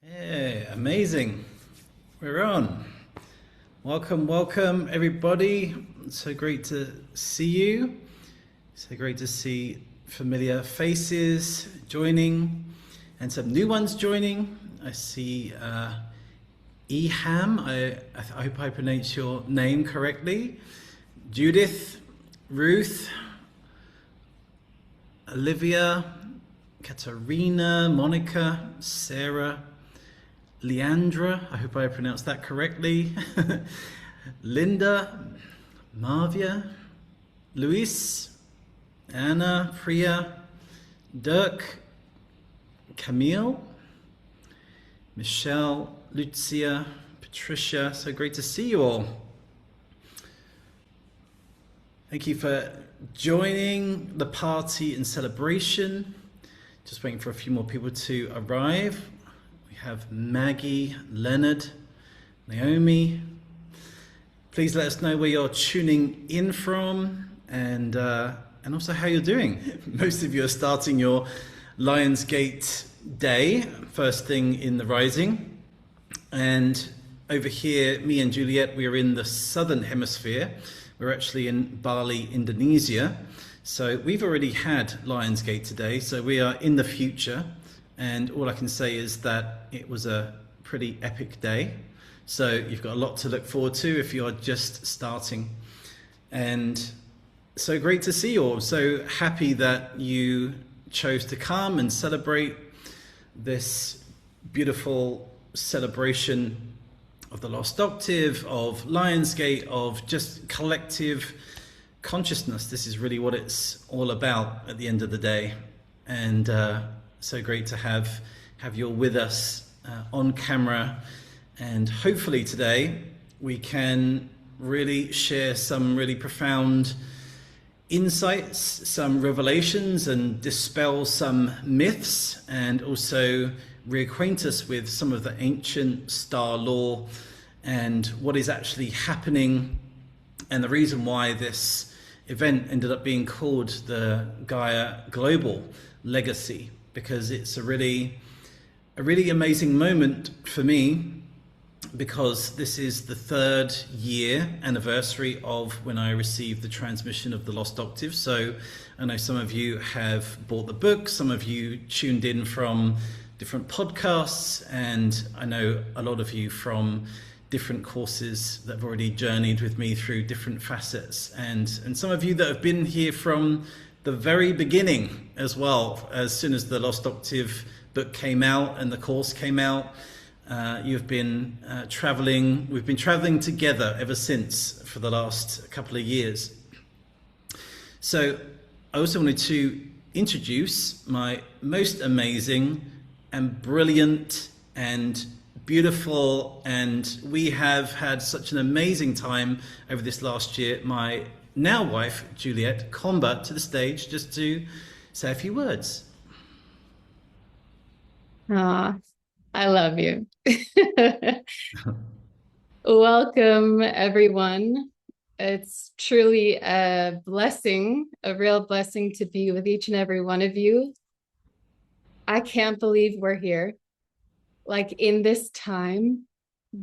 Yeah, amazing. We're on. Welcome, everybody. So great to see you. So great to see familiar faces joining and some new ones joining. I see Eham. I hope I pronounce your name correctly. Judith, Ruth, Olivia, Katarina, Monica, Sarah, Leandra, I hope I pronounced that correctly. Linda, Marvia, Luis, Anna, Priya, Dirk, Camille, Michelle, Lucia, Patricia. So great to see you all. Thank you for joining the party and celebration. Just waiting for a few more people to arrive. We have Maggie, Leonard, Naomi. Please let us know where you're tuning in from and also how you're doing. Most of you are starting your Lionsgate day, first thing in the rising. And over here, me and Juliet, we are in the southern hemisphere. We're actually in Bali, Indonesia. So we've already had Lionsgate today, so we are in the future. And all I can say is that it was a pretty epic day. So you've got a lot to look forward to if you're just starting. And so great to see you all. So happy that you chose to come and celebrate this beautiful celebration of the Lost Octave, of Lionsgate, of just collective consciousness. This is really what it's all about at the end of the day. And so great to have you all with us on camera. And hopefully today we can really share some really profound insights, some revelations, and dispel some myths, and also reacquaint us with some of the ancient star lore and what is actually happening, and the reason why this event ended up being called the Gaia Global Legacy, because it's a really amazing moment for me, because this is the 3rd year anniversary of when I received the transmission of the Lost Octave. So I know some of you have bought the book, some of you tuned in from different podcasts, and I know a lot of you from different courses that have already journeyed with me through different facets, and some of you that have been here from the very beginning as well. As soon as the Lost Octave book came out and the course came out, you've been traveling. We've been traveling together ever since for the last couple of years. So I also wanted to introduce my most amazing and brilliant and beautiful, and we have had such an amazing time over this last year, my now wife Juliet Comba, to the stage just to say a few words. Ah, I love you. Welcome, everyone. It's truly a blessing, a real blessing to be with each and every one of you. I can't believe we're here, like in this time,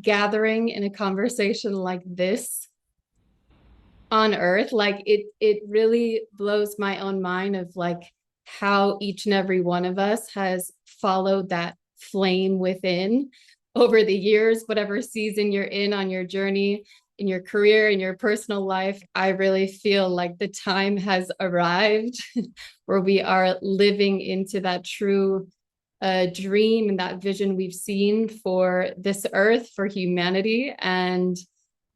gathering in a conversation like this on Earth. Like it really blows my own mind of like how each and every one of us has followed that flame within over the years, whatever season you're in on your journey, in your career, in your personal life. I really feel like the time has arrived where we are living into that true dream and that vision we've seen for this earth, for humanity. And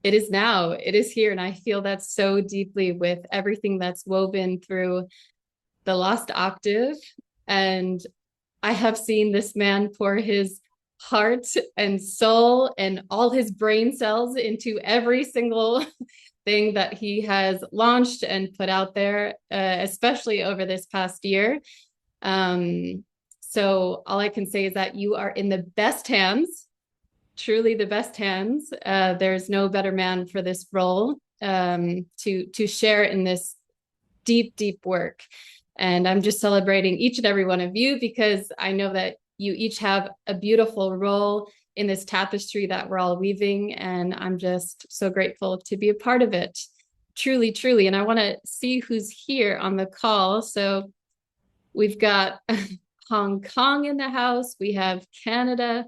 it is now, it is here. And I feel that so deeply with everything that's woven through the Lost Octave. And I have seen this man pour his heart and soul and all his brain cells into every single thing that he has launched and put out there, especially over this past year. So all I can say is that you are in the best hands, truly the best hands. There's no better man for this role, to share in this deep work. And I'm just celebrating each and every one of you, because I know that You each have a beautiful role in this tapestry that we're all weaving, and I'm just so grateful to be a part of it. Truly, truly. And I want to see who's here on the call. So we've got Hong Kong in the house, we have Canada,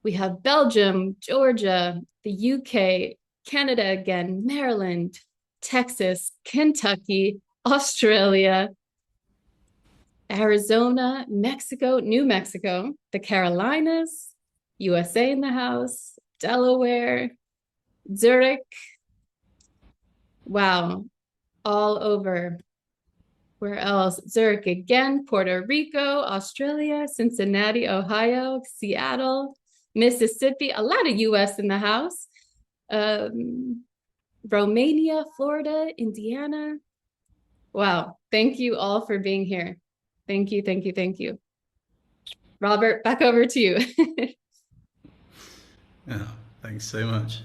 we have Belgium, Georgia, the UK, Canada again, Maryland, Texas, Kentucky, Australia, Arizona, Mexico, New Mexico, the Carolinas, USA in the house, Delaware, Zurich. Wow, all over. Where else? Zurich again, Puerto Rico, Australia, Cincinnati, Ohio, Seattle, Mississippi, a lot of US in the house. Romania, Florida, Indiana. Wow, thank you all for being here. Thank you, thank you, thank you. Robert, back over to you. Oh, thanks so much.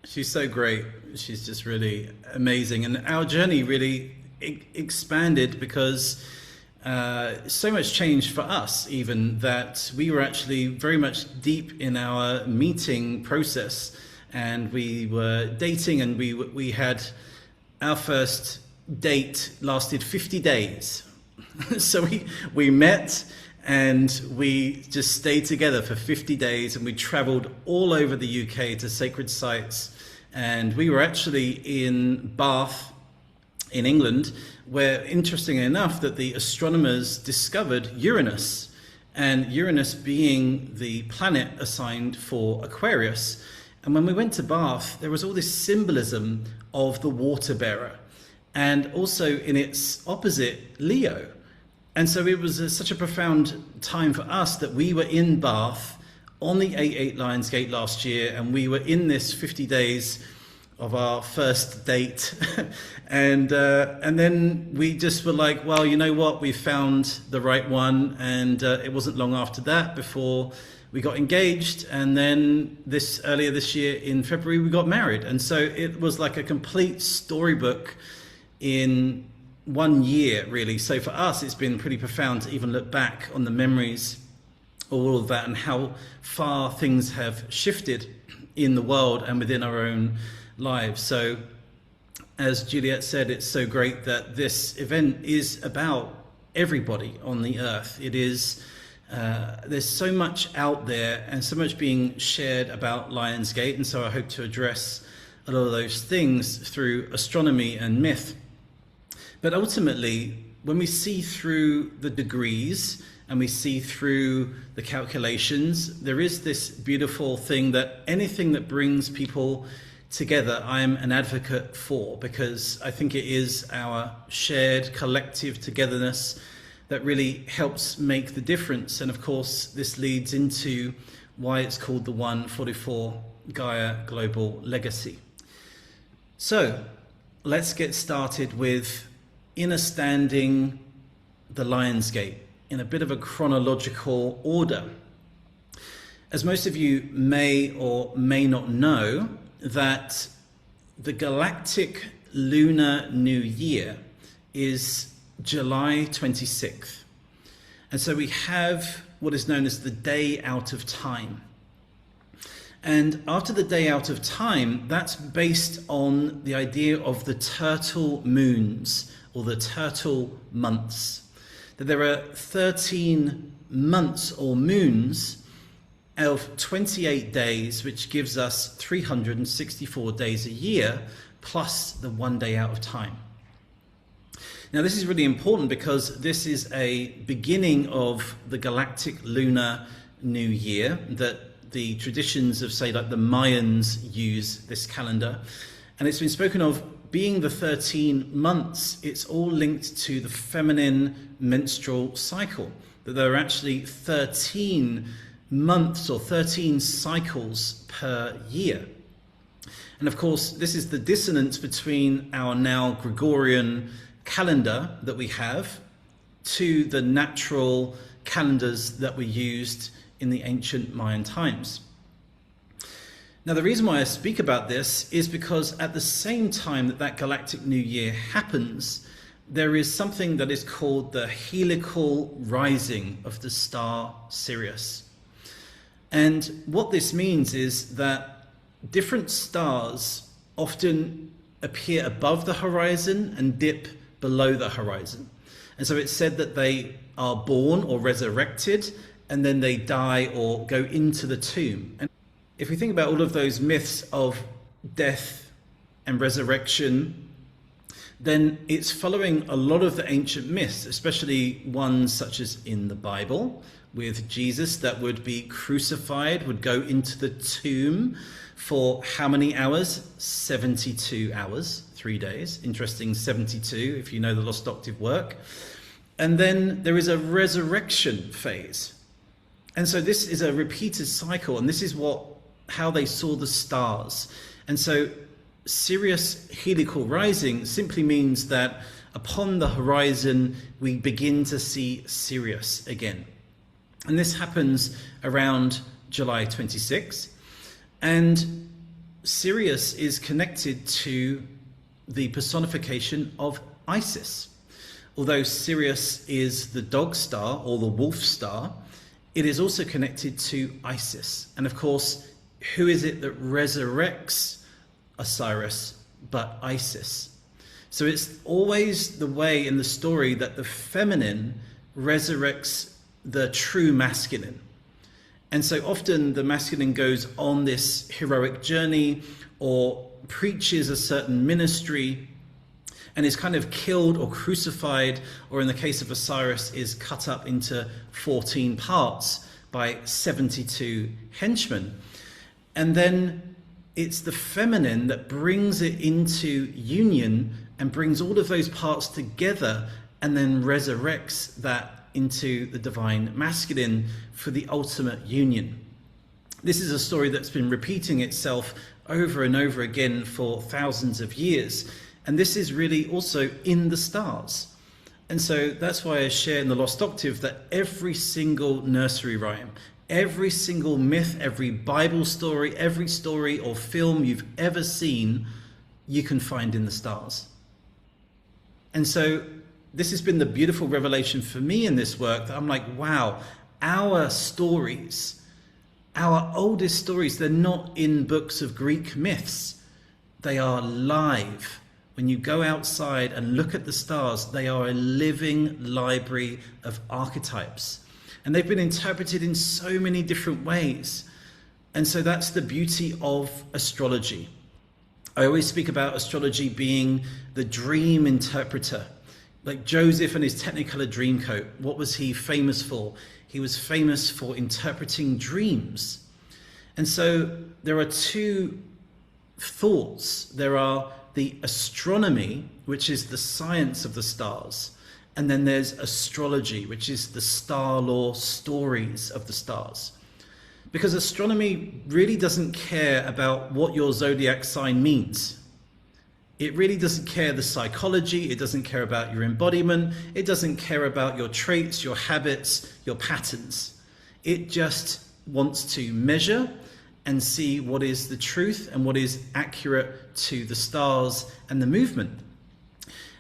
She's so great. She's just really amazing. And our journey really expanded because so much changed for us, even that we were actually very much deep in our meeting process, and we were dating, and we had our first date lasted 50 days. So we met and we just stayed together for 50 days, and we traveled all over the UK to sacred sites. And we were actually in Bath in England, where, interestingly enough, that the astronomers discovered Uranus, and Uranus being the planet assigned for Aquarius. And when we went to Bath, there was all this symbolism of the water bearer, and also in its opposite, Leo. And so it was such a profound time for us that we were in Bath on the 88 Lions Gate last year, and we were in this 50 days of our first date. and then we just were like, well, you know what, we found the right one. And it wasn't long after that before we got engaged. And then earlier this year in February, we got married. And so it was like a complete storybook in 1 year, really. So for us, it's been pretty profound to even look back on the memories, all of that, and how far things have shifted in the world and within our own lives. So as Juliet said, it's so great that this event is about everybody on the earth. It is there's so much out there and so much being shared about Lionsgate, and so I hope to address a lot of those things through astronomy and myth. But ultimately, when we see through the degrees and we see through the calculations, there is this beautiful thing that anything that brings people together, I am an advocate for, because I think it is our shared collective togetherness that really helps make the difference. And of course, this leads into why it's called the 144 Gaia Global Legacy. So let's get started with understanding the Lionsgate in a bit of a chronological order. As most of you may or may not know, that the galactic lunar new year is July 26th. And so we have what is known as the day out of time. And after the day out of time, that's based on the idea of the turtle moons, or the turtle months. That there are 13 months or moons of 28 days, which gives us 364 days a year, plus the 1 day out of time. Now, this is really important because this is a beginning of the galactic lunar new year, that the traditions of, say, like the Mayans use this calendar. And it's been spoken of being the 13 months. It's all linked to the feminine menstrual cycle, that there are actually 13 months or 13 cycles per year. And of course, this is the dissonance between our now Gregorian calendar that we have to the natural calendars that were used in the ancient Mayan times. Now, the reason why I speak about this is because at the same time that that galactic new year happens, there is something that is called the helical rising of the star Sirius. And what this means is that different stars often appear above the horizon and dip below the horizon. And so it's said that they are born or resurrected, and then they die or go into the tomb. And if we think about all of those myths of death and resurrection, then it's following a lot of the ancient myths, especially ones such as in the Bible, with Jesus that would be crucified, would go into the tomb for how many hours? 72 hours, 3 days. Interesting, 72, if you know the Lost Octave work. And then there is a resurrection phase. And so this is a repeated cycle, and this is how they saw the stars. And so Sirius helical rising simply means that upon the horizon, we begin to see Sirius again. And this happens around July 26. And Sirius is connected to the personification of Isis. Although Sirius is the dog star or the wolf star, it is also connected to Isis. And of course, who is it that resurrects Osiris but Isis? So it's always the way in the story that the feminine resurrects the true masculine. And so often the masculine goes on this heroic journey or preaches a certain ministry and is kind of killed or crucified, or in the case of Osiris, is cut up into 14 parts by 72 henchmen. And then it's the feminine that brings it into union and brings all of those parts together and then resurrects that into the divine masculine for the ultimate union. This is a story that's been repeating itself over and over again for thousands of years. And this is really also in the stars. And so that's why I share in the Lost Octave that every single nursery rhyme, every single myth, every Bible story, every story or film you've ever seen, you can find in the stars. And so this has been the beautiful revelation for me in this work, that I'm like, wow, our stories, our oldest stories, they're not in books of Greek myths. They are live. When you go outside and look at the stars, they are a living library of archetypes. And they've been interpreted in so many different ways. And so that's the beauty of astrology. I always speak about astrology being the dream interpreter. Like Joseph and his Technicolor Dreamcoat, what was he famous for? He was famous for interpreting dreams. And so there are two thoughts. There are the astronomy, which is the science of the stars, and then there's astrology, which is the star lore stories of the stars. Because astronomy really doesn't care about what your zodiac sign means. It really doesn't care the psychology, it doesn't care about your embodiment, it doesn't care about your traits, your habits, your patterns. It just wants to measure and see what is the truth and what is accurate to the stars and the movement.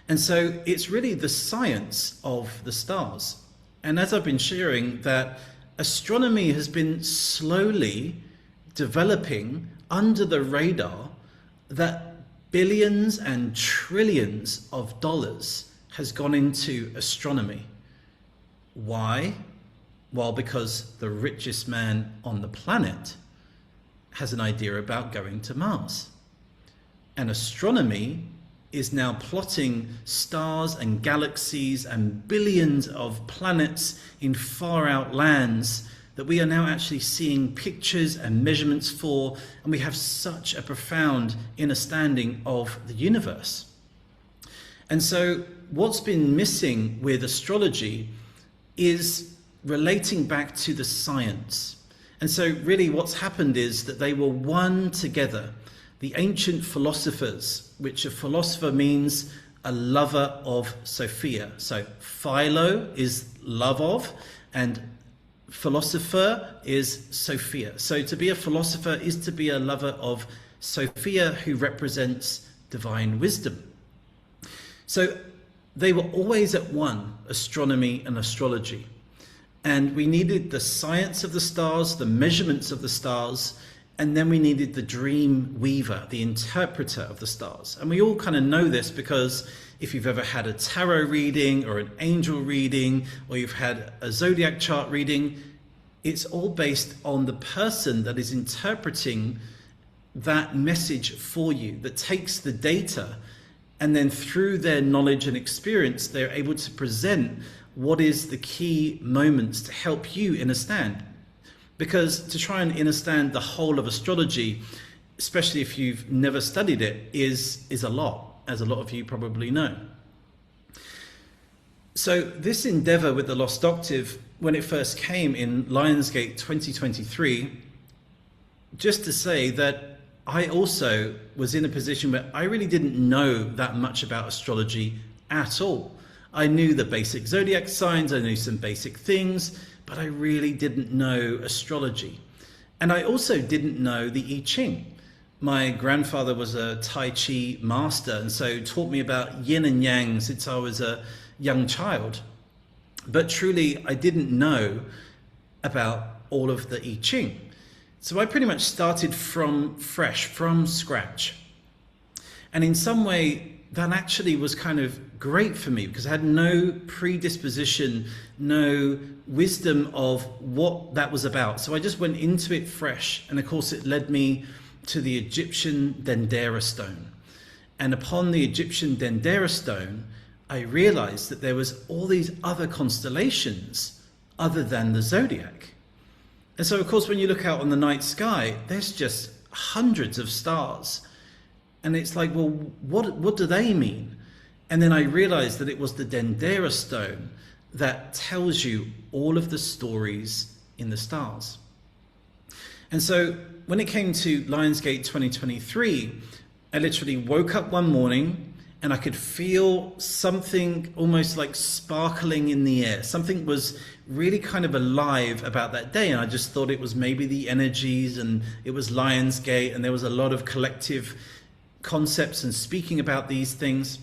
And so it's really the science of the stars. And as I've been sharing, that astronomy has been slowly developing under the radar, that billions and trillions of dollars has gone into astronomy. Why? Well, because the richest man on the planet has an idea about going to Mars. And astronomy is now plotting stars and galaxies and billions of planets in far out lands that we are now actually seeing pictures and measurements for, and we have such a profound understanding of the universe. And so what's been missing with astrology is relating back to the science. And so really what's happened is that they were one together. The ancient philosophers, which a philosopher means a lover of Sophia. So philo is love of, and philosopher is Sophia. So to be a philosopher is to be a lover of Sophia, who represents divine wisdom. So they were always at one, astronomy and astrology. And we needed the science of the stars, the measurements of the stars, and then we needed the dream weaver, the interpreter of the stars. And we all kind of know this because if you've ever had a tarot reading or an angel reading, or you've had a zodiac chart reading, it's all based on the person that is interpreting that message for you, that takes the data, and then through their knowledge and experience, they're able to present what is the key moments to help you understand. Because to try and understand the whole of astrology, especially if you've never studied it, is a lot, as a lot of you probably know. So this endeavor with the Lost Octave, when it first came in Lionsgate 2023, just to say that I also was in a position where I really didn't know that much about astrology at all. I knew the basic zodiac signs, I knew some basic things, but I really didn't know astrology. And I also didn't know the I Ching. My grandfather was a Tai Chi master, and so taught me about yin and yang since I was a young child. But truly, I didn't know about all of the I Ching. So I pretty much started from scratch. And in some way, that actually was kind of great for me because I had no predisposition, no wisdom of what that was about. So I just went into it fresh. And of course, it led me to the Egyptian Dendera stone. And upon the Egyptian Dendera stone, I realized that there was all these other constellations other than the zodiac. And so, of course, when you look out on the night sky, there's just hundreds of stars. And it's like, well, what do they mean? And then I realized that it was the Dendera stone that tells you all of the stories in the stars. And so when it came to Lionsgate 2023, I literally woke up one morning and I could feel something almost like sparkling in the air. Something was really kind of alive about that day. And I just thought it was maybe the energies, and it was Lionsgate, and there was a lot of collective concepts and speaking about these things.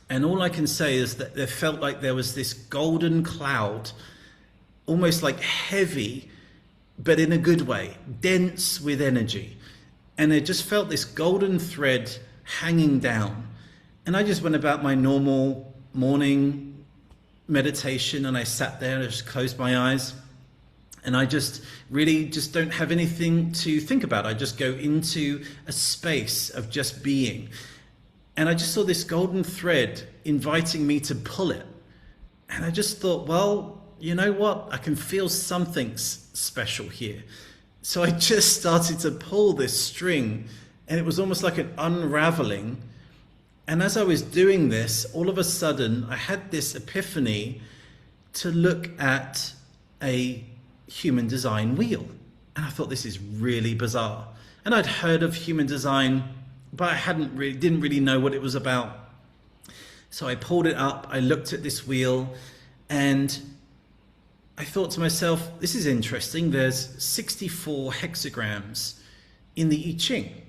And all I can say is that there felt like there was this golden cloud, almost like heavy, but in a good way, dense with energy. And it just felt this golden thread hanging down. And I just went about my normal morning meditation, and I sat there and I just closed my eyes. And I just really just don't have anything to think about. I just go into a space of just being. And I just saw this golden thread inviting me to pull it. And I just thought, well, you know what? I can feel something special here. So I just started to pull this string, and it was almost like an unraveling. And as I was doing this, all of a sudden, I had this epiphany to look at a human design wheel. And I thought, this is really bizarre. And I'd heard of human design, but I didn't really know what it was about. So I pulled it up, I looked at this wheel, and I thought to myself, this is interesting. There's 64 hexagrams in the I Ching.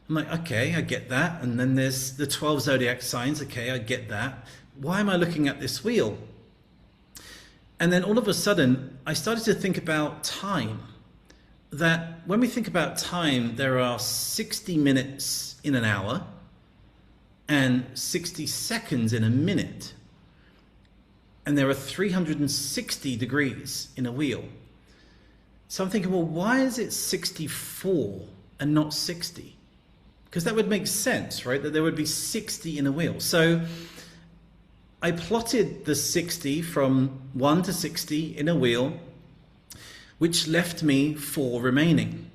I'm like, okay, I get that. And then there's the 12 zodiac signs. Okay, I get that. Why am I looking at this wheel? And then all of a sudden, I started to think about time. That when we think about time, there are 60 minutes in an hour and 60 seconds in a minute. And there are 360 degrees in a wheel. So I'm thinking, well, why is it 64 and not 60? Because that would make sense, right? That there would be 60 in a wheel. So I plotted the 60 from 1 to 60 in a wheel, which left me 4 remaining.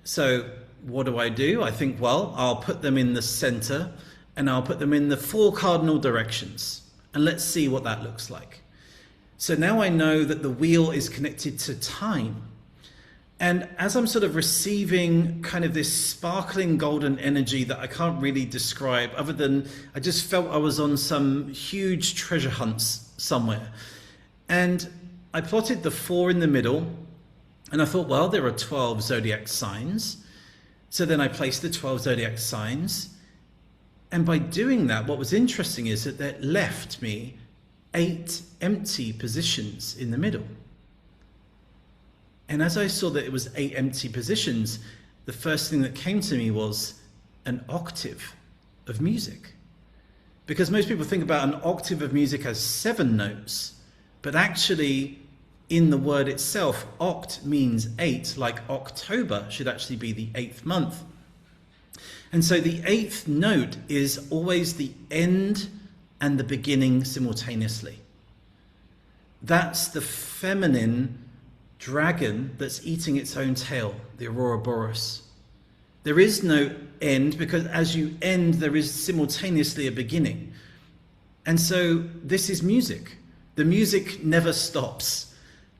So what do? I think, well, I'll put them in the center, and I'll put them in the 4 cardinal directions. And let's see what that looks like. So now I know that the wheel is connected to time. And as I'm sort of receiving kind of this sparkling golden energy that I can't really describe, other than I just felt I was on some huge treasure hunts somewhere. And I plotted the 4 in the middle, and I thought, well, there are 12 zodiac signs. So then I placed the 12 zodiac signs. And by doing that, what was interesting is that that left me 8 empty positions in the middle. And as I saw that it was 8 empty positions, the first thing that came to me was an octave of music. Because most people think about an octave of music as 7 notes, but actually in the word itself, oct means 8, like October should actually be the 8th month. And so the 8th note is always the end and the beginning simultaneously. That's the feminine dragon that's eating its own tail, the Ouroboros. There is no end, because as you end, there is simultaneously a beginning. And so this is music. The music never stops,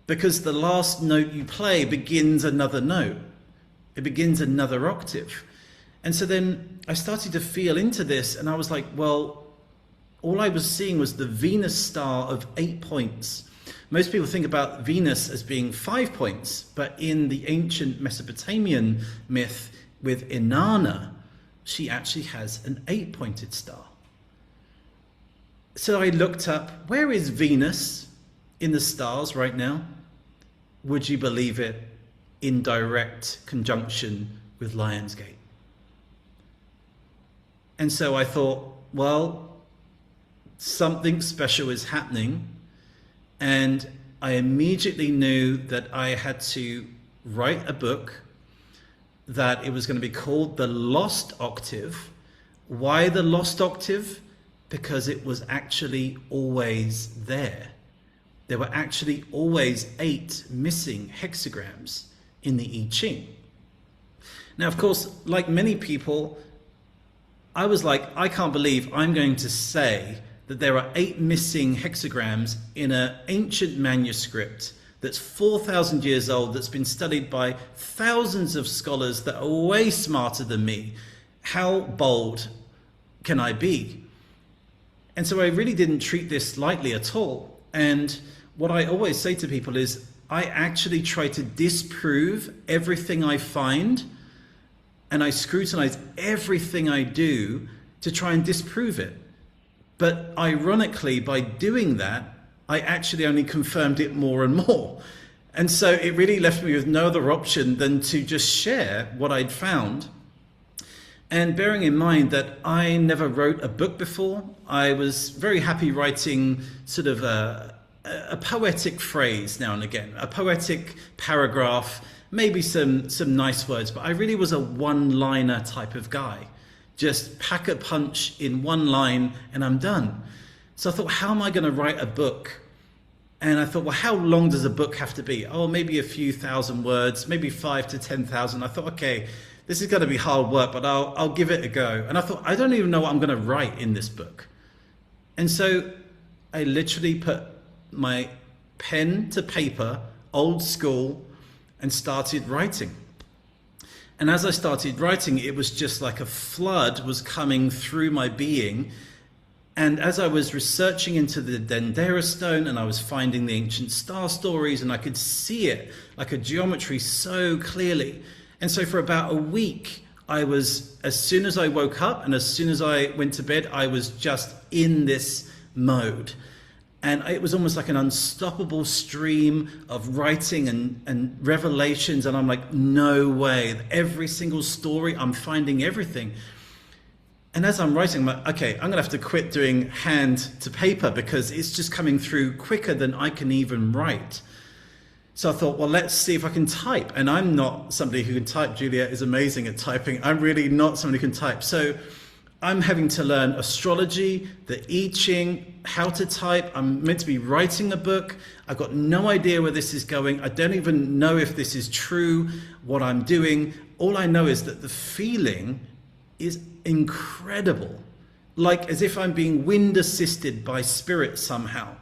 because the last note you play begins another note. It begins another octave. And so then I started to feel into this, and I was like, well, all I was seeing was the Venus star of 8 points. Most people think about Venus as being 5 points, but in the ancient Mesopotamian myth with Inanna, she actually has an 8-pointed star. So I looked up, where is Venus in the stars right now? Would you believe it? In direct conjunction with Lionsgate. And so I thought, well, something special is happening. And I immediately knew that I had to write a book, that it was going to be called The Lost Octave. Why the Lost Octave? Because it was actually always there. There were actually always 8 missing hexagrams in the I Ching. Now, of course, like many people, I was like, I can't believe I'm going to say that there are 8 missing hexagrams in an ancient manuscript that's 4,000 years old, that's been studied by thousands of scholars that are way smarter than me. How bold can I be? And so I really didn't treat this lightly at all. And what I always say to people is, I actually try to disprove everything I find, and I scrutinize everything I do to try and disprove it. But ironically, by doing that, I actually only confirmed it more and more. And so it really left me with no other option than to just share what I'd found. And bearing in mind that I never wrote a book before, I was very happy writing sort of a poetic phrase now and again, a poetic paragraph, maybe some nice words, but I really was a one-liner type of guy. Just pack a punch in one line and I'm done. So I thought, how am I going to write a book? And I thought, well, how long does a book have to be? Oh, maybe a few thousand words, maybe 5,000 to 10,000. I thought, okay, this is going to be hard work, but I'll give it a go. And I thought, I don't even know what I'm going to write in this book. And so I literally put my pen to paper, old school, and started writing. And as I started writing, it was just like a flood was coming through my being. And as I was researching into the Dendera stone, and I was finding the ancient star stories, and I could see it like a geometry so clearly. And so for about a week, I was, as soon as I woke up and as soon as I went to bed, I was just in this mode. And it was almost like an unstoppable stream of writing and revelations. And I'm like, no way. Every single story, I'm finding everything. And as I'm writing, I'm like, okay, I'm going to have to quit doing hand to paper because it's just coming through quicker than I can even write. So I thought, well, let's see if I can type. And I'm not somebody who can type. Juliet is amazing at typing. I'm really not somebody who can type. So I'm having to learn astrology, the I Ching, how to type. I'm meant to be writing a book. I've got no idea where this is going. I don't even know if this is true, what I'm doing. All I know is that the feeling is incredible, like as if I'm being wind assisted by spirit somehow.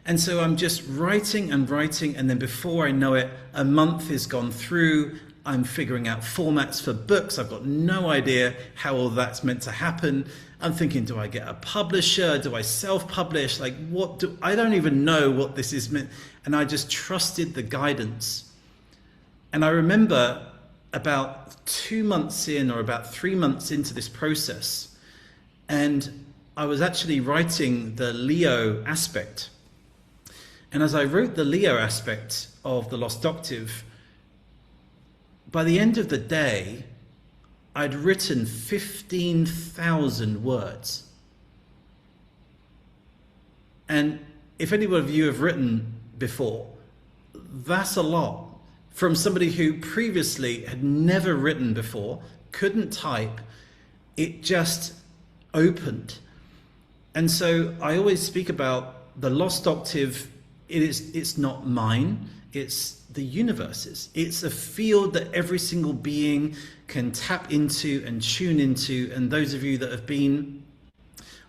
And so I'm just writing and writing, and then before I know it, a month has gone through. I'm figuring out formats for books. I've got no idea how all that's meant to happen. I'm thinking, do I get a publisher? Do I self-publish? Like, I don't even know what this is meant. And I just trusted the guidance. And I remember about 2 months in, or about 3 months into this process, And I was actually writing the Leo aspect. And as I wrote the Leo aspect of the Lost Octave, by the end of the day, I'd written 15,000 words. And if any of you have written before, that's a lot. From somebody who previously had never written before, couldn't type, it just opened. And so I always speak about the Lost Octave. It's not mine, it's the universe's. It's a field that every single being can tap into and tune into. And those of you that have been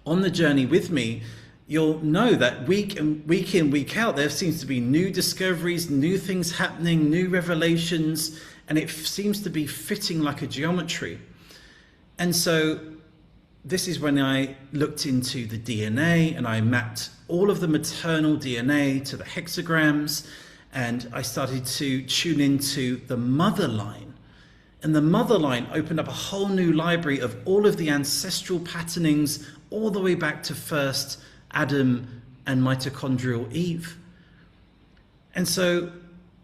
on the journey with me, you'll know that week in, week out, there seems to be new discoveries, new things happening, new revelations, and it seems to be fitting like a geometry. And so this is when I looked into the DNA and I mapped all of the maternal DNA to the hexagrams, and I started to tune into the mother line. And the mother line opened up a whole new library of all of the ancestral patternings all the way back to first Adam and mitochondrial Eve. And so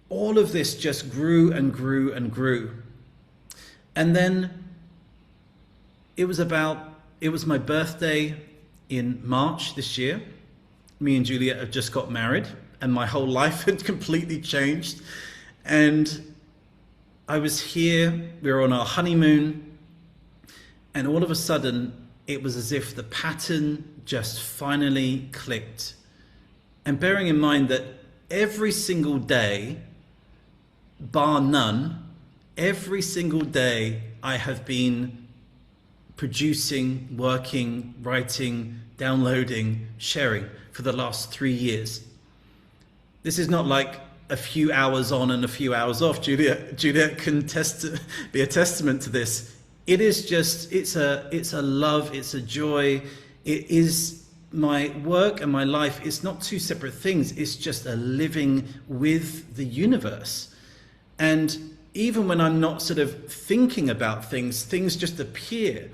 all of this just grew and grew and grew. And then it was my birthday in March this year. Me and Juliet had just got married and my whole life had completely changed. And I was here, we were on our honeymoon, and all of a sudden it was as if the pattern just finally clicked. And bearing in mind that every single day, bar none, every single day I have been producing, working, writing, downloading, sharing for the last 3 years. This is not like a few hours on and a few hours off. Juliet can be a testament to this. It is just, it's a love, it's a joy. It is my work and my life. It's not two separate things. It's just a living with the universe. And even when I'm not sort of thinking about things, things just appear.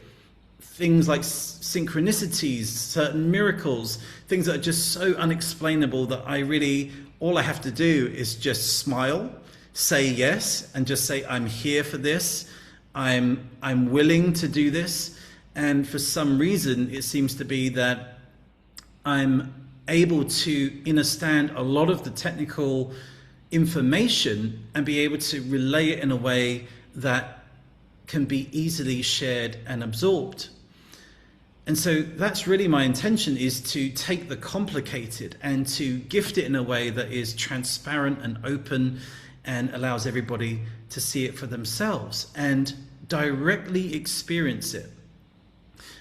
Things like synchronicities, certain miracles, things that are just so unexplainable that all I have to do is just smile, say yes, and just say, I'm here for this. I'm willing to do this. And for some reason, it seems to be that I'm able to understand a lot of the technical information and be able to relay it in a way that can be easily shared and absorbed. And so that's really my intention, is to take the complicated and to gift it in a way that is transparent and open and allows everybody to see it for themselves and directly experience it.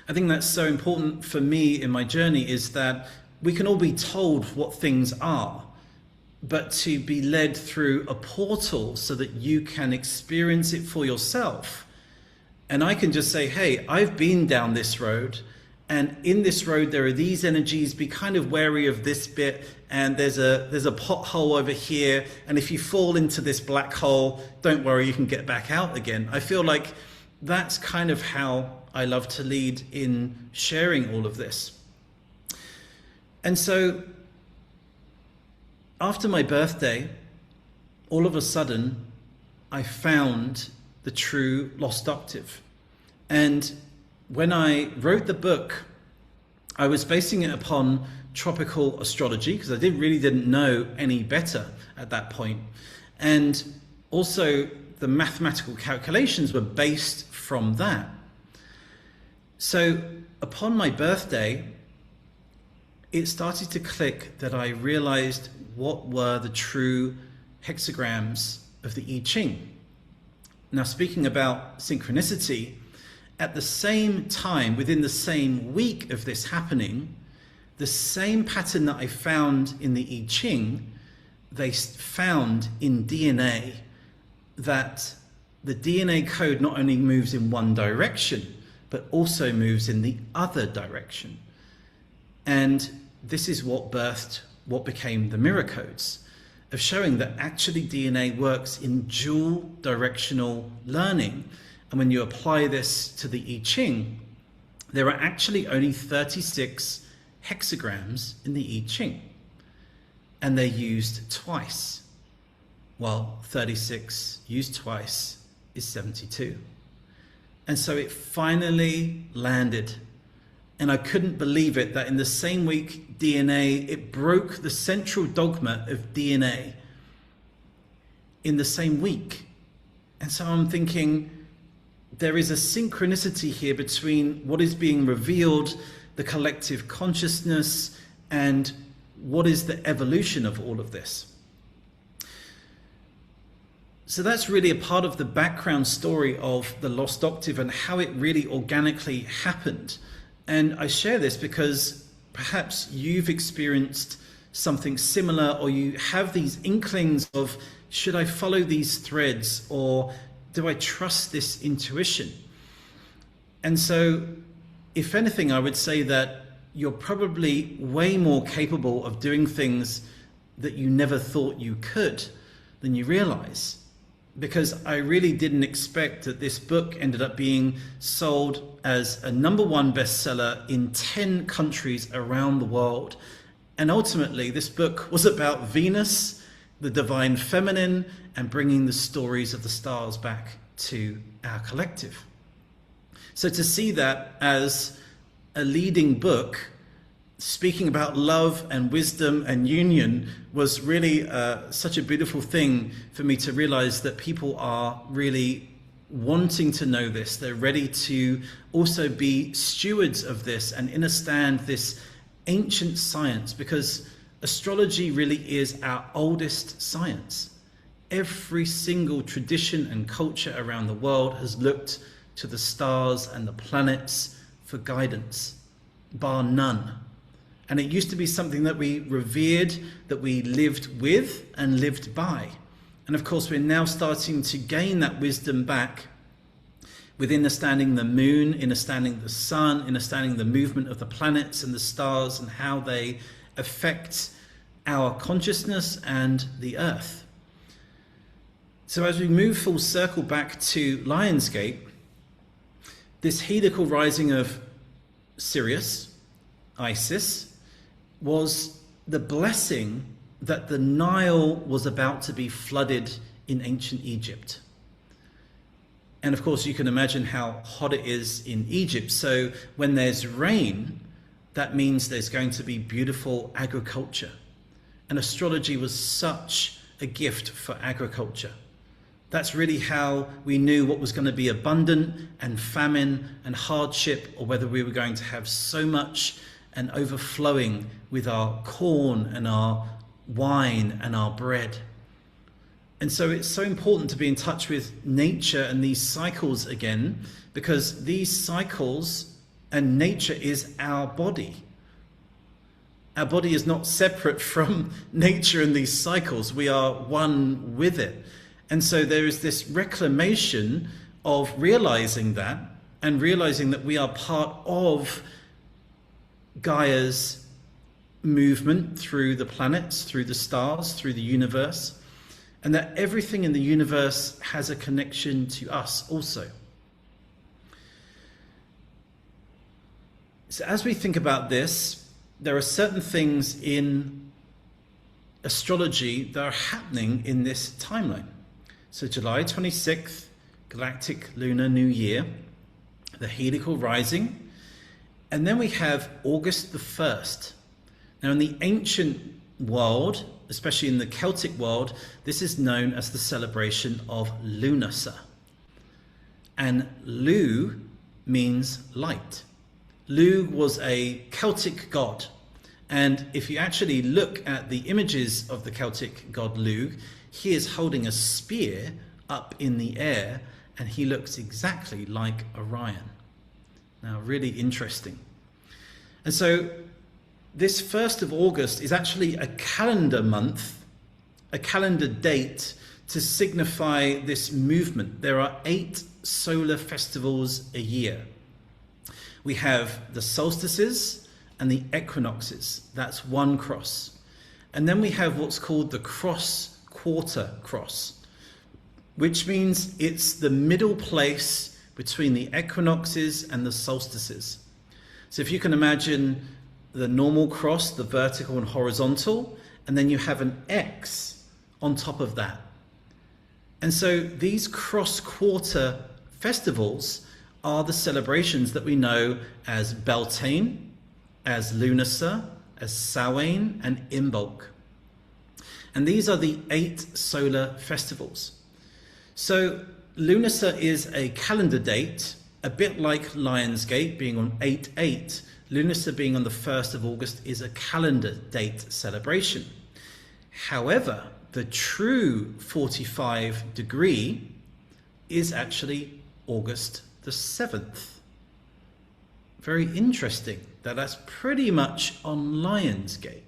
I think that's so important for me in my journey, is that we can all be told what things are, but to be led through a portal so that you can experience it for yourself. And I can just say, hey, I've been down this road, and in this road there are these energies, be kind of wary of this bit, and there's a pothole over here, and if you fall into this black hole, don't worry, you can get back out again. I feel like that's kind of how I love to lead in sharing all of this. And so after my birthday, all of a sudden I found the true Lost Octave. And when I wrote the book, I was basing it upon tropical astrology, because I really didn't know any better at that point. And also the mathematical calculations were based from that. So upon my birthday, it started to click that I realized what were the true hexagrams of the I Ching. Now, speaking about synchronicity, at the same time, within the same week of this happening, the same pattern that I found in the I Ching, they found in DNA, that the DNA code not only moves in one direction, but also moves in the other direction. And this is what birthed what became the mirror codes, of showing that actually DNA works in dual directional learning. And when you apply this to the I Ching, there are actually only 36 hexagrams in the I Ching, and they're used twice. Well, 36 used twice is 72. And so it finally landed. And I couldn't believe it that in the same week, DNA, it broke the central dogma of DNA in the same week. And so I'm thinking, there is a synchronicity here between what is being revealed, the collective consciousness, and what is the evolution of all of this. So that's really a part of the background story of the Lost Octave and how it really organically happened. And I share this because perhaps you've experienced something similar, or you have these inklings of, should I follow these threads, or do I trust this intuition? And so, if anything, I would say that you're probably way more capable of doing things that you never thought you could than you realize. Because I really didn't expect that this book ended up being sold as a #1 bestseller in 10 countries around the world. And ultimately, this book was about Venus, the divine feminine, and bringing the stories of the stars back to our collective. So to see that as a leading book speaking about love and wisdom and union was really such a beautiful thing for me to realize that people are really wanting to know this. They're ready to also be stewards of this and understand this ancient science, because astrology really is our oldest science. Every single tradition and culture around the world has looked to the stars and the planets for guidance, bar none. And it used to be something that we revered, that we lived with and lived by. And of course, we're now starting to gain that wisdom back with understanding the moon, understanding the sun, understanding the movement of the planets and the stars and how they affect our consciousness and the earth. So as we move full circle back to Lionsgate, this heliacal rising of Sirius, Isis, was the blessing that the Nile was about to be flooded in ancient Egypt. And of course, you can imagine how hot it is in Egypt. So when there's rain, that means there's going to be beautiful agriculture. And astrology was such a gift for agriculture. That's really how we knew what was going to be abundant and famine and hardship, or whether we were going to have so much and overflowing with our corn and our wine and our bread. And so it's so important to be in touch with nature and these cycles again, because these cycles and nature is our body. Our body is not separate from nature and these cycles. We are one with it. And so there is this reclamation of realizing that, and realizing that we are part of Gaia's movement through the planets, through the stars, through the universe, and that everything in the universe has a connection to us also. So as we think about this, there are certain things in astrology that are happening in this timeline. So July 26th, Galactic Lunar New Year, the heliacal rising, and then we have August the 1st. Now in the ancient world, especially in the Celtic world, this is known as the celebration of Lunasa. And Lu means light. Lu was a Celtic god. And if you actually look at the images of the Celtic god Lu, he is holding a spear up in the air, and he looks exactly like Orion. Now, really interesting. And so this 1st of August is actually a calendar month, a calendar date to signify this movement. There are 8 solar festivals a year. We have the solstices and the equinoxes. That's one cross. And then we have what's called the quarter cross, which means it's the middle place between the equinoxes and the solstices. So if you can imagine the normal cross, the vertical and horizontal, and then you have an X on top of that. And so these cross-quarter festivals are the celebrations that we know as Beltane, as Lunasa, as Samhain, and Imbolc. And these are the 8 solar festivals. So Lunasa is a calendar date, a bit like Lionsgate being on 8/8. Lunasa being on the 1st of August is a calendar date celebration. However, the true 45 degree is actually August the 7th. Very interesting that that's pretty much on Lionsgate.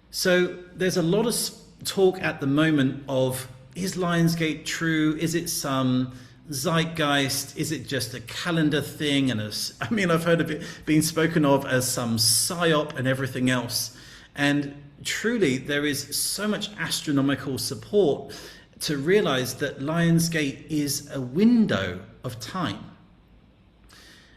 So there's a lot of talk at the moment of, is Lionsgate true? Is it some zeitgeist? Is it just a calendar thing? And I've heard of it being spoken of as some psyop and everything else. And truly, there is so much astronomical support to realize that Lionsgate is a window of time.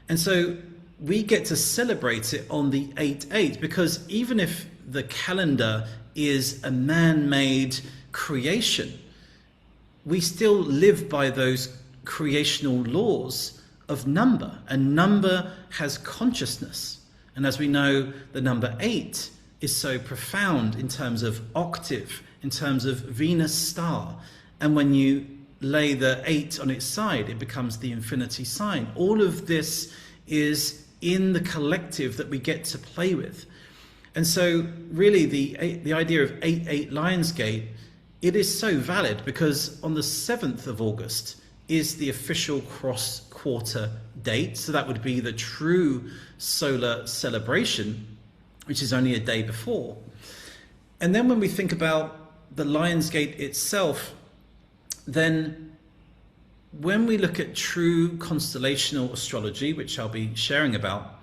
And so we get to celebrate it on the 8/8, because even if the calendar is a man-made creation, we still live by those creational laws of number, and number has consciousness. And as we know, the number 8 is so profound in terms of octave, in terms of Venus star. And when you lay the 8 on its side, it becomes the infinity sign. All of this is in the collective that we get to play with. And so really the idea of 8/8 Lionsgate, it is so valid because on the 7th of August is the official cross-quarter date. So that would be the true solar celebration, which is only a day before. And then when we think about the Lionsgate itself, then when we look at true constellational astrology, which I'll be sharing about,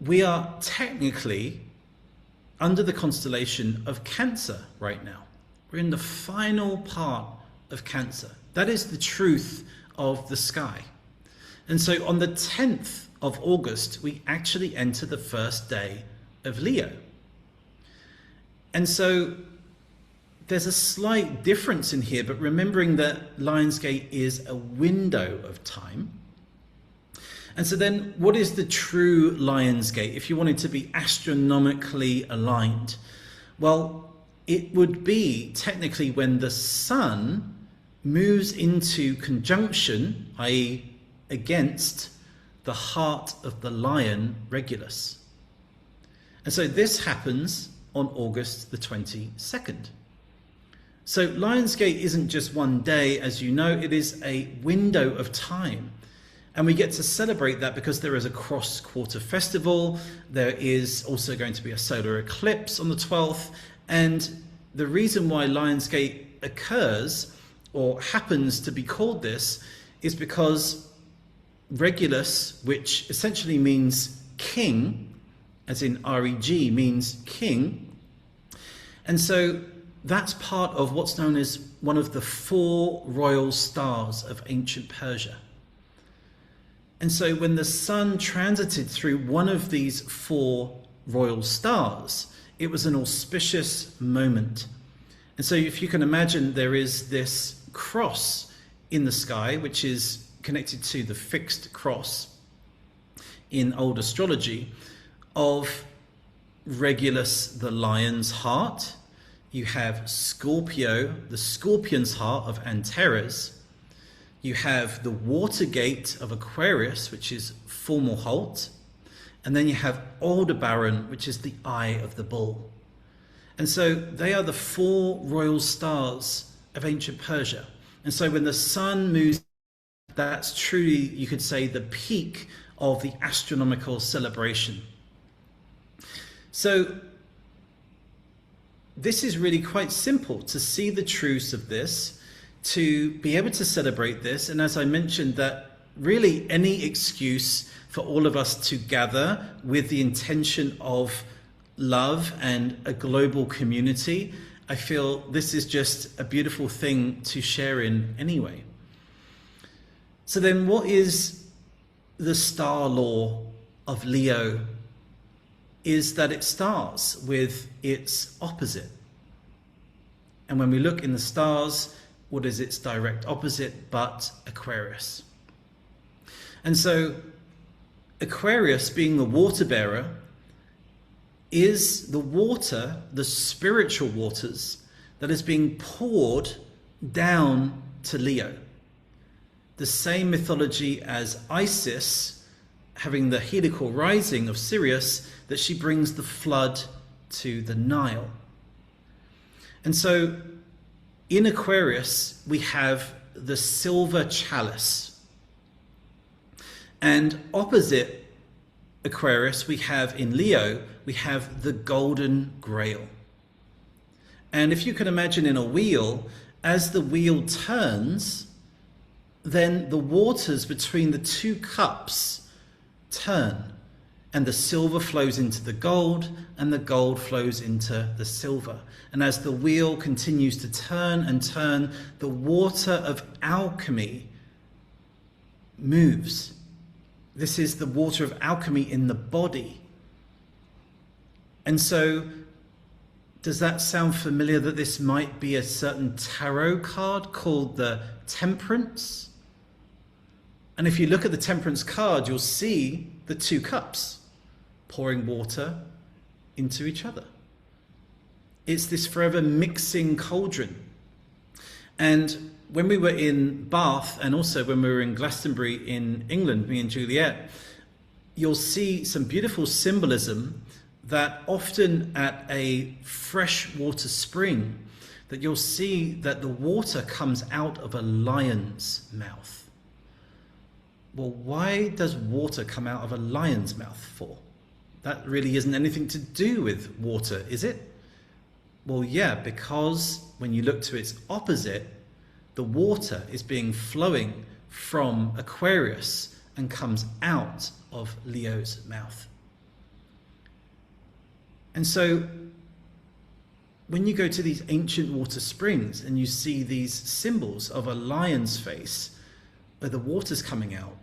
we are technically under the constellation of Cancer right now. We're in the final part of Cancer. That is the truth of the sky. And so on the 10th of August, we actually enter the first day of Leo. And so there's a slight difference in here, but remembering that Lionsgate is a window of time. And so then what is the true Lionsgate if you wanted to be astronomically aligned? Well, it would be technically when the sun moves into conjunction, i.e. against the heart of the lion Regulus. And so this happens on August the 22nd. So Lionsgate isn't just one day, as you know, it is a window of time. And we get to celebrate that because there is a cross-quarter festival. There is also going to be a solar eclipse on the 12th. And the reason why Lionsgate occurs, or happens to be called this, is because Regulus, which essentially means king, as in reg means king. And so that's part of what's known as one of the 4 royal stars of ancient Persia. And so when the sun transited through one of these 4 royal stars, it was an auspicious moment. And so if you can imagine, there is this cross in the sky, which is connected to the fixed cross in old astrology of Regulus, the lion's heart. You have Scorpio, the scorpion's heart of Antares. You have the water gate of Aquarius, which is Fomalhaut. And then you have Aldebaran, which is the eye of the bull. And so they are the 4 royal stars of ancient Persia. And so when the sun moves, that's truly, you could say, the peak of the astronomical celebration. So this is really quite simple to see the truths of this, to be able to celebrate this. And as I mentioned, that really any excuse for all of us to gather with the intention of love and a global community, I feel this is just a beautiful thing to share in anyway. So then what is the star law of Leo is that it starts with its opposite. And when we look in the stars, what is its direct opposite but Aquarius? And so Aquarius, being the water bearer, is the water, the spiritual waters, that is being poured down to Leo. The same mythology as Isis, having the helical rising of Sirius, that she brings the flood to the Nile. And so in Aquarius, we have the silver chalice. And opposite Aquarius, we have in Leo, we have the golden grail. And if you can imagine in a wheel, as the wheel turns, then the waters between the two cups turn, and the silver flows into the gold, and the gold flows into the silver. And as the wheel continues to turn and turn, the water of alchemy moves. This is the water of alchemy in the body. And so, does that sound familiar, that this might be a certain tarot card called the Temperance? And if you look at the Temperance card, you'll see the two cups pouring water into each other. It's this forever mixing cauldron. And when we were in Bath, and also when we were in Glastonbury in England, me and Juliet, you'll see some beautiful symbolism that often at a freshwater spring, that you'll see that the water comes out of a lion's mouth. Well, why does water come out of a lion's mouth for? That really isn't anything to do with water, is it? Well, yeah, because when you look to its opposite, the water is flowing from Aquarius and comes out of Leo's mouth. And so when you go to these ancient water springs and you see these symbols of a lion's face where the water's coming out,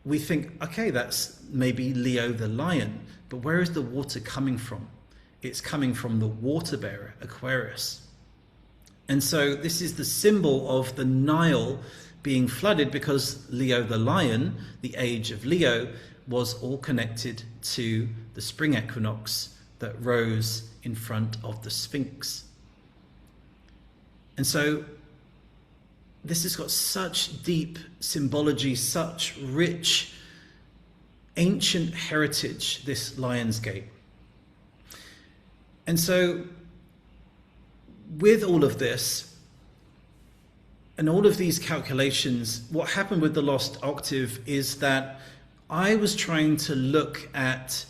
we think, okay, that's maybe Leo the lion, but where is the water coming from? It's coming from the water bearer, Aquarius. And so this is the symbol of the Nile being flooded, because Leo the lion, the age of Leo, was all connected to the spring equinox that rose in front of the Sphinx. And so this has got such deep symbology, such rich ancient heritage, this Lion's Gate. And so with all of this and all of these calculations, what happened with the Lost Octave is that I was trying to look at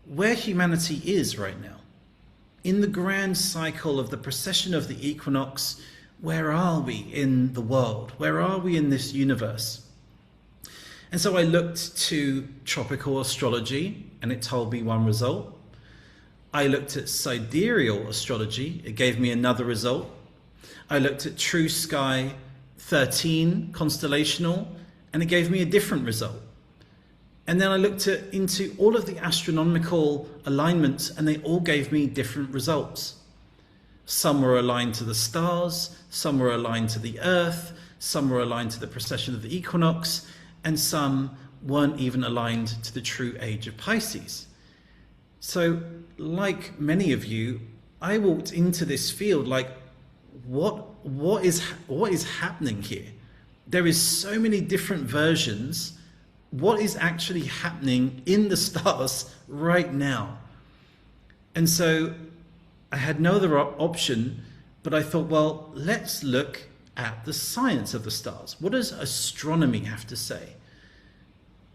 where humanity is right now. In the grand cycle of the precession of the equinox, where are we in the world? Where are we in this universe? And so I looked to tropical astrology, and it told me one result. I looked at sidereal astrology, it gave me another result. I looked at True Sky 13 constellational, and it gave me a different result. And then I looked into all of the astronomical alignments, and they all gave me different results. Some were aligned to the stars, some were aligned to the earth, some were aligned to the precession of the equinox, and some weren't even aligned to the true age of Pisces. So, like many of you, I walked into this field like, what is happening here? There is so many different versions. What is actually happening in the stars right now? And so I had no other option, but I thought, well, let's look at the science of the stars. What does astronomy have to say?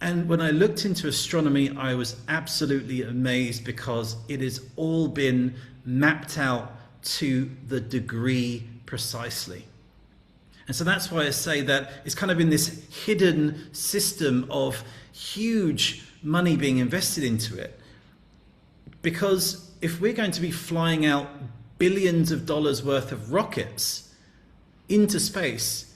And when I looked into astronomy, I was absolutely amazed, because it has all been mapped out to the degree precisely. And so that's why I say that it's kind of in this hidden system of huge money being invested into it. Because if we're going to be flying out billions of dollars worth of rockets into space,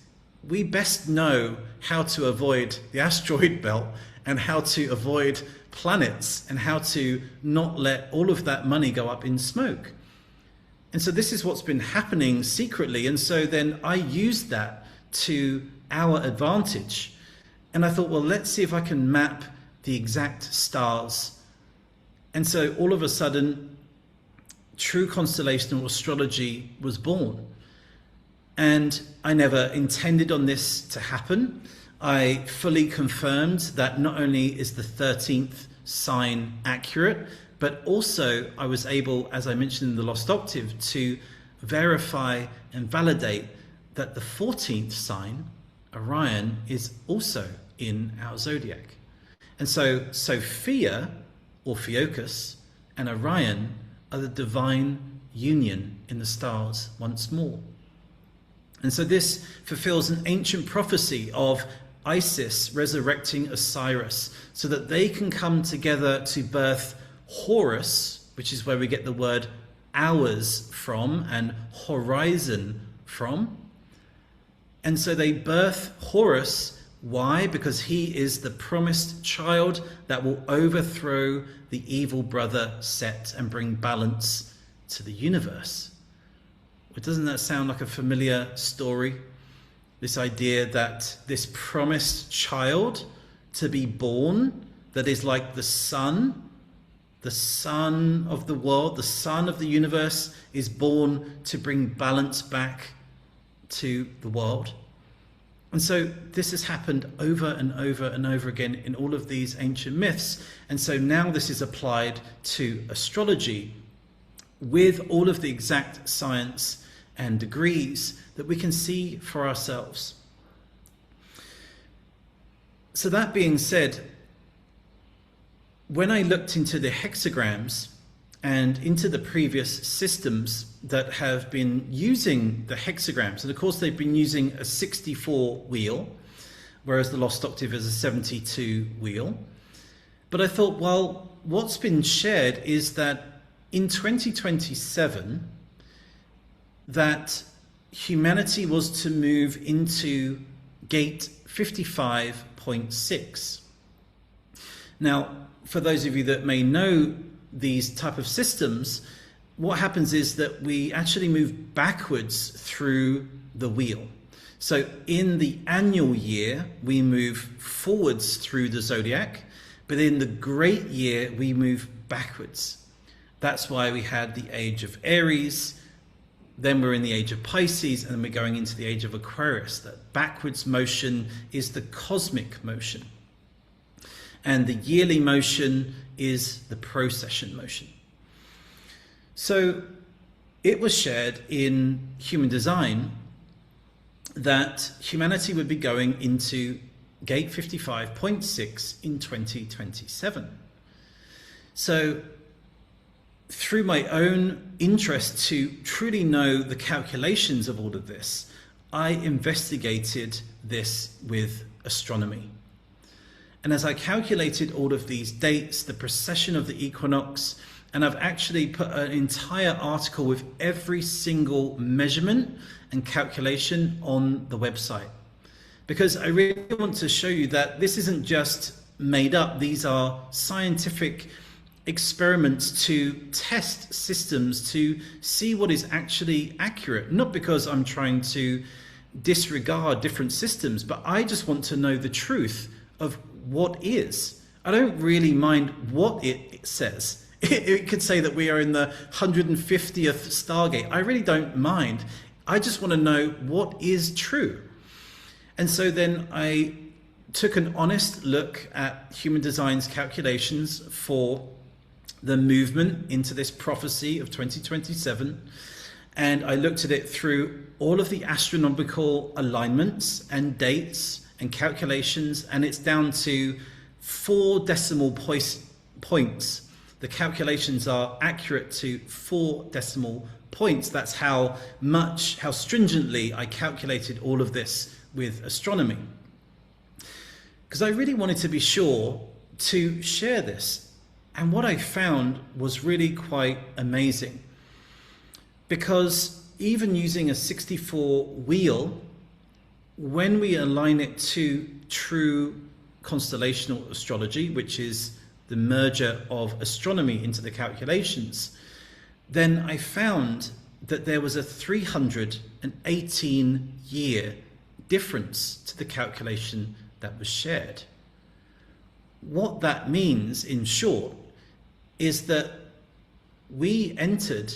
we best know how to avoid the asteroid belt and how to avoid planets and how to not let all of that money go up in smoke. And so this is what's been happening secretly. And so then I used that to our advantage. And I thought, well, let's see if I can map the exact stars. And so all of a sudden, true constellational astrology was born. And I never intended on this to happen. I fully confirmed that not only is the 13th sign accurate, but also I was able, as I mentioned in the Lost Octave, to verify and validate that the 14th sign, Orion, is also in our zodiac. And so Sophia, or Theocus, and Orion are the divine union in the stars once more. And so this fulfills an ancient prophecy of Isis resurrecting Osiris so that they can come together to birth Horus, which is where we get the word hours from and horizon from. And so they birth Horus. Why? Because he is the promised child that will overthrow the evil brother Set and bring balance to the universe. But doesn't that sound like a familiar story? This idea that this promised child to be born, that is like the sun of the world, the sun of the universe, is born to bring balance back to the world. And so this has happened over and over and over again in all of these ancient myths. And so now this is applied to astrology with all of the exact science and degrees that we can see for ourselves. So that being said, when I looked into the hexagrams and into the previous systems that have been using the hexagrams, and of course they've been using a 64 wheel, whereas the Lost Octave is a 72 wheel. But I thought, well, what's been shared is that in 2027, that humanity was to move into gate 55.6. Now, for those of you that may know these type of systems, what happens is that we actually move backwards through the wheel. So in the annual year, we move forwards through the zodiac, but in the great year, we move backwards. That's why we had the age of Aries, then we're in the age of Pisces, and then we're going into the age of Aquarius. That backwards motion is the cosmic motion. And the yearly motion is the procession motion. So it was shared in human design that humanity would be going into gate 55.6 in 2027. So through my own interest to truly know the calculations of all of this, I investigated this with astronomy. And as I calculated all of these dates, the precession of the equinox, and I've actually put an entire article with every single measurement and calculation on the website. Because I really want to show you that this isn't just made up. These are scientific experiments to test systems to see what is actually accurate. Not because I'm trying to disregard different systems, but I just want to know the truth of what is. I don't really mind what it says. It could say that we are in the 150th Stargate. I really don't mind. I just want to know what is true. And so then I took an honest look at human design's calculations for the movement into this prophecy of 2027. And I looked at it through all of the astronomical alignments and dates and calculations, and it's down to 4 decimal points. The calculations are accurate to 4 decimal points. That's how stringently I calculated all of this with astronomy. Because I really wanted to be sure to share this. And what I found was really quite amazing. Because even using a 64 wheel, when we align it to true constellational astrology, which is the merger of astronomy into the calculations, then I found that there was a 318-year difference to the calculation that was shared. What that means, in short, is that we entered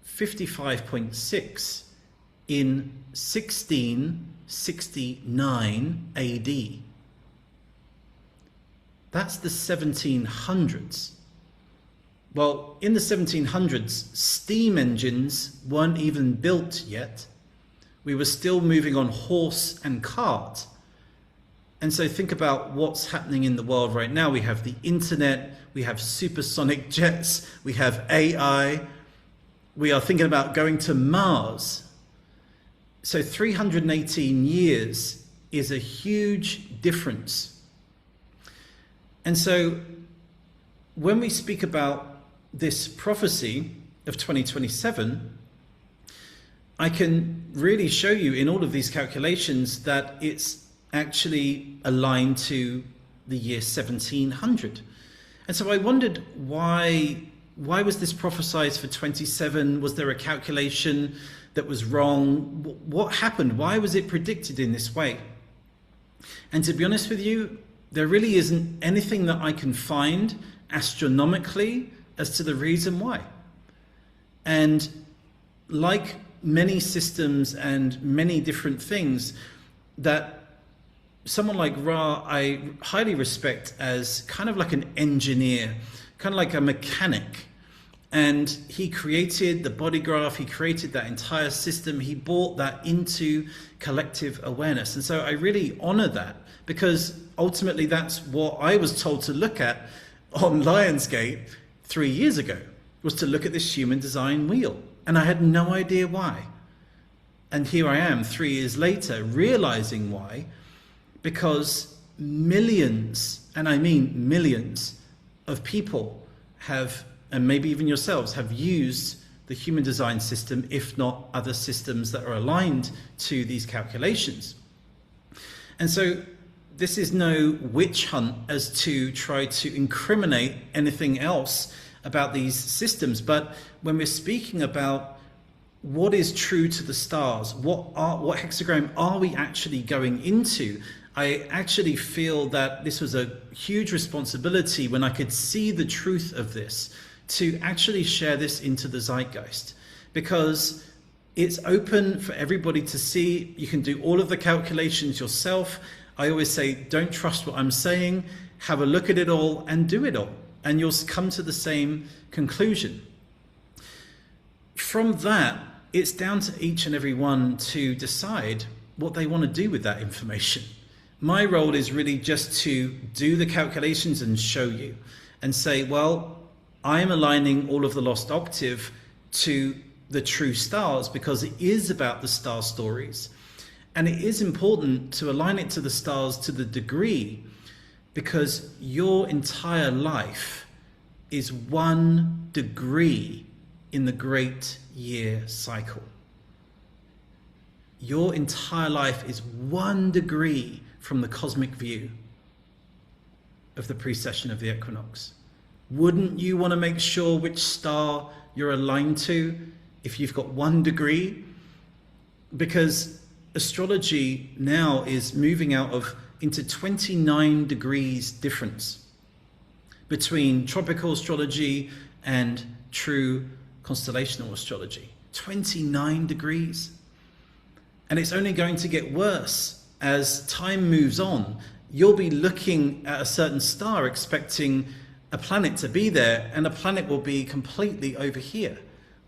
55.6 in 1669 AD. That's the 1700s. Well, in the 1700s, steam engines weren't even built yet. We were still moving on horse and cart. And so think about what's happening in the world right now. We have the internet, we have supersonic jets, we have AI. We are thinking about going to Mars. So 318 years is a huge difference. And so when we speak about this prophecy of 2027, I can really show you in all of these calculations that it's actually aligned to the year 1700. And so I wondered why was this prophesied for 27? Was there a calculation that was wrong? What happened? Why was it predicted in this way? And to be honest with you, there really isn't anything that I can find astronomically as to the reason why. And like many systems and many different things, that someone like Ra I highly respect as kind of like an engineer, kind of like a mechanic. And he created the body graph, he created that entire system, he brought that into collective awareness. And so I really honor that, because ultimately that's what I was told to look at on Lionsgate 3 years ago, was to look at this human design wheel. And I had no idea why. And here I am 3 years later realizing why, because millions, and I mean millions, of people have, and maybe even yourselves, have used the human design system, if not other systems that are aligned to these calculations. And so this is no witch hunt as to try to incriminate anything else about these systems. But when we're speaking about what is true to the stars, what hexagram are we actually going into, I actually feel that this was a huge responsibility when I could see the truth of this, to actually share this into the zeitgeist, because it's open for everybody to see. You can do all of the calculations yourself. I always say, don't trust what I'm saying, have a look at it all and do it all, and you'll come to the same conclusion. From that, it's down to each and every one to decide what they want to do with that information. My role is really just to do the calculations and show you and say, well, I am aligning all of the Lost Octave to the true stars, because it is about the star stories. And it is important to align it to the stars to the degree, because your entire life is 1 degree in the great year cycle. Your entire life is 1 degree from the cosmic view of the precession of the equinox. Wouldn't you want to make sure which star you're aligned to if you've got 1 degree? Because astrology now is moving out of into 29 degrees difference between tropical astrology and true constellational astrology. 29 degrees. And it's only going to get worse as time moves on. You'll be looking at a certain star expecting a planet to be there, and a planet will be completely over here.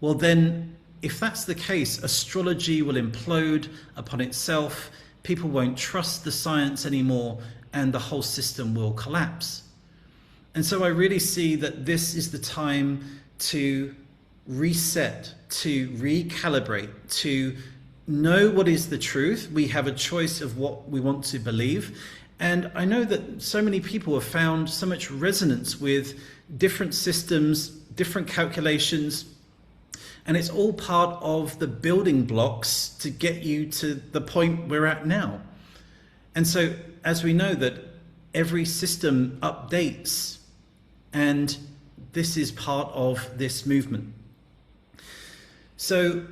Well then, if that's the case, astrology will implode upon itself, people won't trust the science anymore, and the whole system will collapse. And so I really see that this is the time to reset, to recalibrate, to know what is the truth. We have a choice of what we want to believe. And I know that so many people have found so much resonance with different systems, different calculations. And it's all part of the building blocks to get you to the point we're at now. And so, as we know that every system updates, and this is part of this movement. So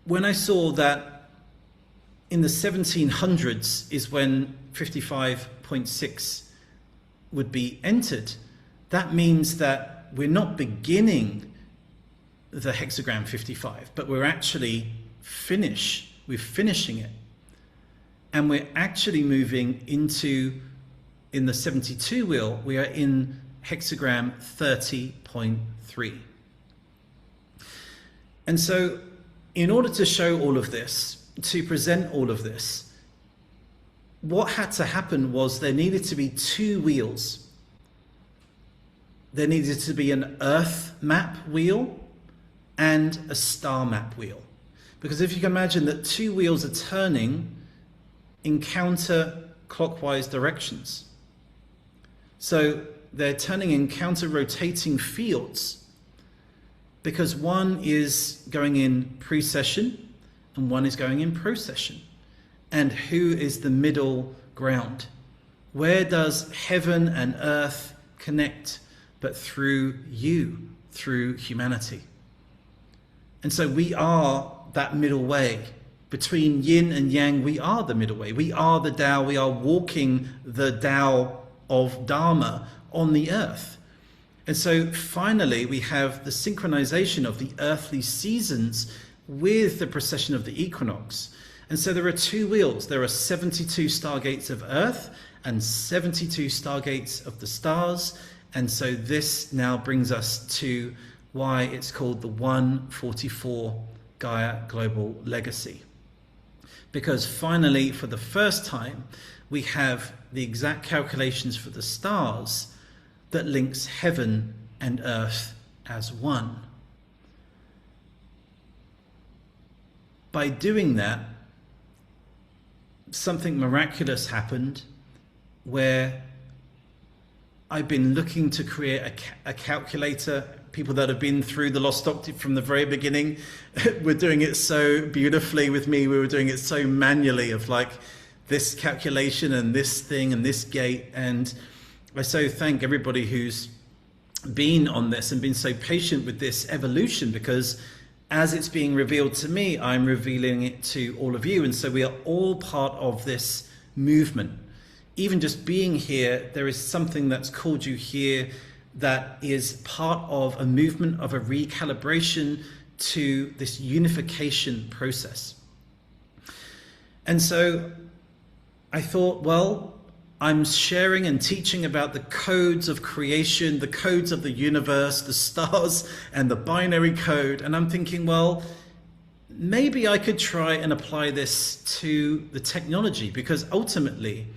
when I saw that in the 1700s is when 55.6 would be entered, that means that we're not beginning the hexagram 55, but we're actually we're finishing it. And we're actually moving into, in the 72 wheel, we are in hexagram 30.3. And so in order to show all of this, to present all of this, what had to happen was there needed to be two wheels. There needed to be an Earth map wheel and a star map wheel. Because if you can imagine that two wheels are turning in counter-clockwise directions. So they're turning in counter-rotating fields because one is going in precession and one is going in procession. And who is the middle ground? Where does heaven and earth connect but through you, through humanity? And so we are that middle way. Between yin and yang, we are the middle way. We are the Tao. We are walking the Tao of Dharma on the earth. And so finally, we have the synchronization of the earthly seasons with the precession of the equinox. And so there are two wheels. There are 72 stargates of Earth and 72 stargates of the stars. And so this now brings us to why it's called the 144 Gaia Global Legacy. Because finally, for the first time, we have the exact calculations for the stars that links heaven and earth as one. By doing that, something miraculous happened where I've been looking to create a calculator. People that have been through the Lost Octave from the very beginning were doing it so beautifully with me. We were doing it so manually of like this calculation and this thing and this gate. And I so thank everybody who's been on this and been so patient with this evolution, because as it's being revealed to me, I'm revealing it to all of you. And so we are all part of this movement. Even just being here, there is something that's called you here that is part of a movement of a recalibration to this unification process. And so I thought, well, I'm sharing and teaching about the codes of creation, the codes of the universe, the stars and the binary code. And I'm thinking, well, maybe I could try and apply this to the technology, because ultimately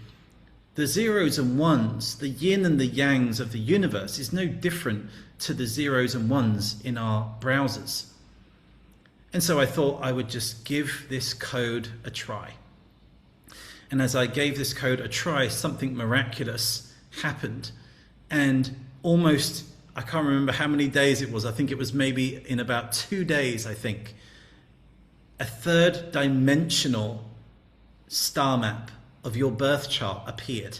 the zeros and ones, the yin and the yangs of the universe is no different to the zeros and ones in our browsers. And so I thought I would just give this code a try. And as I gave this code a try, something miraculous happened. And almost, I can't remember how many days it was. I think it was maybe in about 2 days, I think, a third dimensional star map of your birth chart appeared.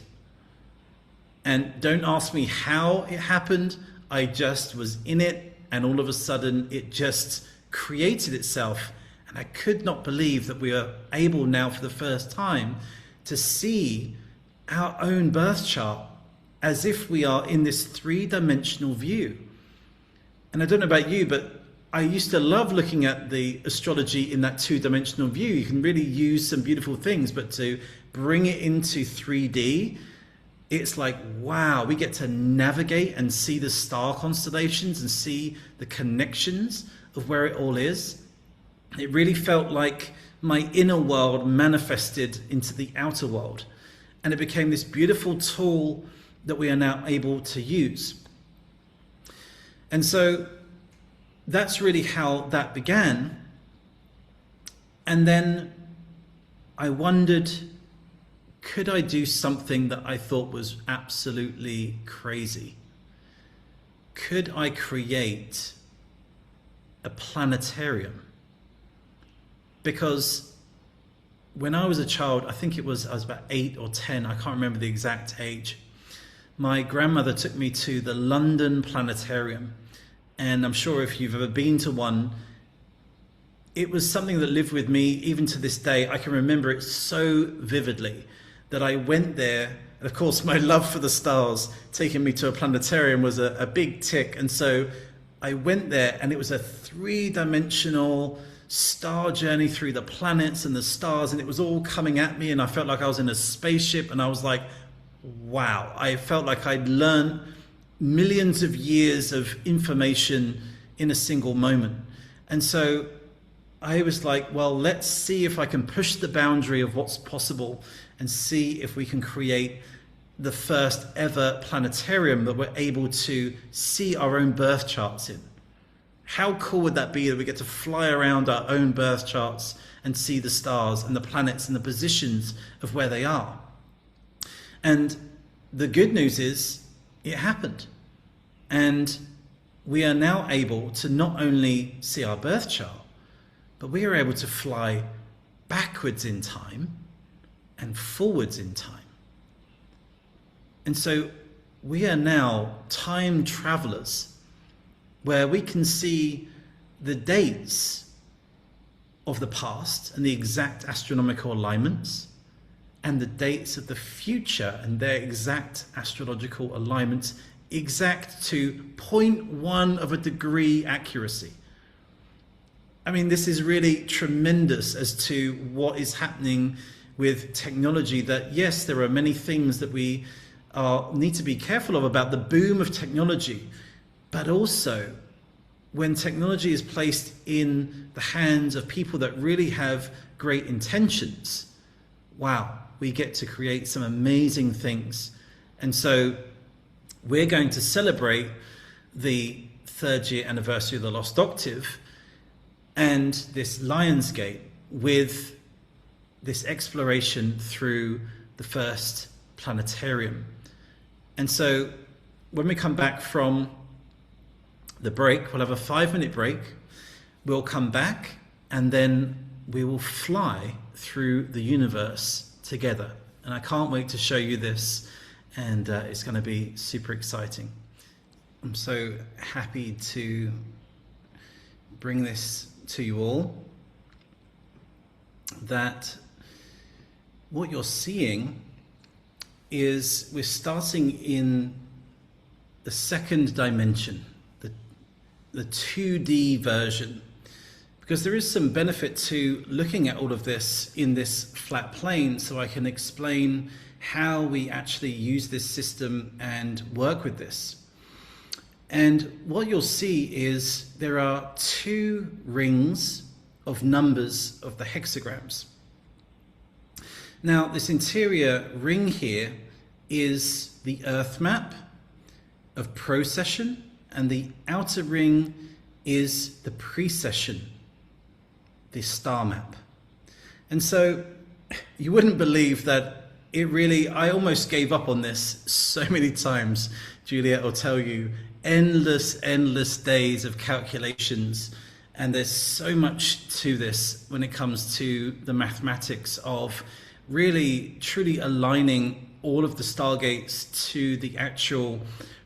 And don't ask me how it happened. I just was in it, and all of a sudden it just created itself. And I could not believe that we are able now for the first time to see our own birth chart as if we are in this three-dimensional view. And I don't know about you, but I used to love looking at the astrology in that two-dimensional view. You can really use some beautiful things, but to bring it into 3D, it's like, wow, we get to navigate and see the star constellations and see the connections of where it all is. It really felt like my inner world manifested into the outer world. And it became this beautiful tool that we are now able to use. And so that's really how that began. And then I wondered, could I do something that I thought was absolutely crazy? Could I create a planetarium. Because when I was a child, I think I was about 8 or 10, I can't remember the exact age, my grandmother took me to the London Planetarium. And I'm sure if you've ever been to one, it was something that lived with me even to this day. I can remember it so vividly that I went there. And of course, my love for the stars, taking me to a planetarium, was a big tick. And so I went there, and it was a 3-dimensional star journey through the planets and the stars, and it was all coming at me, and I felt like I was in a spaceship, and I was like, wow. I felt like I'd learned millions of years of information in a single moment. And so I was like, well, let's see if I can push the boundary of what's possible and see if we can create the first ever planetarium that we're able to see our own birth charts in. How cool would that be that we get to fly around our own birth charts and see the stars and the planets and the positions of where they are? And the good news is it happened. And we are now able to not only see our birth chart, but we are able to fly backwards in time and forwards in time. And so we are now time travelers, where we can see the dates of the past and the exact astronomical alignments, and the dates of the future and their exact astrological alignments, exact to 0.1 of a degree accuracy. I mean, this is really tremendous as to what is happening with technology. That yes, there are many things that we need to be careful of about the boom of technology, but also when technology is placed in the hands of people that really have great intentions, wow, we get to create some amazing things. And so we're going to celebrate the 3rd year anniversary of the Lost Octave and this Lionsgate with this exploration through the first planetarium. And so when we come back from the break, we'll have a 5-minute break. We'll come back, and then we will fly through the universe together. And I can't wait to show you this, and it's going to be super exciting. I'm so happy to bring this to you all, that what you're seeing is we're starting in the 2nd dimension, the 2D version, because there is some benefit to looking at all of this in this flat plane, so I can explain how we actually use this system and work with this. And what you'll see is there are 2 rings of numbers of the hexagrams. Now, this interior ring here is the Earth map of procession, and the outer ring is the precession, the star map. And so you wouldn't believe that it really, I almost gave up on this so many times. Juliet will tell you, endless days of calculations. And there's so much to this when it comes to the mathematics of really truly aligning all of the stargates to the actual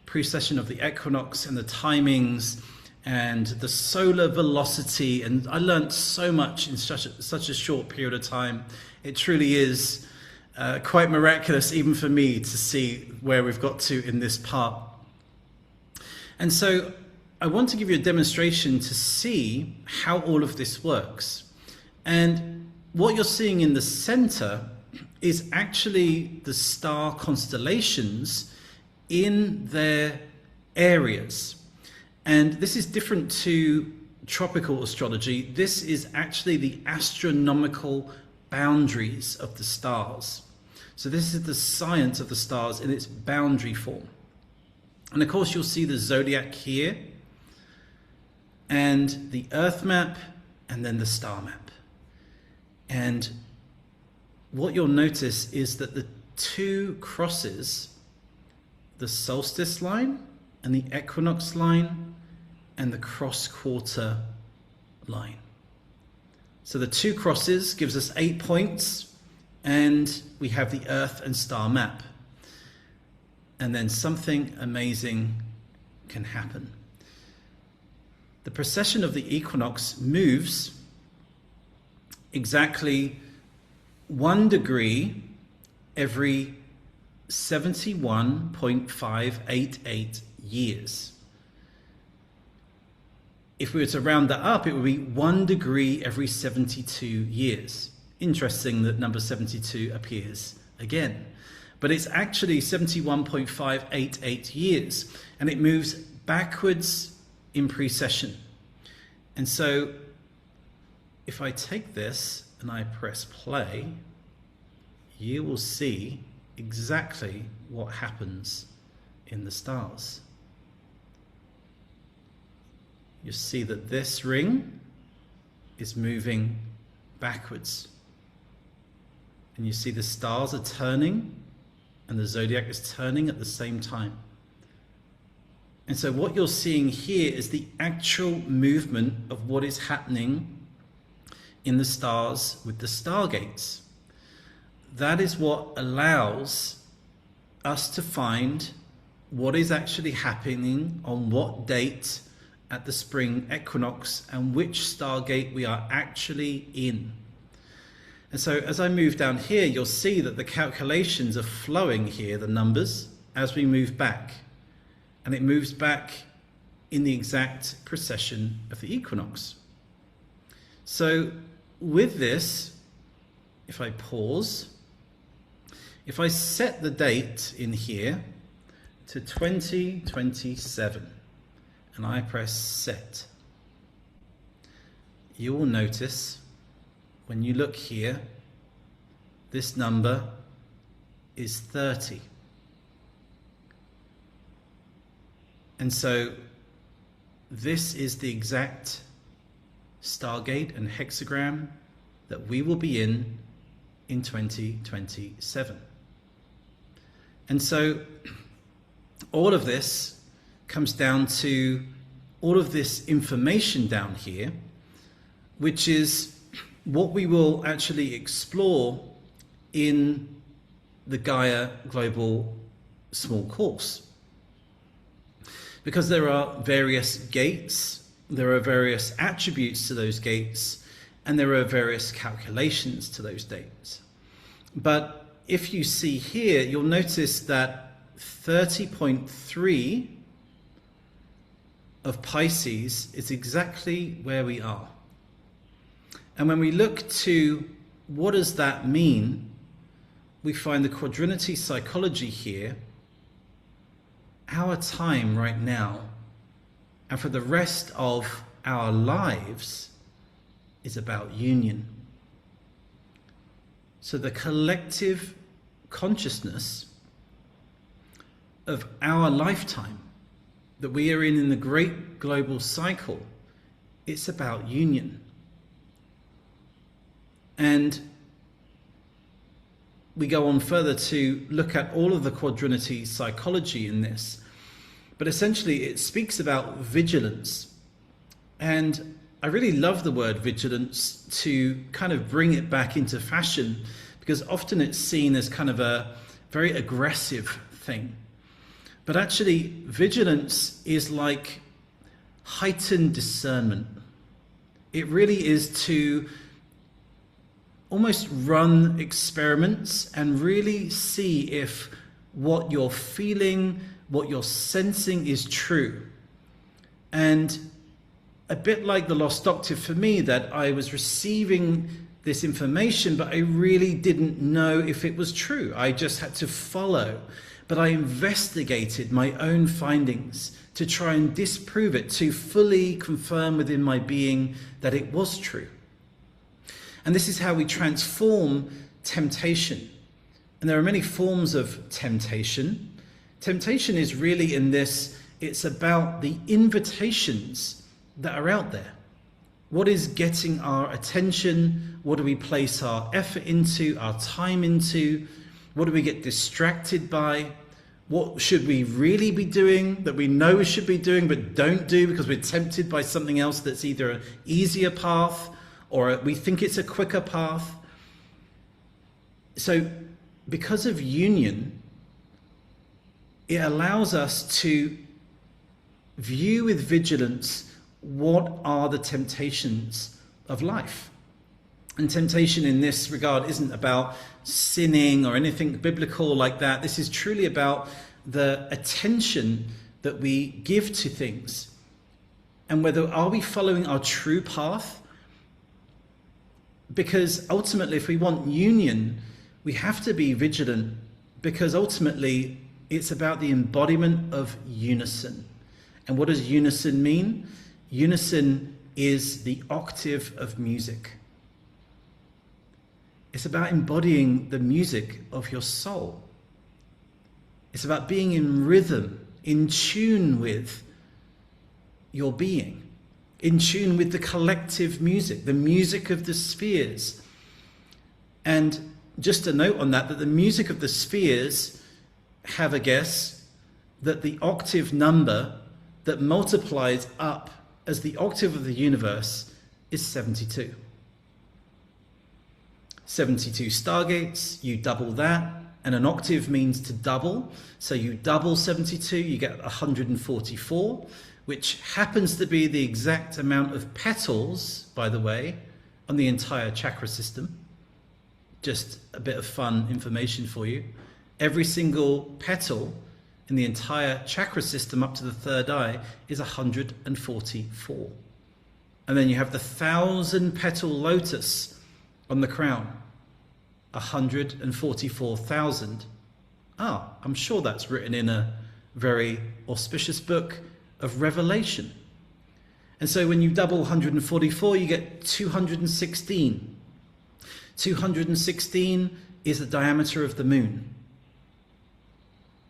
precession of the equinox and the timings and the solar velocity. And I learned so much in such a short period of time. It truly is quite miraculous even for me to see where we've got to in this part. And so I want to give you a demonstration to see how all of this works. And what you're seeing in the center is actually the star constellations in their areas. And this is different to tropical astrology. This is actually the astronomical boundaries of the stars. So this is the science of the stars in its boundary form. And of course, you'll see the zodiac here, and the Earth map, and then the star map. And what you'll notice is that the 2 crosses, the solstice line and the equinox line and the cross quarter line. So the 2 crosses gives us 8 points, and we have the Earth and star map. And then something amazing can happen. The precession of the equinox moves exactly 1 degree every 71.588 years. If we were to round that up, it would be 1 degree every 72 years. Interesting that number 72 appears again. But it's actually 71.588 years, and it moves backwards in precession. And so if I take this and I press play, you will see exactly what happens in the stars. You see that this ring is moving backwards. And you see the stars are turning and the zodiac is turning at the same time. And so what you're seeing here is the actual movement of what is happening in the stars with the stargates. That is what allows us to find what is actually happening on what date at the spring equinox and which stargate we are actually in. And so as I move down here, you'll see that the calculations are flowing here, the numbers, as we move back. And it moves back in the exact precession of the equinox. So with this, if I pause, if I set the date in here to 2027, and I press set, you will notice when you look here, this number is 30. And so this is the exact stargate and hexagram that we will be in 2027. And so all of this comes down to all of this information down here, which is what we will actually explore in the Gaia Global Small Course. Because there are various gates, there are various attributes to those gates, and there are various calculations to those dates. But if you see here, you'll notice that 30.3 of Pisces is exactly where we are. And when we look to what does that mean, we find the quadrinity psychology here. Our time right now and for the rest of our lives is about union. So the collective consciousness of our lifetime that we are in the great global cycle, it's about union. And we go on further to look at all of the quadrinity psychology in this. But essentially it speaks about vigilance. And I really love the word vigilance to kind of bring it back into fashion, because often it's seen as kind of a very aggressive thing. But actually vigilance is like heightened discernment. It really is to almost run experiments and really see if what you're feeling, what you're sensing is true. And a bit like the Lost Octave for me, that I was receiving this information, but I really didn't know if it was true. I just had to follow. But I investigated my own findings to try and disprove it, to fully confirm within my being that it was true. And this is how we transform temptation. And there are many forms of temptation. Temptation is really in this, it's about the invitations that are out there. What is getting our attention? What do we place our effort into, our time into? What do we get distracted by? What should we really be doing that we know we should be doing but don't do because we're tempted by something else that's either an easier path or we think it's a quicker path? So because of union, it allows us to view with vigilance what are the temptations of life. And temptation in this regard isn't about sinning or anything biblical like that. This is truly about the attention that we give to things. And whether are we following our true path? Because ultimately, if we want union, we have to be vigilant, because ultimately it's about the embodiment of unison. And what does unison mean? Unison is the octave of music. It's about embodying the music of your soul. It's about being in rhythm, in tune with your being, in tune with the collective music, the music of the spheres. And just a note on that the music of the spheres, have a guess, that the octave number that multiplies up as the octave of the universe is 72. 72 stargates, you double that, and an octave means to double. So you double 72, you get 144, which happens to be the exact amount of petals, by the way, on the entire chakra system. Just a bit of fun information for you. Every single petal in the entire chakra system up to the third eye is 144. And then you have the 1,000-petal lotus on the crown, 144,000. I'm sure that's written in a very auspicious book of Revelation. And so when you double 144, you get 216. 216 is the diameter of the moon.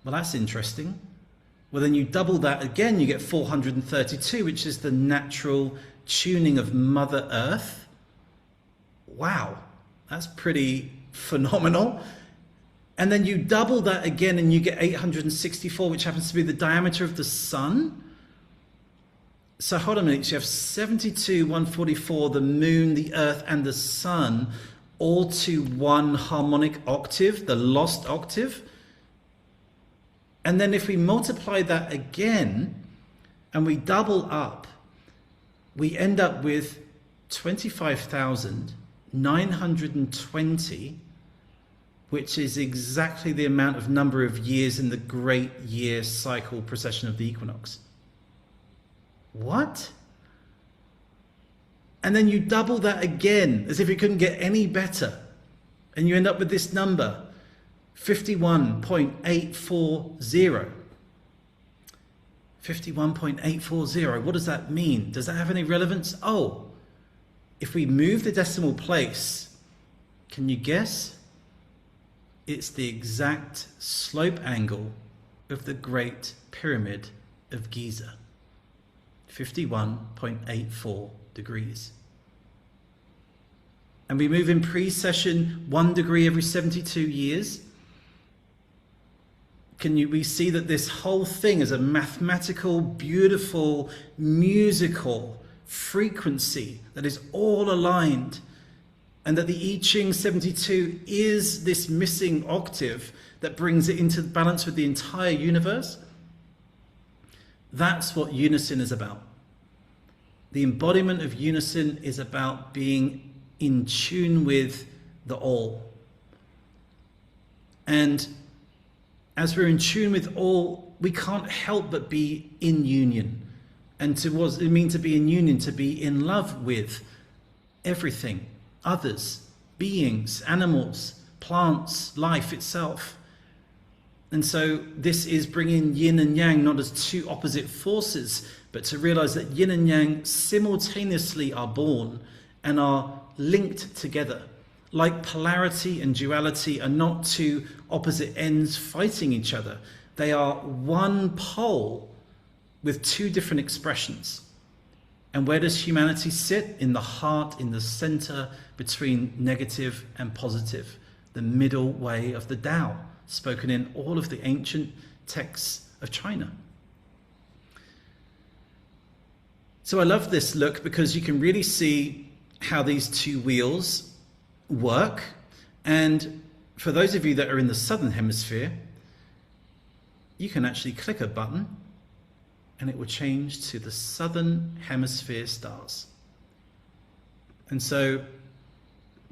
Well, that's interesting. Well, then you double that again, you get 432, which is the natural tuning of Mother Earth. Wow, that's pretty phenomenal. And then you double that again and you get 864, which happens to be the diameter of the sun. So hold on a minute, so you have 72, 144, the moon, the earth, and the sun, all to one harmonic octave, the lost octave. And then if we multiply that again and we double up, we end up with 25,920, which is exactly the amount of number of years in the great year cycle precession of the equinox. What? And then you double that again, as if it couldn't get any better. And you end up with this number, 51.840. 51.840. What does that mean? Does that have any relevance? Oh, if we move the decimal place, can you guess? It's the exact slope angle of the Great Pyramid of Giza. 51.84 degrees. And we move in precession 1 degree every 72 years. We see that this whole thing is a mathematical, beautiful, musical frequency that is all aligned, and that the I Ching 72 is this missing octave that brings it into balance with the entire universe. That's what unison is about. The embodiment of unison is about being in tune with the all. And as we're in tune with all, we can't help but be in union. And what does it mean to be in union? To be in love with everything, others, beings, animals, plants, life itself. And so this is bringing yin and yang not as two opposite forces, but to realize that yin and yang simultaneously are born and are linked together. Like polarity and duality are not two opposite ends fighting each other. They are one pole with two different expressions. And where does humanity sit? In the heart, in the center, between negative and positive. The middle way of the Tao, spoken in all of the ancient texts of China. So I love this look because you can really see how these two wheels work. And for those of you that are in the southern hemisphere, you can actually click a button and it will change to the southern hemisphere stars. And so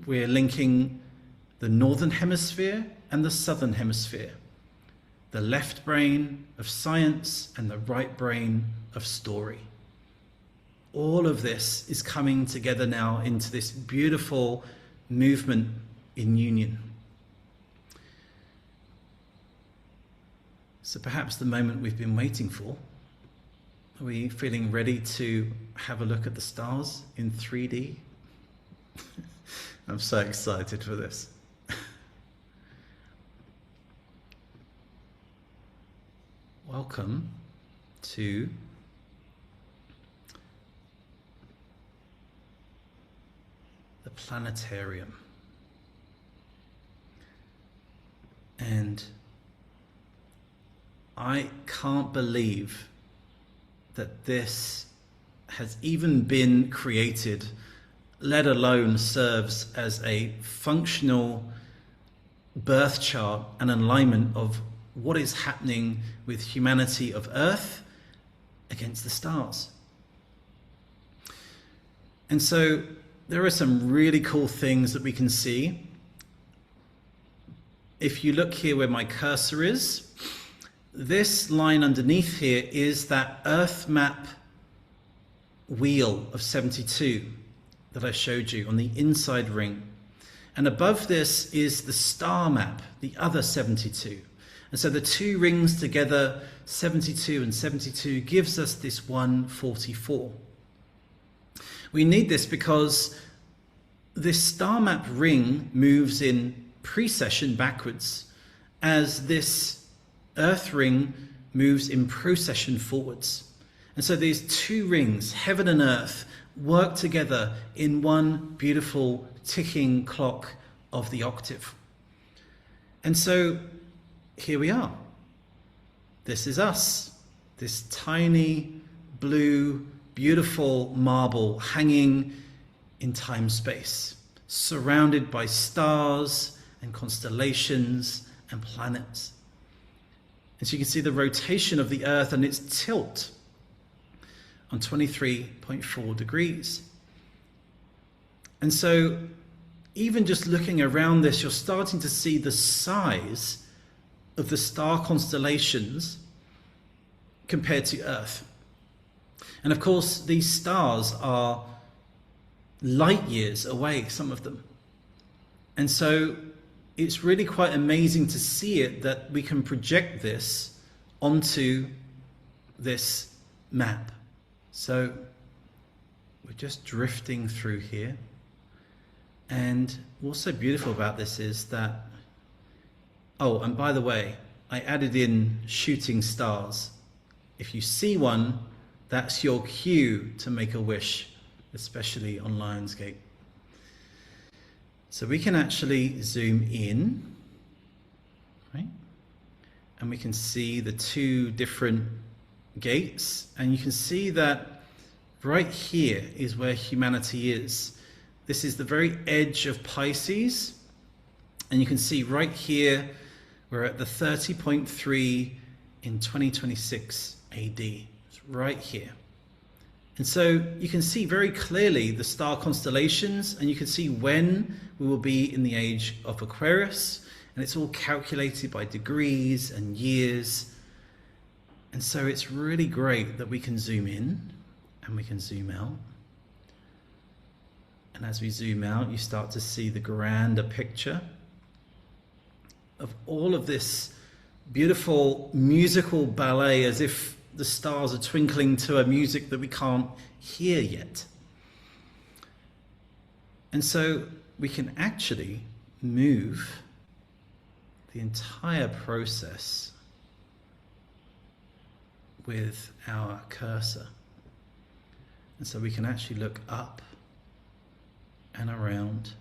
we're linking the northern hemisphere and the southern hemisphere, the left brain of science and the right brain of story. All of this is coming together now into this beautiful movement in union. So perhaps the moment we've been waiting for. Are we feeling ready to have a look at the stars in 3D? I'm so excited for this. Welcome to the Planetarium. And I can't believe that this has even been created, let alone serves as a functional birth chart and alignment of what is happening with humanity of Earth against the stars. And so there are some really cool things that we can see. If you look here where my cursor is, this line underneath here is that Earth map wheel of 72 that I showed you on the inside ring. And above this is the star map, the other 72. And so the two rings together, 72 and 72, gives us this 144. We need this because this star map ring moves in precession backwards as this Earth ring moves in procession forwards. And so these two rings, heaven and earth, work together in one beautiful ticking clock of the octave. And so here we are. This is us, this tiny blue beautiful marble hanging in time-space, surrounded by stars and constellations and planets. And so you can see the rotation of the Earth and its tilt on 23.4 degrees. And so even just looking around this, you're starting to see the size of the star constellations compared to Earth. And of course, these stars are light years away, some of them. And so it's really quite amazing to see it, that we can project this onto this map. So we're just drifting through here. And what's so beautiful about this is that, oh, and by the way, I added in shooting stars. If you see one, that's your cue to make a wish, especially on Lionsgate. So we can actually zoom in, right? And we can see the two different gates. And you can see that right here is where humanity is. This is the very edge of Pisces. And you can see right here, we're at the 30.3 in 2026 AD. It's right here. And so you can see very clearly the star constellations, and you can see when we will be in the age of Aquarius, and it's all calculated by degrees and years. And so it's really great that we can zoom in and we can zoom out. And as we zoom out, you start to see the grander picture of all of this beautiful musical ballet, as if the stars are twinkling to a music that we can't hear yet. And so we can actually move the entire process with our cursor. And so we can actually look up and around,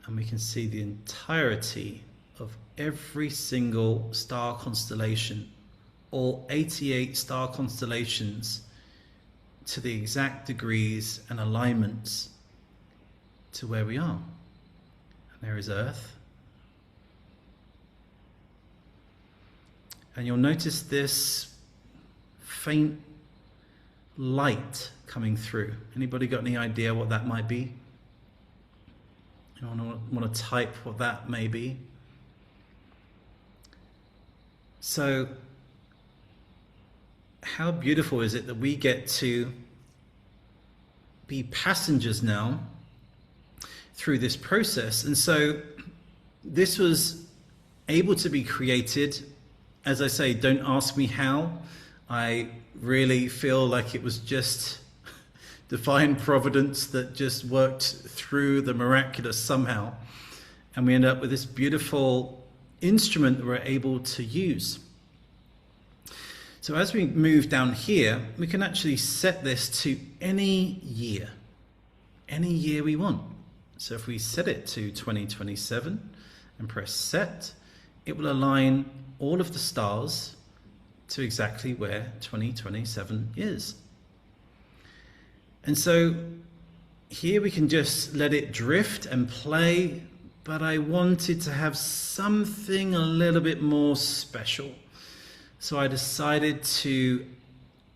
and we can see the entirety of every single star constellation, all 88 star constellations, to the exact degrees and alignments to where we are. And there is Earth. And you'll notice this faint light coming through. Anybody got any idea what that might be? You want to type what that may be? So, how beautiful is it that we get to be passengers now through this process? And so this was able to be created. As I say, don't ask me how. I really feel like it was just divine providence that just worked through the miraculous somehow. And we end up with this beautiful instrument that we're able to use. So as we move down here, we can actually set this to any year we want. So if we set it to 2027 and press set, it will align all of the stars to exactly where 2027 is. And so here we can just let it drift and play, but I wanted to have something a little bit more special. So I decided to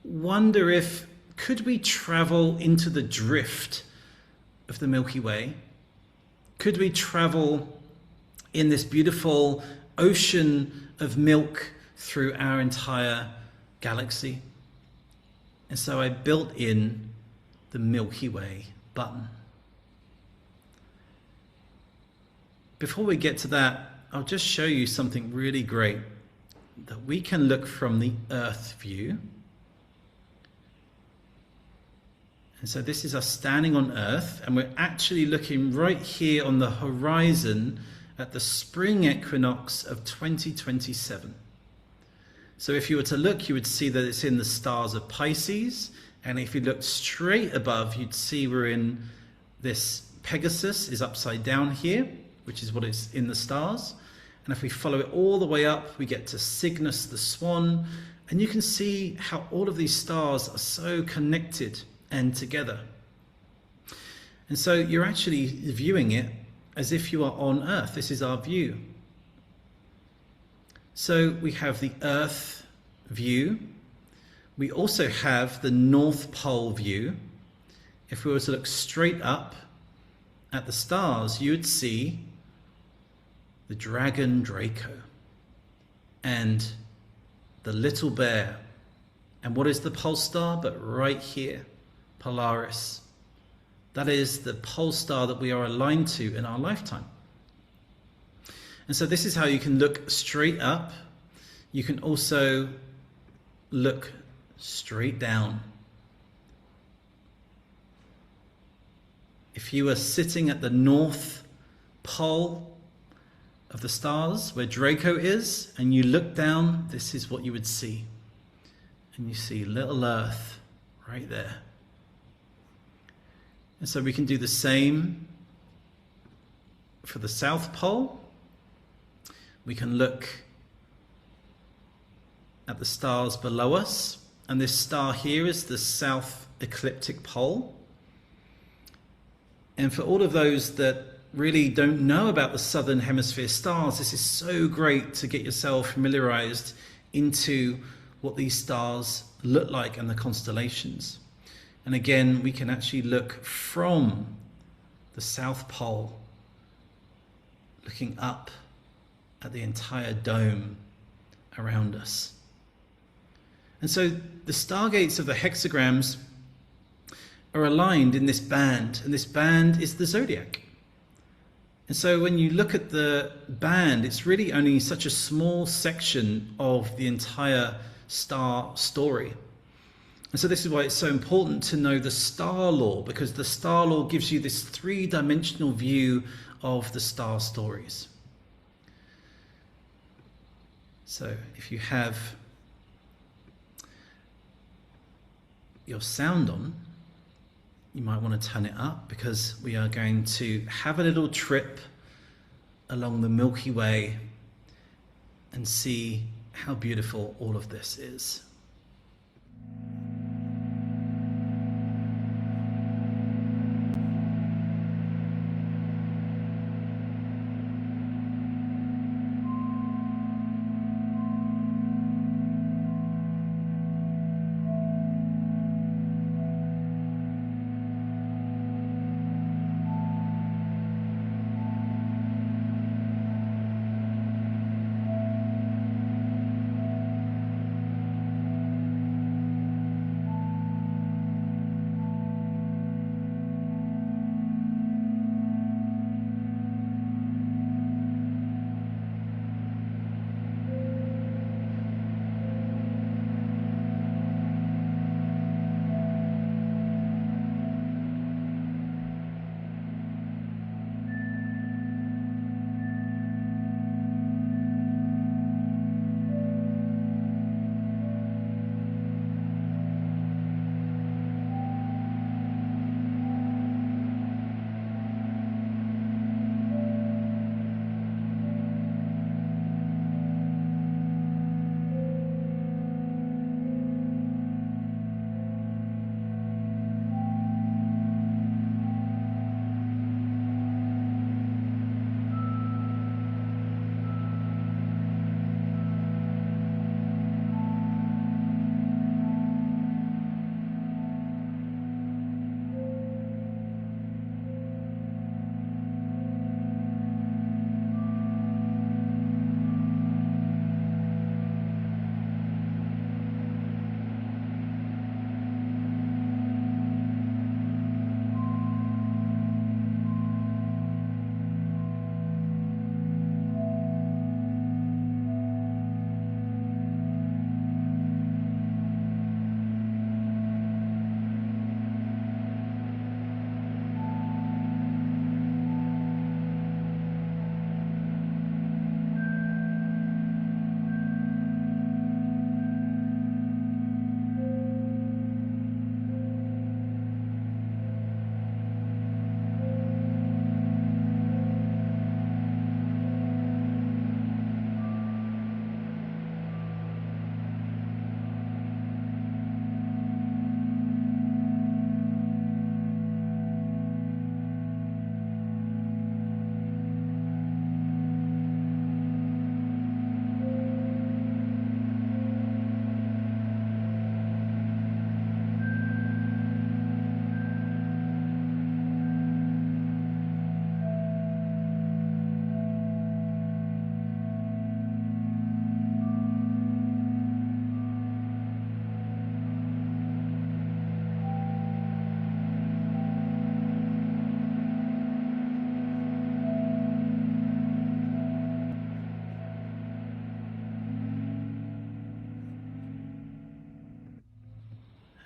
wonder if, could we travel into the drift of the Milky Way? Could we travel in this beautiful ocean of milk through our entire galaxy? And so I built in the Milky Way button. Before we get to that, I'll just show you something really great that we can look from the Earth view. And so this is us standing on Earth, and we're actually looking right here on the horizon at the spring equinox of 2027. So if you were to look, you would see that it's in the stars of Pisces, and if you looked straight above, you'd see we're in this Pegasus is upside down here, which is what is in the stars. And if we follow it all the way up, we get to Cygnus the Swan, and you can see how all of these stars are so connected and together. And so you're actually viewing it as if you are on Earth. This is our view. So we have the Earth view. We also have the North Pole view. If we were to look straight up at the stars, you would see the dragon Draco and the little bear. And what is the pole star but right here? Polaris. That is the pole star that we are aligned to in our lifetime. And so this is how you can look straight up. You can also look straight down. If you were sitting at the North Pole of the stars where Draco is, and you look down, this is what you would see. And you see little Earth right there. And so we can do the same for the South Pole. We can look at the stars below us, and this star here is the South Ecliptic Pole. And for all of those that really don't know about the Southern Hemisphere stars, this is so great to get yourself familiarized into what these stars look like and the constellations. And again, we can actually look from the South Pole, looking up at the entire dome around us. And so the stargates of the hexagrams are aligned in this band, and this band is the zodiac. And so when you look at the band, it's really only such a small section of the entire star story. And so this is why it's so important to know the star law, because the star law gives you this three-dimensional view of the star stories. So if you have your sound on, you might want to turn it up, because we are going to have a little trip along the Milky Way and see how beautiful all of this is.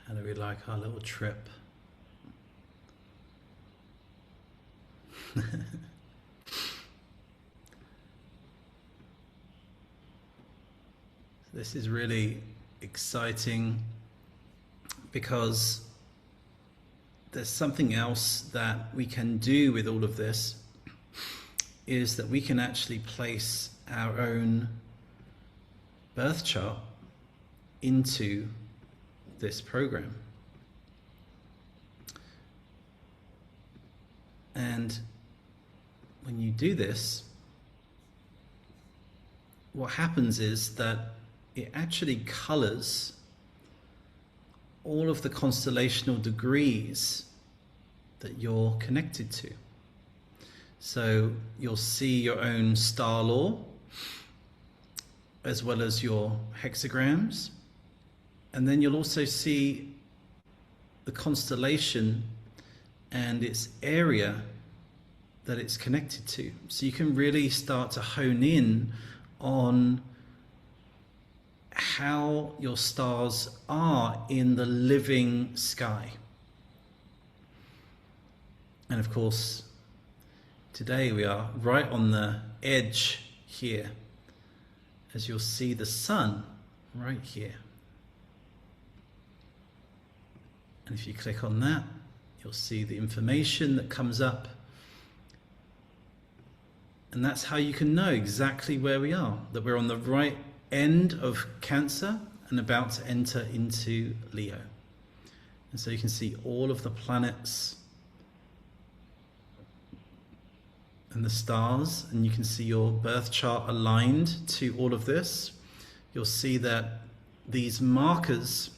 How do we like our little trip? This is really exciting because there's something else that we can do with all of this, is that we can actually place our own birth chart into this program. And when you do this, what happens is that it actually colors all of the constellational degrees that you're connected to. So you'll see your own star law, as well as your hexagrams, and then you'll also see the constellation and its area that it's connected to. So you can really start to hone in on how your stars are in the living sky. And of course, today we are right on the edge here, as you'll see the sun right here. And if you click on that, you'll see the information that comes up. And that's how you can know exactly where we are, that we're on the right end of Cancer and about to enter into Leo. And so you can see all of the planets and the stars, and you can see your birth chart aligned to all of this. You'll see that these markers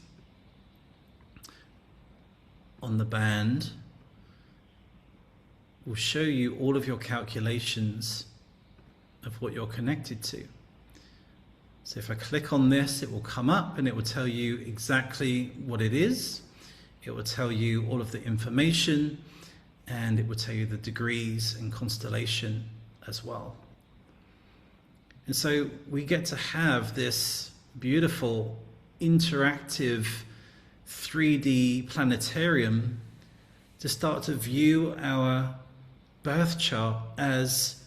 on the band will show you all of your calculations of what you're connected to. So if I click on this, it will come up and it will tell you exactly what it is. It will tell you all of the information, and it will tell you the degrees and constellation as well. And so we get to have this beautiful interactive 3D planetarium to start to view our birth chart as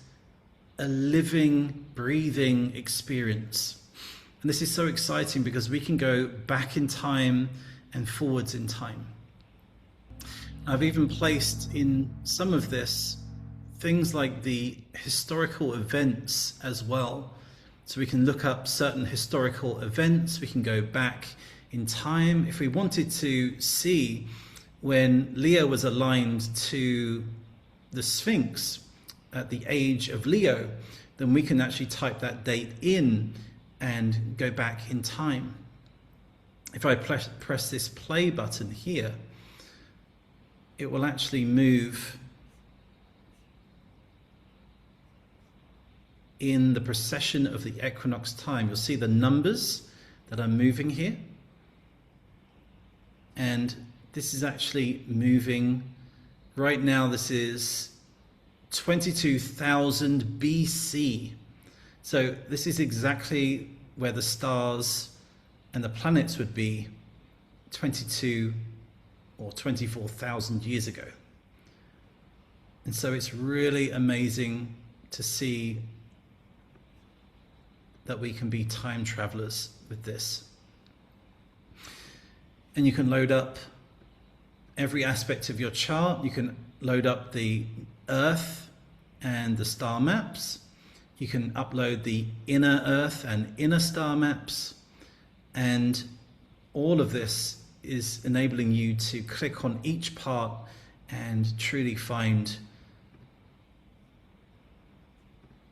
a living, breathing experience. And this is so exciting because we can go back in time and forwards in time. I've even placed in some of this things like the historical events as well. So we can look up certain historical events, we can go back in time. If we wanted to see when Leo was aligned to the Sphinx at the age of Leo, then we can actually type that date in and go back in time. If I press this play button here, it will actually move in the precession of the equinox time. You'll see the numbers that are moving here. And this is actually moving right now. This is 22,000 BC. So this is exactly where the stars and the planets would be 22 or 24,000 years ago. And so it's really amazing to see that we can be time travelers with this. And you can load up every aspect of your chart. You can load up the Earth and the star maps. You can upload the inner Earth and inner star maps. And all of this is enabling you to click on each part and truly find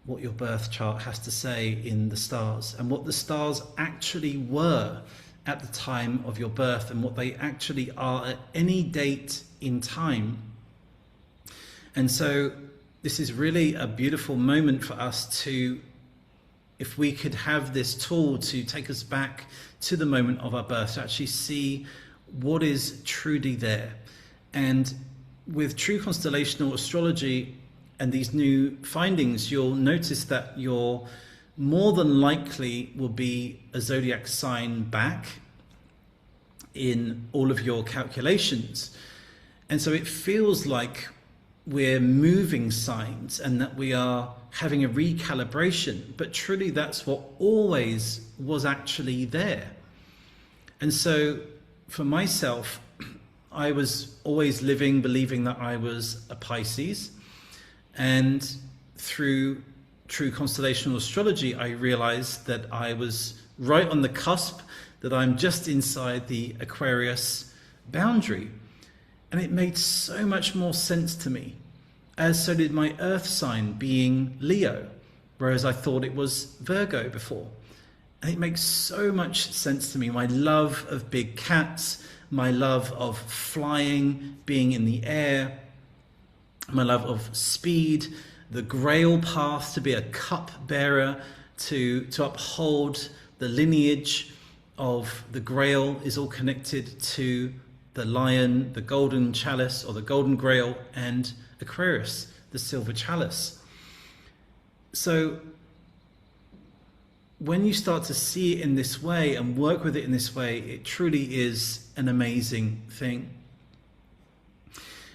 what your birth chart has to say in the stars, and what the stars actually were at the time of your birth, and what they actually are at any date in time. And so this is really a beautiful moment for us to, if we could have this tool to take us back to the moment of our birth, to actually see what is truly there. And with true constellational astrology and these new findings, you'll notice that you're more than likely will be a zodiac sign back in all of your calculations. And so it feels like we're moving signs and that we are having a recalibration, but truly that's what always was actually there. And so for myself, I was always believing that I was a Pisces, and through true constellational astrology, I realized that I was right on the cusp, that I'm just inside the Aquarius boundary. And it made so much more sense to me, as so did my earth sign being Leo, whereas I thought it was Virgo before. And it makes so much sense to me. My love of big cats, my love of flying, being in the air, my love of speed, the Grail path, to be a cup bearer, to uphold the lineage of the Grail is all connected to the lion, the golden chalice or the golden Grail, and Aquarius, the silver chalice. So when you start to see it in this way and work with it in this way, it truly is an amazing thing.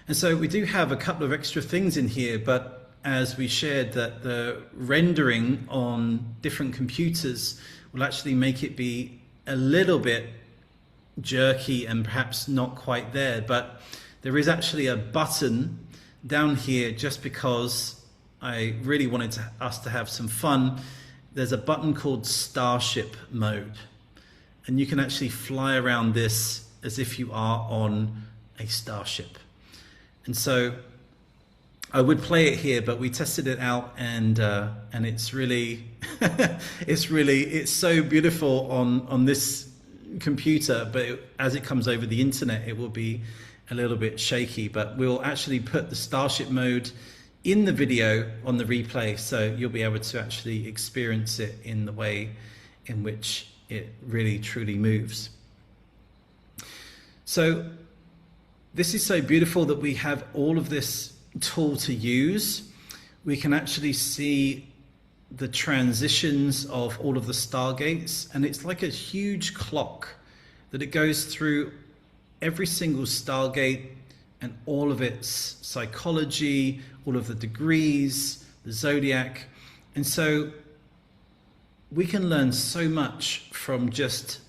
And so we do have a couple of extra things in here, but as we shared, that the rendering on different computers will actually make it be a little bit jerky and perhaps not quite there. But there is actually a button down here just because I really wanted us to have some fun. There's a button called Starship Mode, and you can actually fly around this as if you are on a starship. And so I would play it here, but we tested it out, and it's really it's so beautiful on this computer, but as it comes over the internet, it will be a little bit shaky. But we'll actually put the Starship Mode in the video on the replay, so you'll be able to actually experience it in the way in which it really truly moves. So this is so beautiful that we have all of this tool to use. We can actually see the transitions of all of the stargates, and it's like a huge clock that it goes through every single stargate and all of its psychology, all of the degrees, the zodiac. And so we can learn so much from just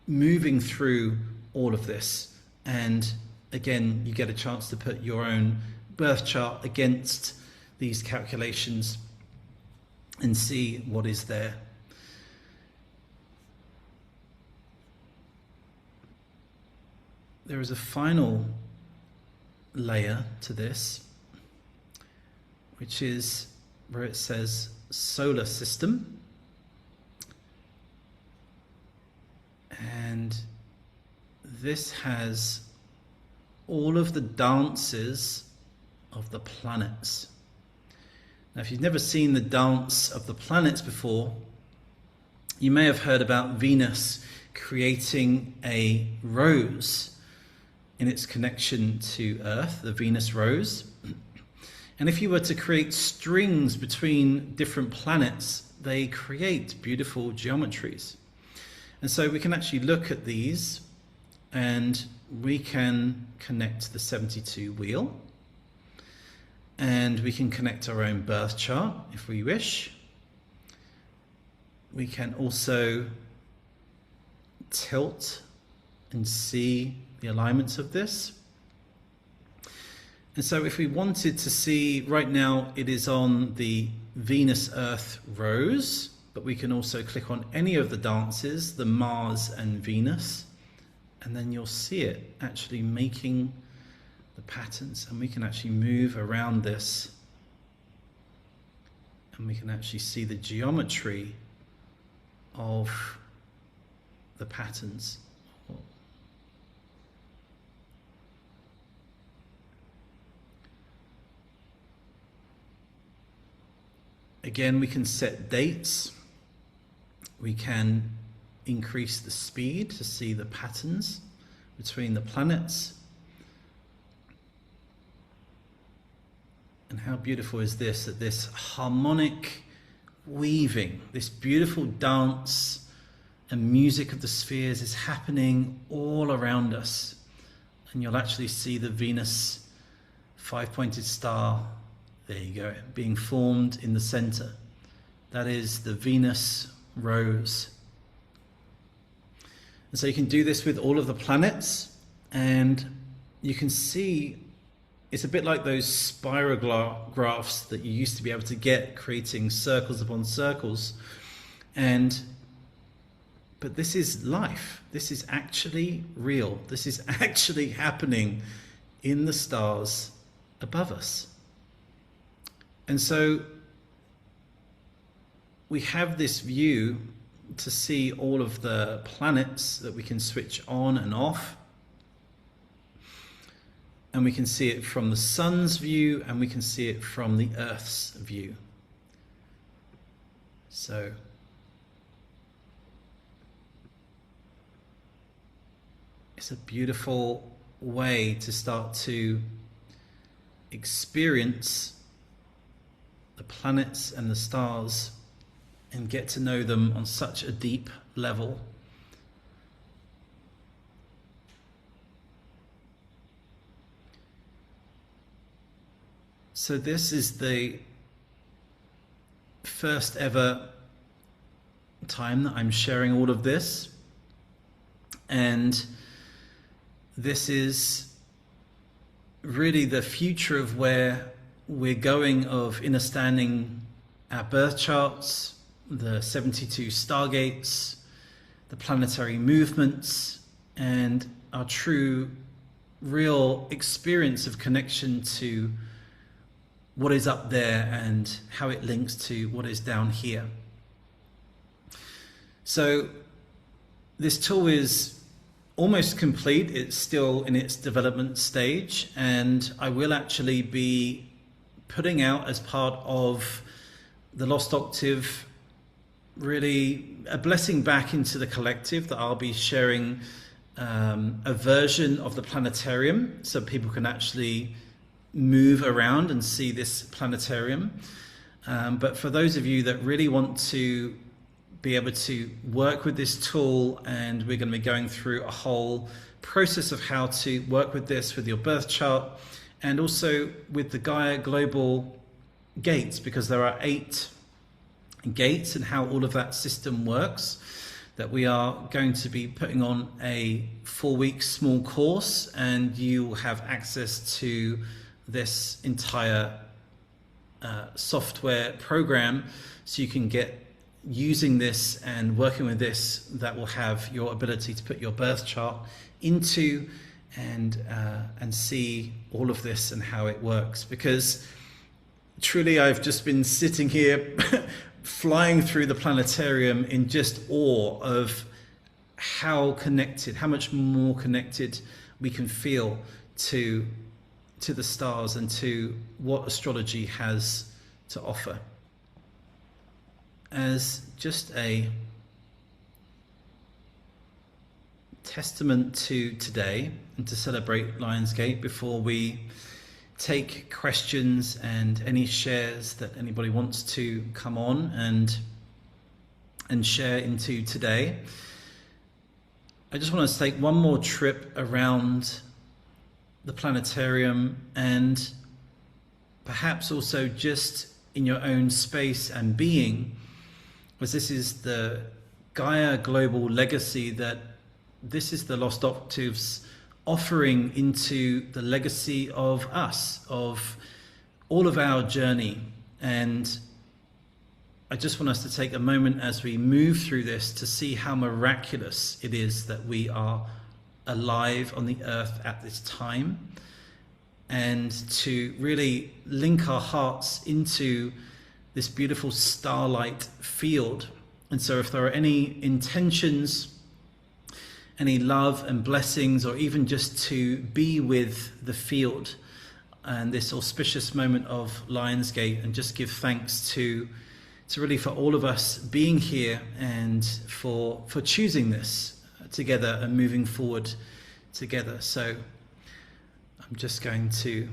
moving through all of this. And again, you get a chance to put your own birth chart against these calculations and see what is there. There is a final layer to this, which is where it says solar system. And this has all of the dances of the planets. Now, if you've never seen the dance of the planets before, you may have heard about Venus creating a rose in its connection to Earth, the Venus rose. And if you were to create strings between different planets, they create beautiful geometries. And so we can actually look at these, and we can connect the 72 wheel, and we can connect our own birth chart if we wish. We can also tilt and see the alignments of this. And so if we wanted to see, right now it is on the Venus Earth rose, but we can also click on any of the dances, the Mars and Venus, and then you'll see it actually making the patterns, and we can actually move around this, and we can actually see the geometry of the patterns. Again, we can set dates. We can increase the speed to see the patterns between the planets. And how beautiful is this, that this harmonic weaving, this beautiful dance and music of the spheres is happening all around us. And you'll actually see the Venus five-pointed star, there you go, being formed in the center. That is the Venus rose. And so you can do this with all of the planets, and you can see it's a bit like those spiragraphs that you used to be able to get, creating circles upon circles. But this is life. This is actually real. This is actually happening in the stars above us. And so we have this view to see all of the planets that we can switch on and off. And we can see it from the sun's view, and we can see it from the Earth's view. So it's a beautiful way to start to experience the planets and the stars and get to know them on such a deep level. So this is the first ever time that I'm sharing all of this, and this is really the future of where we're going of understanding our birth charts, the 72 stargates, the planetary movements, and our true, real experience of connection to what is up there and how it links to what is down here. So this tool is almost complete. It's still in its development stage, and I will actually be putting out as part of the Lost Octave really a blessing back into the collective, that I'll be sharing a version of the Planetarium so people can actually move around and see this planetarium. But for those of you that really want to be able to work with this tool, and we're going to be going through a whole process of how to work with this with your birth chart, and also with the Gaia Global Gates, because there are 8 gates and how all of that system works, that we are going to be putting on a 4-week small course, and you will have access to this entire software program, so you can get using this and working with this, that will have your ability to put your birth chart into and see all of this and how it works. Because truly I've just been sitting here flying through the planetarium in just awe of how connected, how much more connected we can feel to the stars and to what astrology has to offer. As just a testament to today and to celebrate Lionsgate, before we take questions and any shares that anybody wants to come on and share into today, I just want to take one more trip around the planetarium, and perhaps also just in your own space and being, because this is the Gaia Global Legacy, that this is the Lost Octaves offering into the legacy of us, of all of our journey. And I just want us to take a moment as we move through this to see how miraculous it is that we are alive on the earth at this time, and to really link our hearts into this beautiful starlight field. And so if there are any intentions, any love and blessings, or even just to be with the field and this auspicious moment of Lionsgate, and just give thanks to really for all of us being here, and for choosing this together and moving forward together. So I'm just going to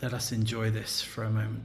let us enjoy this for a moment.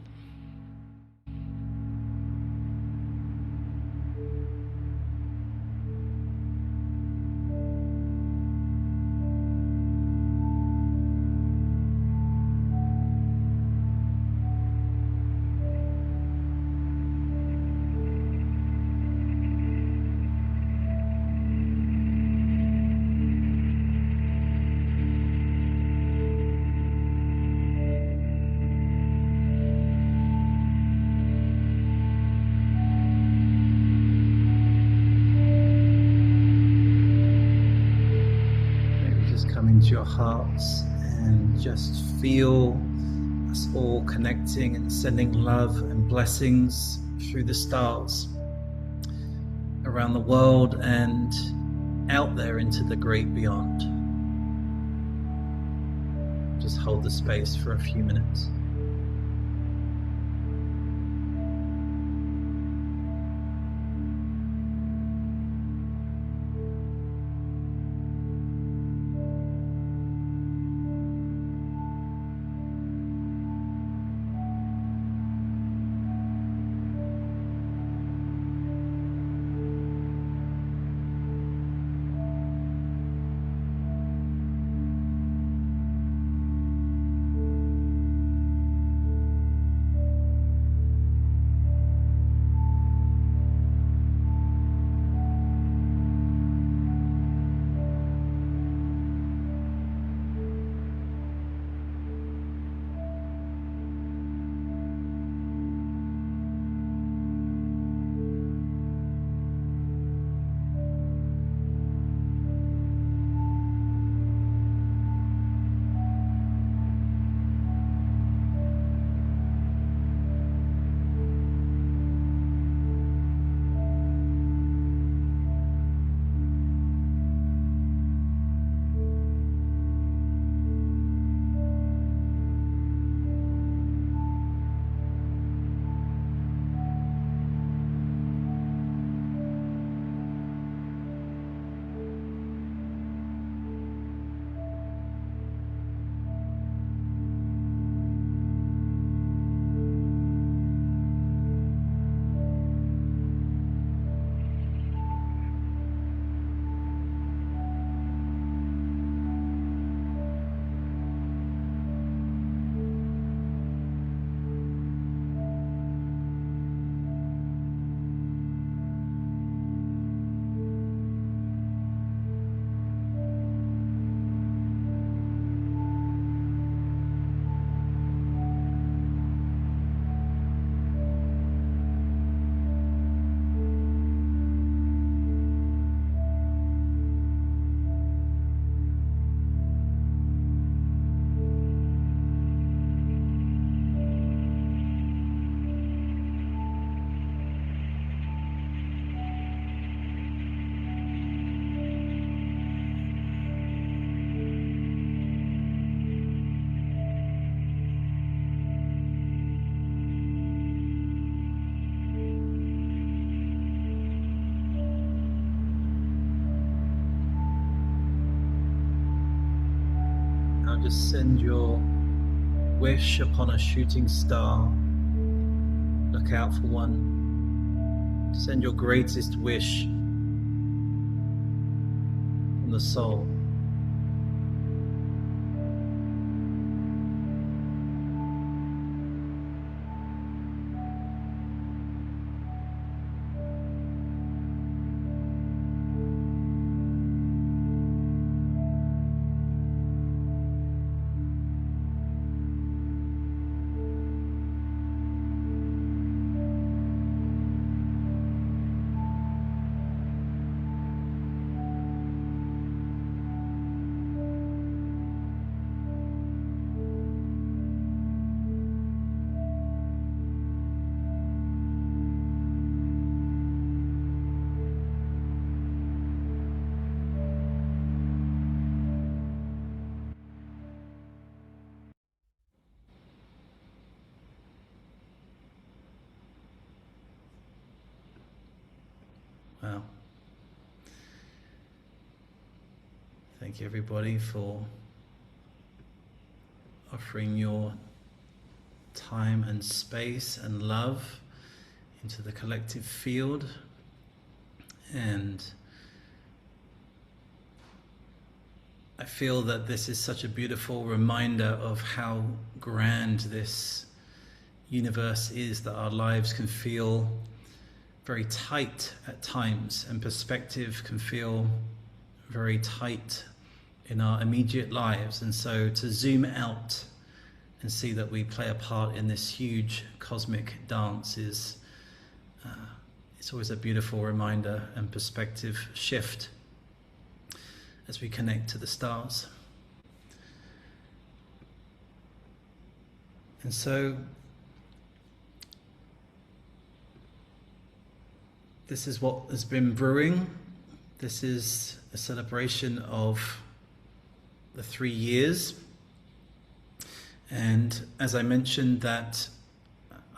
Your hearts and just feel us all connecting and sending love and blessings through the stars around the world and out there into the great beyond. Just hold the space for a few minutes. just send your wish upon a shooting star. Look out for one. Send your greatest wish from the soul. Wow. Thank you everybody for offering your time and space and love into the collective field. And I feel that this is such a beautiful reminder of how grand this universe is, that our lives can feel very tight at times, and perspective can feel very tight in our immediate lives. And so to zoom out and see that we play a part in this huge cosmic dance is it's always a beautiful reminder and perspective shift as we connect to the stars. And so this is what has been brewing. This is a celebration of the 3 years. And as I mentioned, that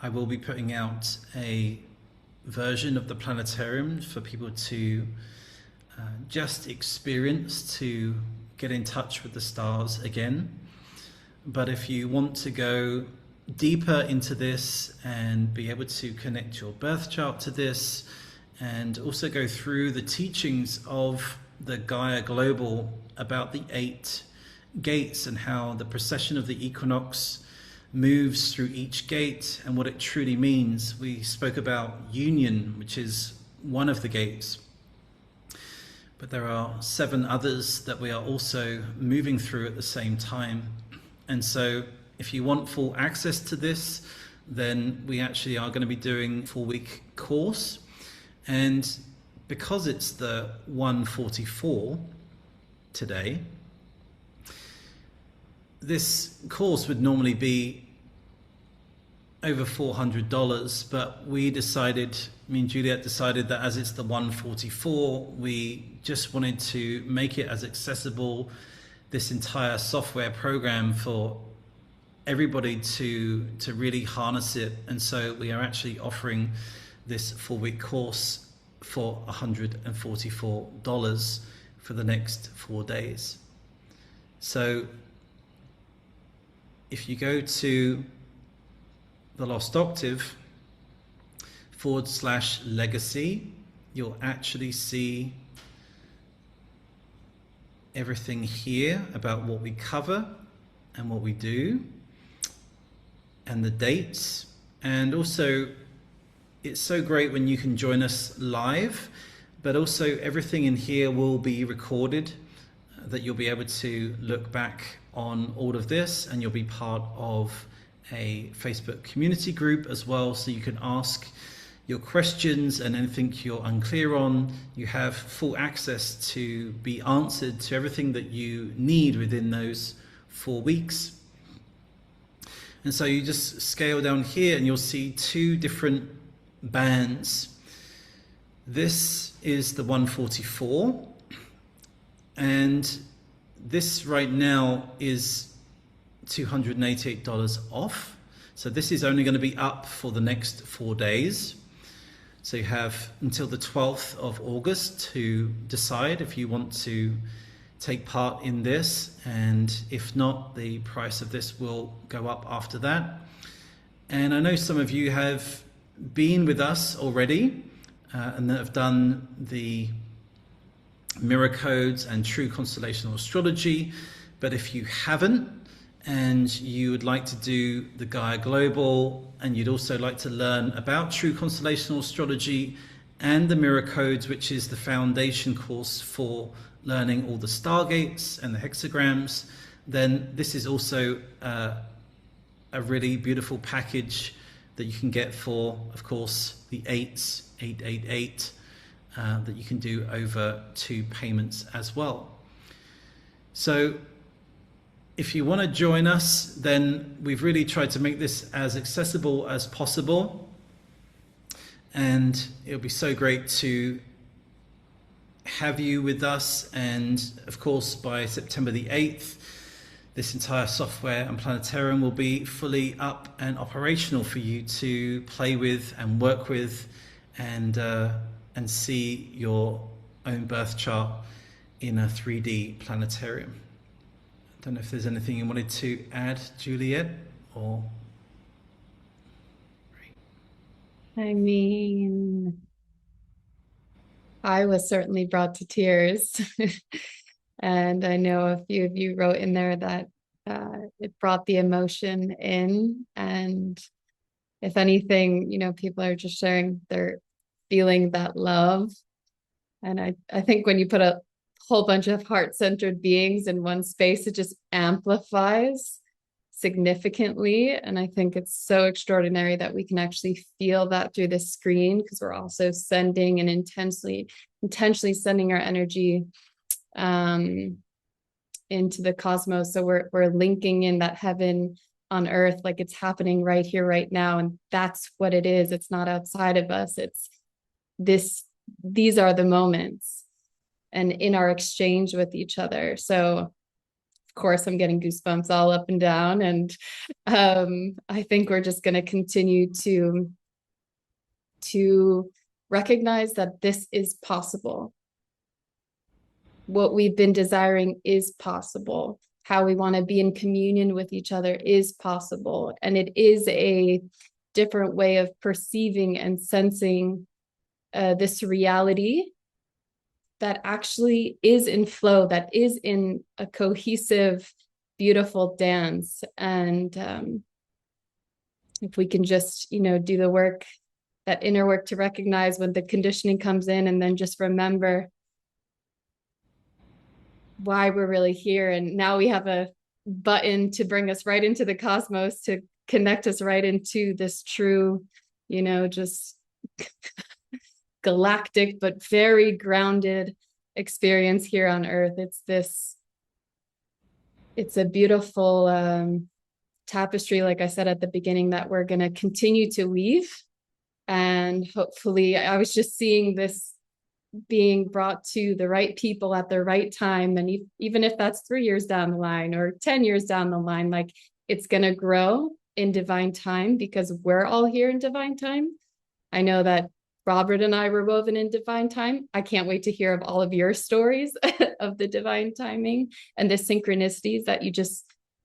I will be putting out a version of the Planetarium for people to just experience, to get in touch with the stars again. But if you want to go deeper into this and be able to connect your birth chart to this, and also go through the teachings of the Gaia Global about the 8 gates and how the precession of the equinox moves through each gate and what it truly means. We spoke about union, which is one of the gates, but there are 7 others that we are also moving through at the same time. And so if you want full access to this, then we actually are going to be doing a 4-week course. And because it's the 144 today, this course would normally be over $400, but we decided, me and Juliet decided, that as it's the 144, we just wanted to make it as accessible, this entire software program, for everybody to really harness it. And so we are actually offering this 4-week course for $144 for the next 4 days. So if you go to the Lost Octave /legacy, you'll actually see everything here about what we cover and what we do and the dates. And also, it's so great when you can join us live, but also everything in here will be recorded, that you'll be able to look back on all of this, and you'll be part of a Facebook community group as well, so you can ask your questions and anything you're unclear on. You have full access to be answered to everything that you need within those 4 weeks. And so you just scale down here and you'll see 2 different bands. This is the 144, and this right now is $288 off. So this is only going to be up for the next 4 days. So you have until the 12th of August to decide if you want to take part in this, and if not, the price of this will go up after that. And I know some of you have been with us already and that have done the mirror codes and true constellational astrology, but if you haven't and you would like to do the Gaia Global, and you'd also like to learn about true constellational astrology and the mirror codes, which is the foundation course for learning all the stargates and the hexagrams, then this is also a really beautiful package that you can get for, of course, the 888 that you can do over 2 payments as well. So if you want to join us, then we've really tried to make this as accessible as possible, and it'll be so great to have you with us. And of course, by September the 8th, this entire software and Planetarium will be fully up and operational for you to play with and work with, and see your own birth chart in a 3D planetarium. I don't know if there's anything you wanted to add, Juliet, or... I mean, I was certainly brought to tears. And I know a few of you wrote in there that it brought the emotion in. And if anything, you know, people are just sharing they're feeling that love. And I think when you put a whole bunch of heart-centered beings in one space, it just amplifies significantly. And I think it's so extraordinary that we can actually feel that through the screen, because we're also sending and intentionally sending our energy into the cosmos. So we're linking in that heaven on earth, like it's happening right here, right now. And that's what it is. It's not outside of us. It's these are the moments and in our exchange with each other. So of course I'm getting goosebumps all up and down. And I think we're just going to continue to recognize that this is possible. What we've been desiring is possible. How we want to be in communion with each other is possible. And it is a different way of perceiving and sensing this reality that actually is in flow, that is in a cohesive, beautiful dance. And if we can just, you know, do the work, that inner work to recognize when the conditioning comes in, and then just remember why we're really here. And now we have a button to bring us right into the cosmos, to connect us right into this true, you know, just galactic, but very grounded experience here on Earth. It's a beautiful tapestry, like I said at the beginning, that we're going to continue to weave. And hopefully, I was just seeing this being brought to the right people at the right time. And even if that's 3 years down the line or 10 years down the line, like it's going to grow in divine time, because we're all here in divine time. I know that Robert and I were woven in divine time. I can't wait to hear of all of your stories of the divine timing and the synchronicities that you just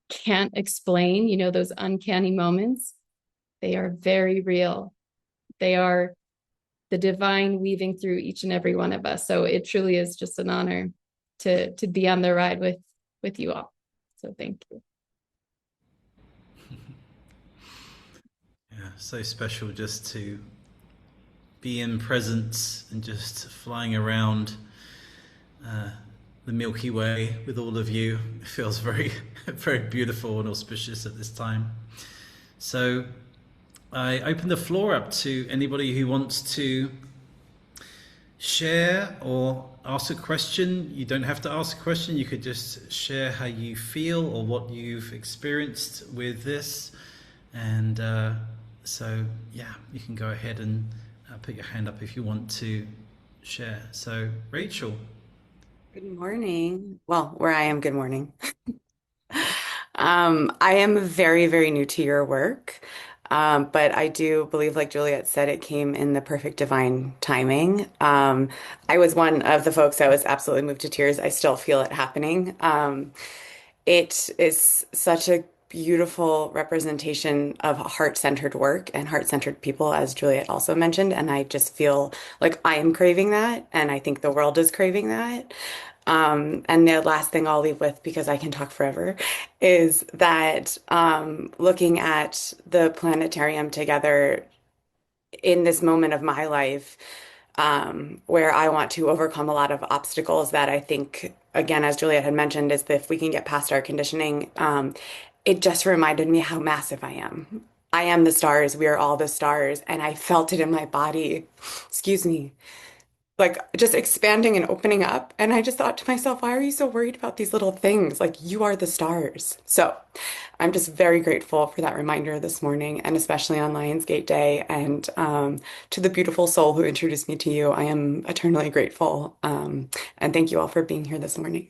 can't explain, you know, those uncanny moments. They are very real. They are the divine weaving through each and every one of us. So it truly is just an honor to be on the ride with you all. So thank you. Yeah, so special just to be in presence and just flying around the Milky Way with all of you. It feels very, very beautiful and auspicious at this time. So I open the floor up to anybody who wants to share or ask a question. You don't have to ask a question. You could just share how you feel or what you've experienced with this. And so, yeah, you can go ahead and put your hand up if you want to share. So, Rachel. Good morning. Well, where I am, good morning. I am very, very new to your work. But I do believe, like Juliet said, it came in the perfect divine timing. I was one of the folks that was absolutely moved to tears. I still feel it happening. It is such a beautiful representation of heart-centered work and heart-centered people, as Juliet also mentioned. And I just feel like I am craving that, and I think the world is craving that. And the last thing I'll leave with, because I can talk forever, is that looking at the planetarium together in this moment of my life, where I want to overcome a lot of obstacles that I think, again, as Juliet had mentioned, is that if we can get past our conditioning, it just reminded me how massive I am. I am the stars. We are all the stars. And I felt it in my body. Excuse me, like just expanding and opening up. And I just thought to myself, why are you so worried about these little things? Like, you are the stars. So I'm just very grateful for that reminder this morning, and especially on Lionsgate Day. And to the beautiful soul who introduced me to you, I am eternally grateful. And thank you all for being here this morning.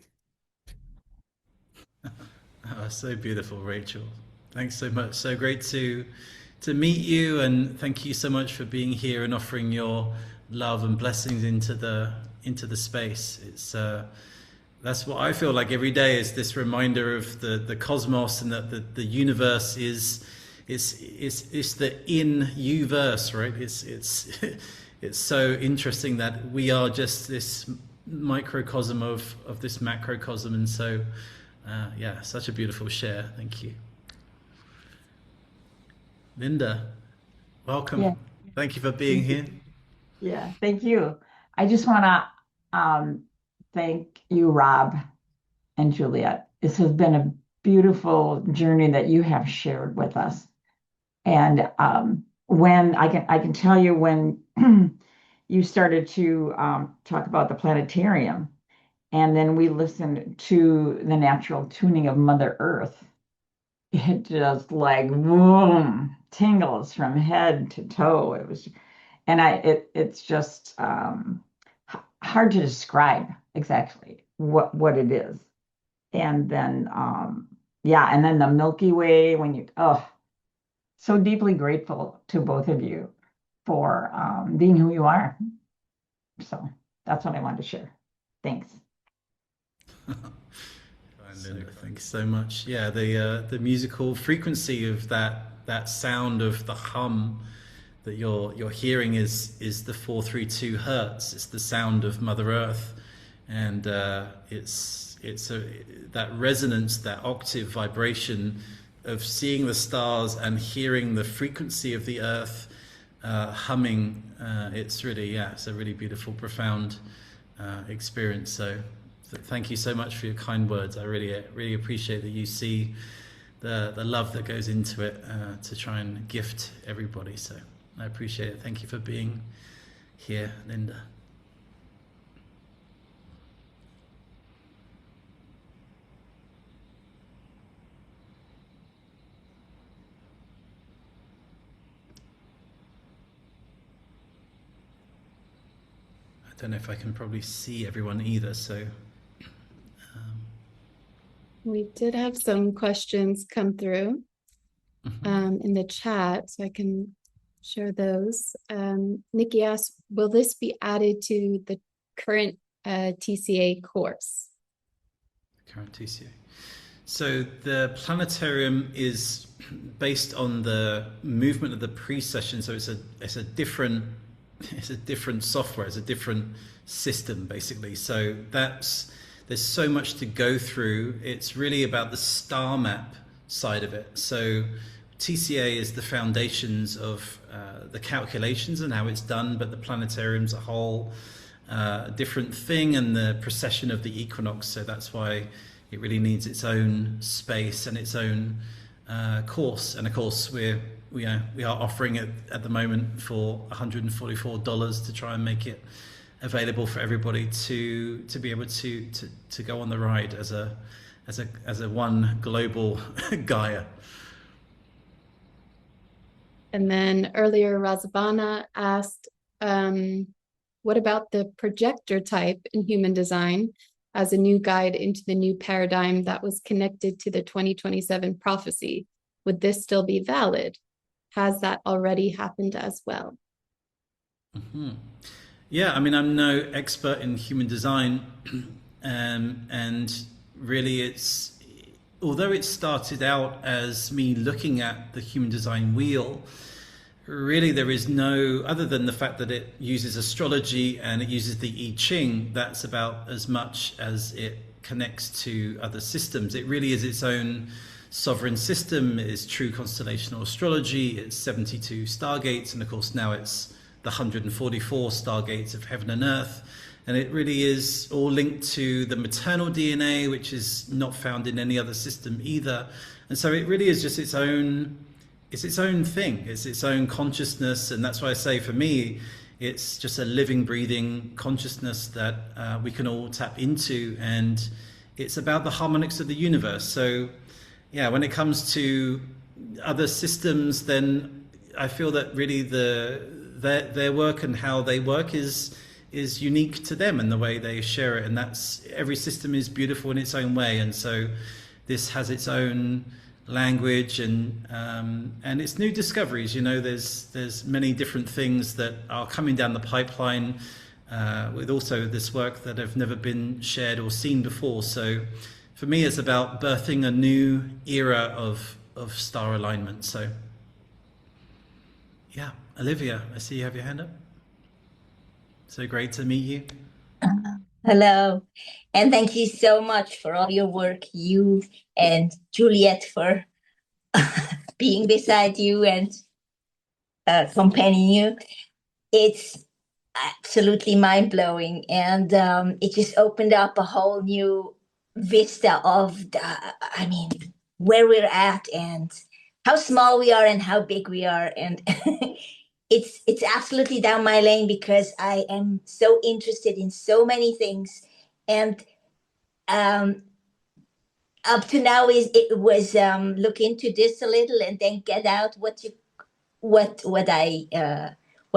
Oh, so beautiful, Rachel. Thanks so much. So great to meet you, and thank you so much for being here and offering your love and blessings into the space. It's that's what I feel like every day, is this reminder of the cosmos, and that the universe is the in you verse, right? It's it's so interesting that we are just this microcosm of this macrocosm, and so yeah, such a beautiful share. Thank you. Linda, welcome. Yeah, Thank you for being here. yeah, thank you. I just want to thank you, Rob and Juliet. This has been a beautiful journey that you have shared with us. And when I can tell you, when you started to talk about the planetarium, and then we listened to the natural tuning of Mother Earth, it just like boom, tingles from head to toe. It was, and it's just hard to describe exactly what it is. And then yeah, and then the Milky Way, when you, oh, so deeply grateful to both of you for being who you are. So that's what I wanted to share. Thanks. Thanks so much. Yeah, the musical frequency of that sound of the hum that you're hearing is the 432 hertz. It's the sound of Mother Earth, and it's that resonance, that octave vibration of seeing the stars and hearing the frequency of the Earth humming. It's really, yeah, it's a really beautiful, profound experience. So thank you so much for your kind words. I really appreciate that you see the love that goes into it to try and gift everybody. So I appreciate it. Thank you for being here, Linda. I don't know if I can probably see everyone either, so We did have some questions come through in the chat, so I can share those. Nikki asked, will this be added to the current TCA course? Current TCA. So the planetarium is based on the movement of the pre-session. So it's a different software. It's a different system, basically. So there's so much to go through. It's really about the star map side of it. So TCA is the foundations of the calculations and how it's done, but the planetarium's a whole different thing, and the precession of the equinox. So that's why it really needs its own space and its own course. And of course, we are offering it at the moment for $144 to try and make it available for everybody to be able to go on the ride as a one global Gaia. And then earlier, Razabana asked, what about the projector type in human design as a new guide into the new paradigm that was connected to the 2027 prophecy? Would this still be valid? has that already happened as well? Mhm. Yeah, I mean, I'm no expert in human design, and really, although it started out as me looking at the human design wheel, really there is no, other than the fact that it uses astrology and it uses the I Ching, that's about as much as it connects to other systems. It really is its own sovereign system. It is true constellational astrology. It's 72 stargates, and of course now it's the 144 stargates of heaven and earth. And it really is all linked to the maternal DNA, which is not found in any other system either. And so it really is just its own thing. It's its own consciousness. And that's why I say, for me, it's just a living, breathing consciousness that we can all tap into. And it's about the harmonics of the universe. So yeah, when it comes to other systems, then I feel that really their work and how they work is unique to them and the way they share it. And that's, every system is beautiful in its own way. And so this has its own language and it's new discoveries. You know, there's many different things that are coming down the pipeline with also this work that have never been shared or seen before. So for me, it's about birthing a new era of star alignment. So yeah, Olivia, I see you have your hand up. So great to meet you. Hello, and thank you so much for all your work, you and Juliet, for being beside you and accompanying you. It's absolutely mind-blowing, and it just opened up a whole new vista of I mean, where we're at and how small we are and how big we are. And it's absolutely down my lane because I am so interested in so many things. And um, up to now it was look into this a little and then get out what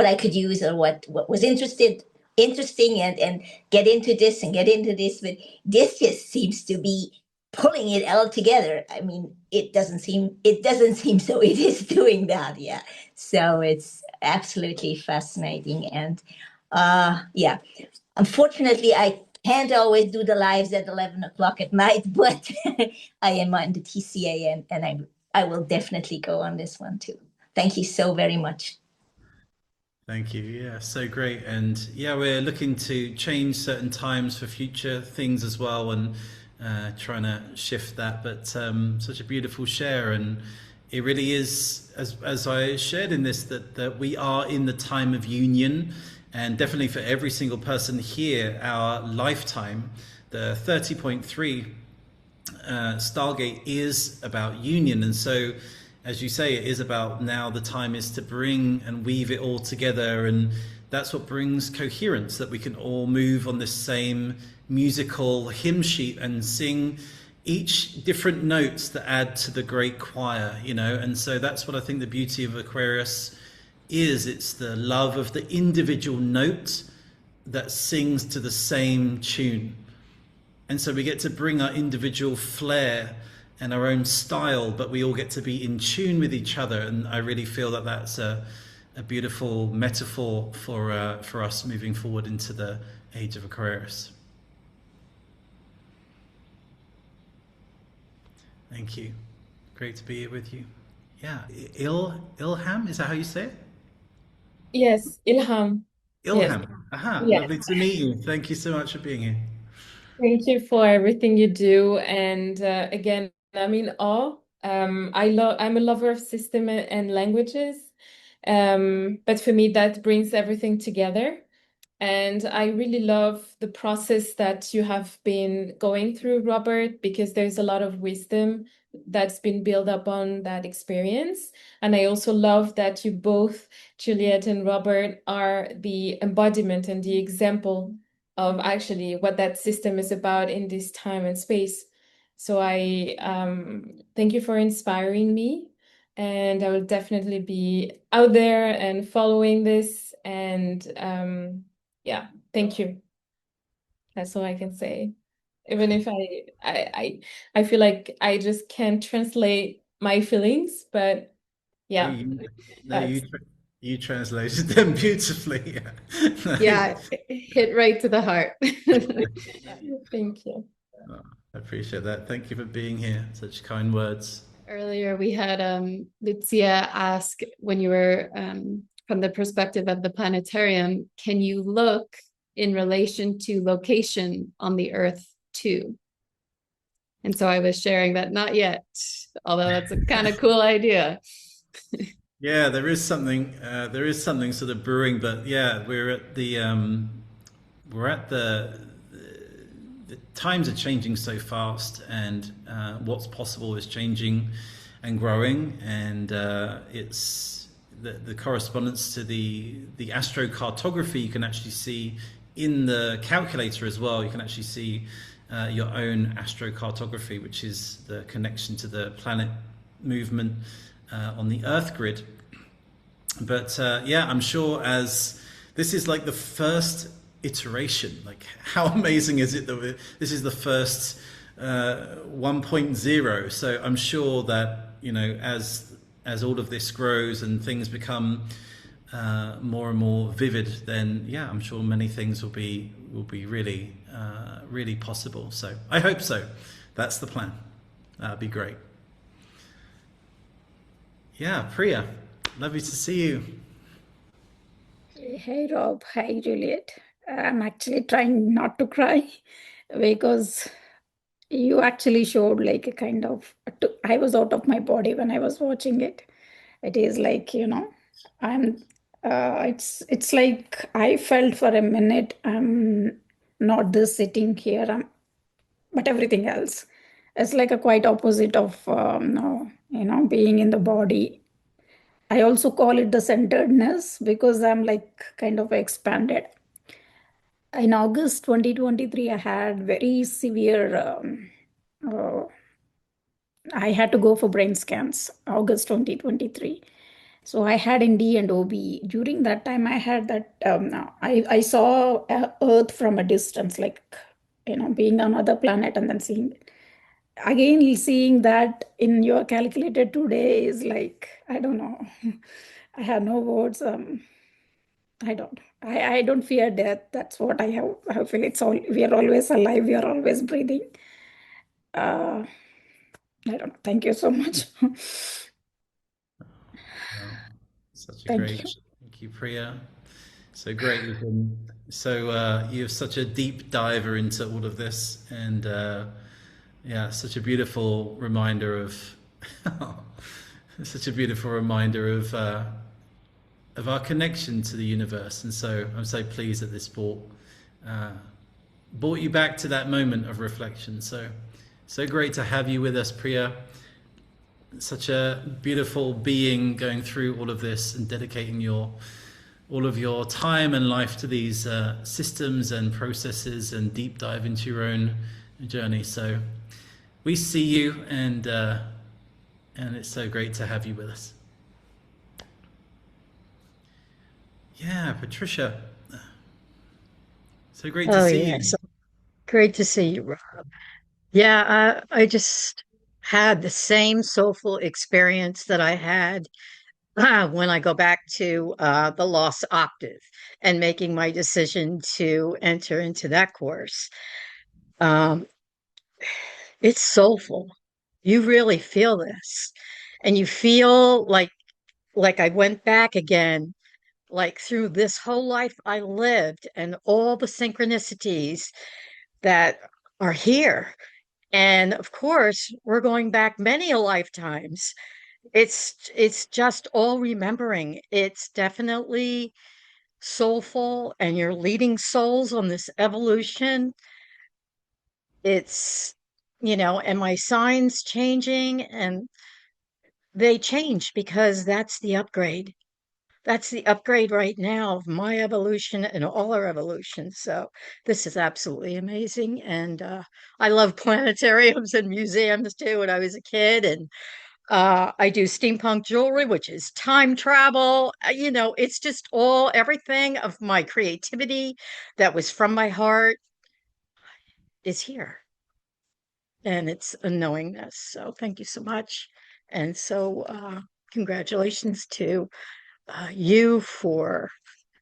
I could use, or what was interesting, and get into this and get into this. But this just seems to be pulling it all together. I mean, it doesn't seem so it is doing that. Yeah. So it's absolutely fascinating. And yeah, unfortunately I can't always do the lives at 11 o'clock at night, but I am on the TCA, and I will definitely go on this one too. Thank you so very much. Thank you. Yeah, so great. And yeah, we're looking to change certain times for future things as well, and trying to shift that. But such a beautiful share. And it really is, as I shared in this, that we are in the time of union. And definitely for every single person here, our lifetime, the 30.3 Stargate is about union. And so, as you say, it is about, now the time is to bring and weave it all together. And that's what brings coherence, that we can all move on this same musical hymn sheet and sing each different notes that add to the great choir, you know. And so that's what I think the beauty of Aquarius is. It's the love of the individual note that sings to the same tune. And so we get to bring our individual flair and our own style, but we all get to be in tune with each other. And I really feel that that's a beautiful metaphor for us moving forward into the age of Aquarius. Thank you. Great to be here with you. Yeah, Ilham, is that how you say it? Yes, Ilham. Yes. Ilham. Aha, Yes. lovely to meet you. Thank you so much for being here. Thank you for everything you do. And again, I'm in awe. I'm a lover of system and languages. But for me, that brings everything together. And I really love the process that you have been going through, Robert, because there's a lot of wisdom that's been built up on that experience. And I also love that you both, Juliet and Robert, are the embodiment and the example of actually what that system is about in this time and space. So I thank you for inspiring me. And I will definitely be out there and following this. And yeah, thank you. That's all I can say. Even if I feel like I just can't translate my feelings, but Oh, Yeah, no, that's you translated them beautifully. No, Yeah, it hit right to the heart. thank you. I appreciate that. Thank you for being here. Such kind words. Earlier, we had Lucia ask, when you were from the perspective of the planetarium, can you look in relation to location on the Earth too? And so I was sharing that not yet, although that's a kind of cool idea. Yeah, there is something sort of brewing, but yeah, we're at the times are changing so fast, and what's possible is changing and growing, and it's the correspondence to the astrocartography you can actually see in the calculator as well. You can actually see your own astrocartography, which is the connection to the planet movement on the Earth grid. But yeah, I'm sure as this is like the first iteration, like how amazing is it that this is the first 1.0. So I'm sure that, you know, as all of this grows and things become more and more vivid, then yeah, I'm sure many things will be really really possible. So I hope so. That's the plan. That'd be great. Yeah, Priya, lovely to see you. Hey Rob, hi Juliet. I'm actually trying not to cry because you actually showed like a kind of, I was out of my body when I was watching it. It is like, I'm, it's like I felt for a minute I'm not this sitting here, but everything else. It's like a quite opposite of, no, being in the body. I also call it the centeredness because I'm like kind of expanded. In August 2023, I had very severe, uh, I had to go for brain scans, August 2023. So I had ND and OB. During that time, I had that, I saw Earth from a distance, like, being on another planet and then seeing it. Again, seeing that in your calculator today is like, I don't know. I have no words. I don't fear death. That's what I feel. It's all, we are always alive. We are always breathing. Uh, I don't know. Thank you so much. Well, such a Thank great, you. thank you, Priya. So great. You've been so you're such a deep diver into all of this, and yeah, such a beautiful reminder of such a beautiful reminder of our connection to the universe. And so I'm so pleased that this brought you back to that moment of reflection. So great to have you with us, Priya. Such a beautiful being going through all of this and dedicating all of your time and life to these systems and processes and deep dive into your own journey. So we see you, and it's so great to have you with us. Yeah, Patricia. So great to see you. Yes. Great to see you, Rob. Yeah, I just had the same soulful experience that I had when I go back to the Lost Octave and making my decision to enter into that course. Um, it's soulful. You really feel this, and you feel like I went back again, like through this whole life I lived and all the synchronicities that are here. And of course, we're going back many a lifetimes. It's just all remembering. It's definitely soulful, and you're leading souls on this evolution. It's, and my signs changing, and they change because that's the upgrade. That's the upgrade right now of my evolution and all our evolution. So this is absolutely amazing. And I love planetariums and museums too when I was a kid. And I do steampunk jewelry, which is time travel. It's just everything of my creativity that was from my heart is here. And it's a knowingness. So thank you so much. And so congratulations to you for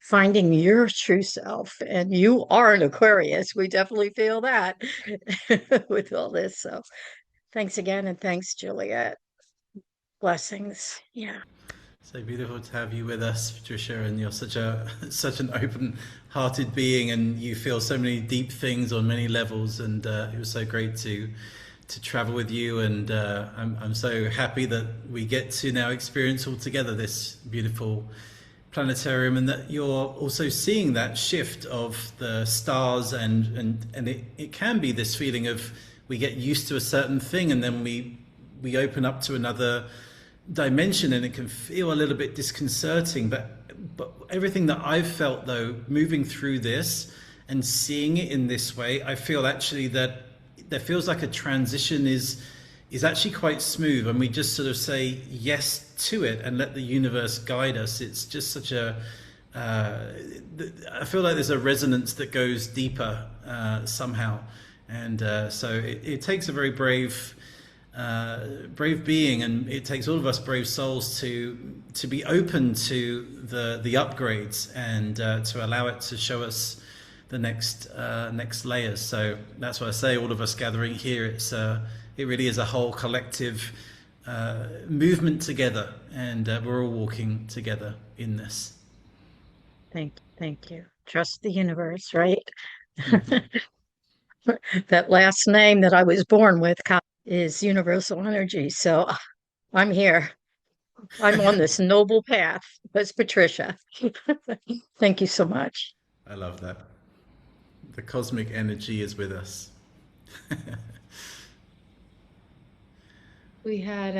finding your true self. And you are an Aquarius. We definitely feel that with all this. So thanks again. And thanks, Juliet. Blessings. Yeah. So beautiful to have you with us, Patricia, and you're such an open-hearted being, and you feel so many deep things on many levels. And it was so great to travel with you, and I'm so happy that we get to now experience all together this beautiful planetarium, and that you're also seeing that shift of the stars, and it can be this feeling of we get used to a certain thing, and then we open up to another dimension, and it can feel a little bit disconcerting, but everything that I've felt, though, moving through this and seeing it in this way, I feel actually that there feels like a transition is actually quite smooth, and we just sort of say yes to it and let the universe guide us. It's just such a I feel like there's a resonance that goes deeper somehow, and so it takes a very brave being, and it takes all of us brave souls to be open to the upgrades, and to allow it to show us the next layers. So that's why I say all of us gathering here, it really is a whole collective movement together, and we're all walking together in this. Thank you. Trust the universe, right? That last name that I was born with is universal energy. So I'm here. I'm on this noble path as Patricia. Thank you so much. I love that. The cosmic energy is with us. We had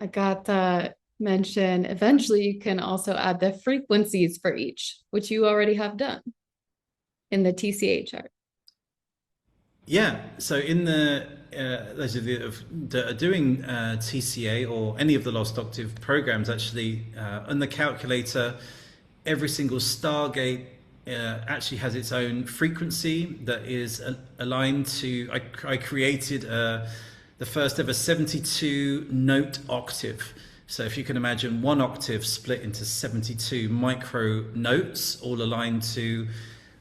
Agatha mention eventually you can also add the frequencies for each, which you already have done in the TCA chart. Yeah, so in the those of you that are doing TCA or any of the Lost Octave programs, actually on the calculator, every single stargate actually has its own frequency that is aligned to. I created the first ever 72 note octave. So if you can imagine one octave split into 72 micro notes, all aligned to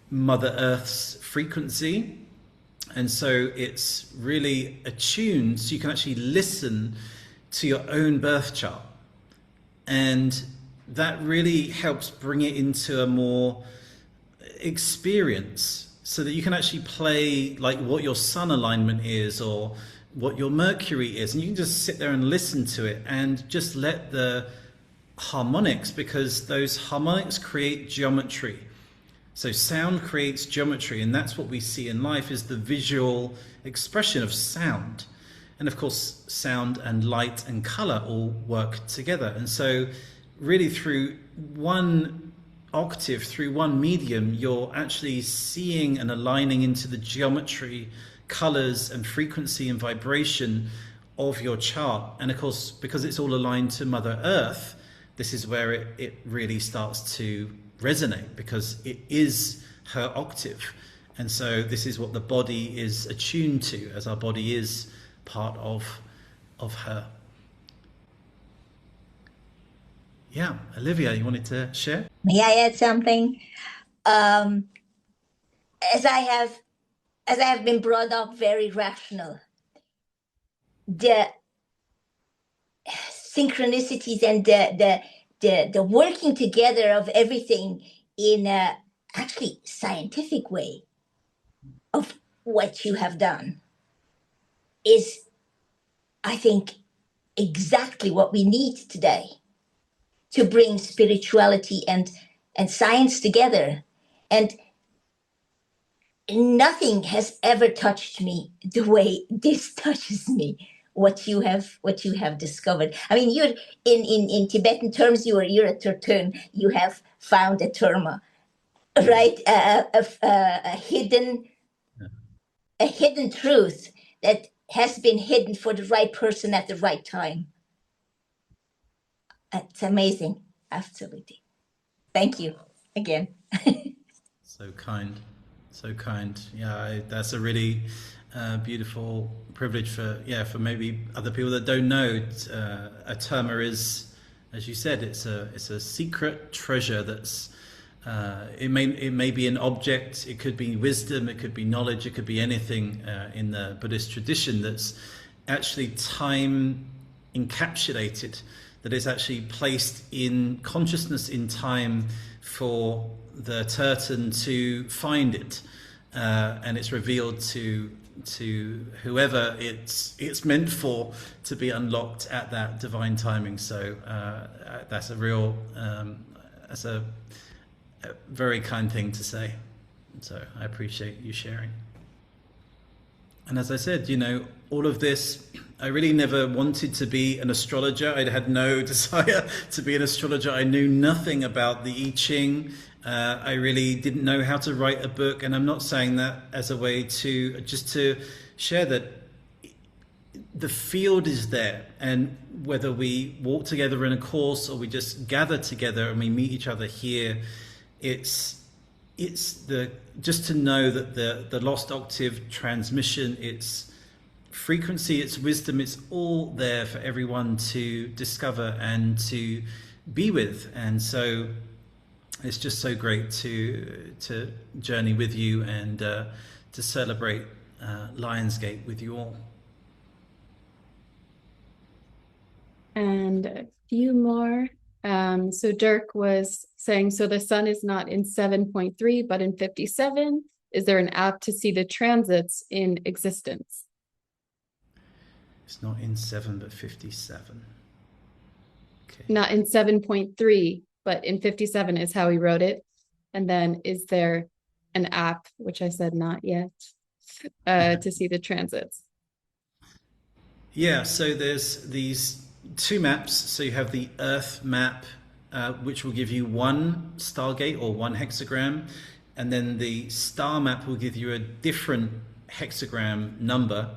Mother Earth's frequency. And so it's really attuned, so you can actually listen to your own birth chart. And that really helps bring it into a more experience, so that you can actually play like what your sun alignment is or what your Mercury is. And you can just sit there and listen to it and just let the harmonics, because those harmonics create geometry. So sound creates geometry, and that's what we see in life, is the visual expression of sound. And of course, sound and light and color all work together. And so really through one octave, through one medium, you're actually seeing and aligning into the geometry, colors and frequency and vibration of your chart. And of course, because it's all aligned to Mother Earth, this is where it really starts to resonate, because it is her octave. And so this is what the body is attuned to, as our body is part of her. Yeah, Olivia, you wanted to share? May I add something? As I have been brought up very rational, the synchronicities and the working together of everything in a actually scientific way of what you have done is, I think, exactly what we need today to bring spirituality and science together. And nothing has ever touched me the way this touches me. What you have discovered. I mean, you're in Tibetan terms, you're a tertön. You have found a terma, right? A hidden truth that has been hidden for the right person at the right time. It's amazing, absolutely. Thank you again. So kind, so kind. Yeah, that's a really beautiful privilege for maybe other people that don't know. A terma is as you said, it's a secret treasure that's it may be an object, it could be wisdom, it could be knowledge, it could be anything in the Buddhist tradition that's actually time encapsulated, that is actually placed in consciousness in time for the Turton to find it, and it's revealed to whoever it's meant for to be unlocked at that divine timing. So that's a real that's a very kind thing to say. So I appreciate you sharing. And as I said, you know, all of this, I really never wanted to be an astrologer. I had no desire to be an astrologer. I knew nothing about the I Ching. I really didn't know how to write a book. And I'm not saying that as a way to just to share that the field is there. And whether we walk together in a course or we just gather together and we meet each other here, it's the just to know that the Lost Octave transmission, its frequency, its wisdom, it's all there for everyone to discover and to be with. And so it's just so great to journey with you and to celebrate Lionsgate with you all. And a few more. So Dirk was saying, so the sun is not in 7.3, but in 57. Is there an app to see the transits in existence? It's not in 7, but 57. Okay. Not in 7.3, but in 57 is how he wrote it. And then is there an app, which I said not yet, to see the transits? Yeah, so there's these two maps. So you have the Earth map, which will give you one stargate or one hexagram, and then the star map will give you a different hexagram number.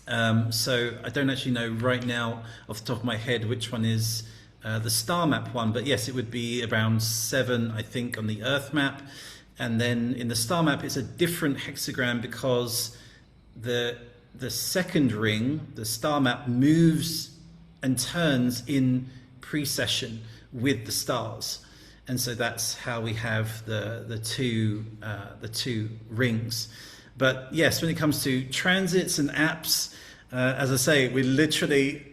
So I don't actually know right now off the top of my head which one is the star map one, but yes, it would be around 7, I think, on the Earth map. And then in the star map, it's a different hexagram because the second ring, the star map, moves and turns in precession with the stars, and so that's how we have the two rings. But yes, when it comes to transits and apps, as I say, we literally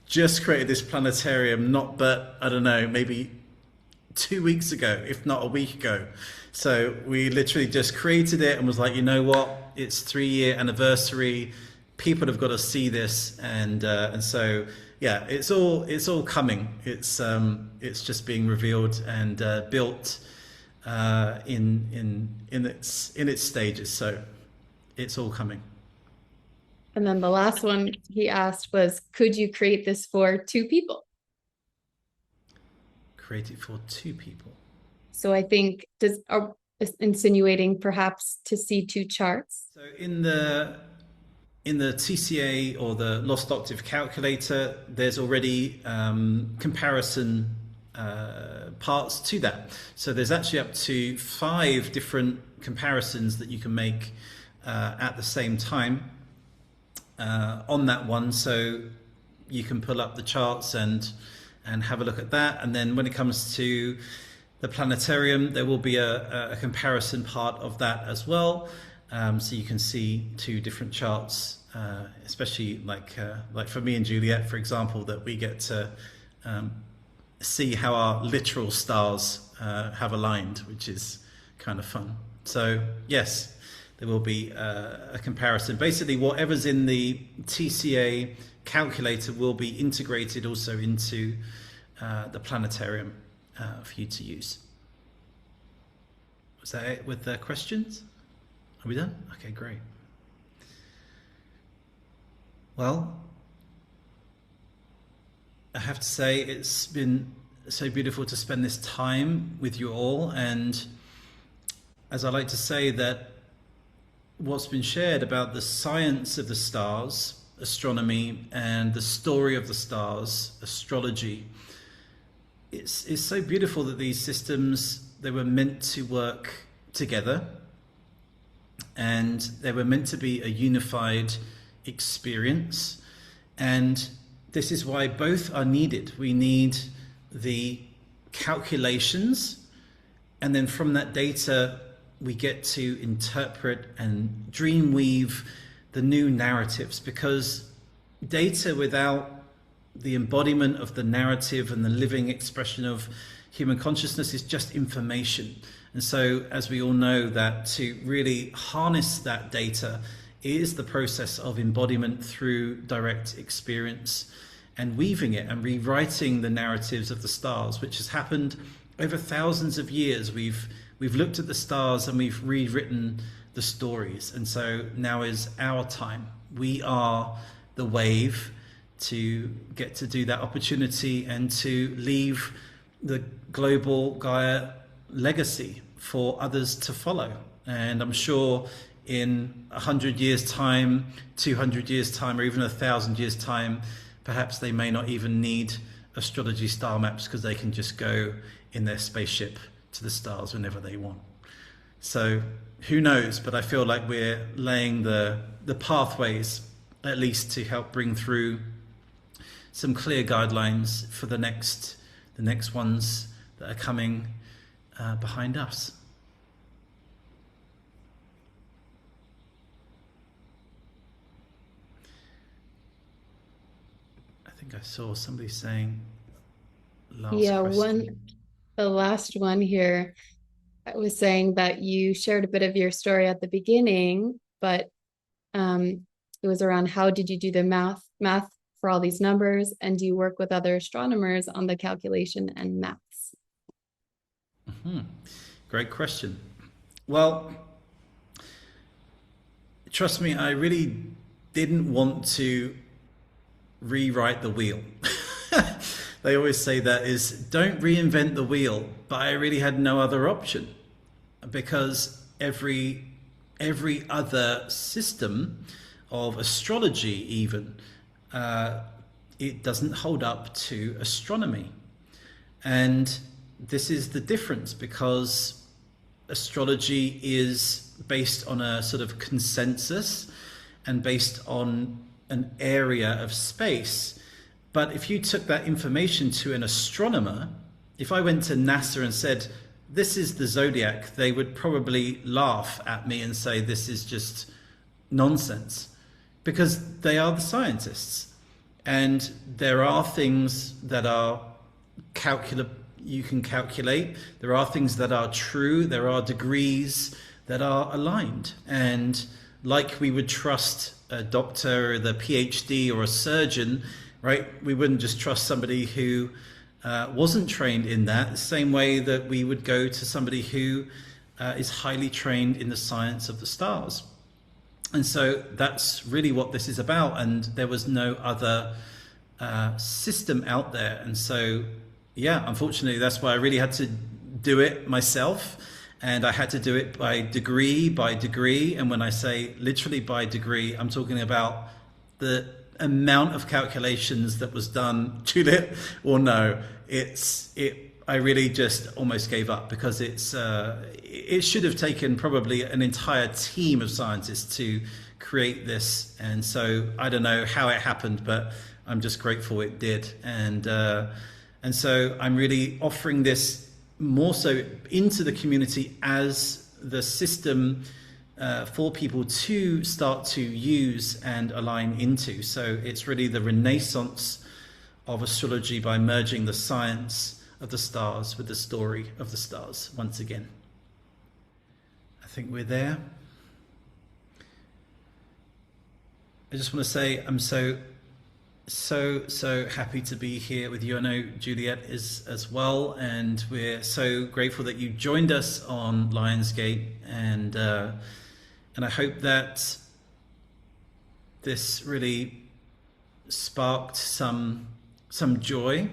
just created this planetarium, I don't know, maybe 2 weeks ago, if not a week ago. So we literally just created it and was like, you know what, it's 3-year anniversary. People have got to see this, and so yeah, it's all coming. It's just being revealed and built in its stages. So it's all coming. And then the last one he asked was, could you create this for 2 people? Create it for 2 people. So I think are insinuating perhaps to see 2 charts. So in the TCA or the Lost Octave calculator, there's already comparison parts to that. So there's actually up to 5 different comparisons that you can make at the same time on that one. So you can pull up the charts and have a look at that. And then when it comes to the planetarium, there will be a comparison part of that as well. So you can see 2 different charts, especially like for me and Juliet, for example, that we get to see how our literal stars have aligned, which is kind of fun. So yes, there will be a comparison. Basically, whatever's in the TCA calculator will be integrated also into the planetarium for you to use. Was that it with the questions? Are we done? Okay, great. Well, I have to say it's been so beautiful to spend this time with you all, and as I like to say, that what's been shared about the science of the stars, astronomy, and the story of the stars, astrology, it's so beautiful that these systems, they were meant to work together, and they were meant to be a unified experience. And this is why both are needed. We need the calculations, and then from that data we get to interpret and dreamweave the new narratives, because data without the embodiment of the narrative and the living expression of human consciousness is just information. And so, as we all know, that to really harness that data is the process of embodiment through direct experience, and weaving it and rewriting the narratives of the stars, which has happened over thousands of years. We've looked at the stars and we've rewritten the stories. And so now is our time. We are the wave to get to do that opportunity and to leave the global Gaia legacy for others to follow. And I'm sure in 100 years' time, 200 years' time, or even 1,000 years' time, perhaps they may not even need astrology star maps, because they can just go in their spaceship to the stars whenever they want. So who knows, but I feel like we're laying the pathways, at least to help bring through some clear guidelines for the next ones that are coming behind us. I think I saw somebody saying last question. The last one here, I was saying that you shared a bit of your story at the beginning, but it was around how did you do the math for all these numbers, and do you work with other astronomers on the calculation and maths? Great question. Well, trust me, I really didn't want to rewrite the wheel. They always say that is, don't reinvent the wheel, but I really had no other option, because every other system of astrology even, it doesn't hold up to astronomy. And this is the difference, because astrology is based on a sort of consensus and based on an area of space. But if you took that information to an astronomer, if I went to NASA and said, this is the zodiac, they would probably laugh at me and say, this is just nonsense, because they are the scientists. And there are things that are you can calculate. There are things that are true. There are degrees that are aligned. And like we would trust a doctor or the PhD or a surgeon, right? We wouldn't just trust somebody who wasn't trained in that, the same way that we would go to somebody who is highly trained in the science of the stars. And so that's really what this is about. And there was no other system out there. And so, yeah, unfortunately, that's why I really had to do it myself. And I had to do it by degree. And when I say literally by degree, I'm talking about the amount of calculations that was done. Juliet, or no, I really just almost gave up, because it should have taken probably an entire team of scientists to create this. And so I don't know how it happened, but I'm just grateful it did. And so I'm really offering this more so into the community as the system for people to start to use and align into. So it's really the renaissance of astrology by merging the science of the stars with the story of the stars once again. I think we're there. I just want to say I'm so happy to be here with you. I know Juliet is as well, and we're so grateful that you joined us on Lionsgate, and I hope that this really sparked some joy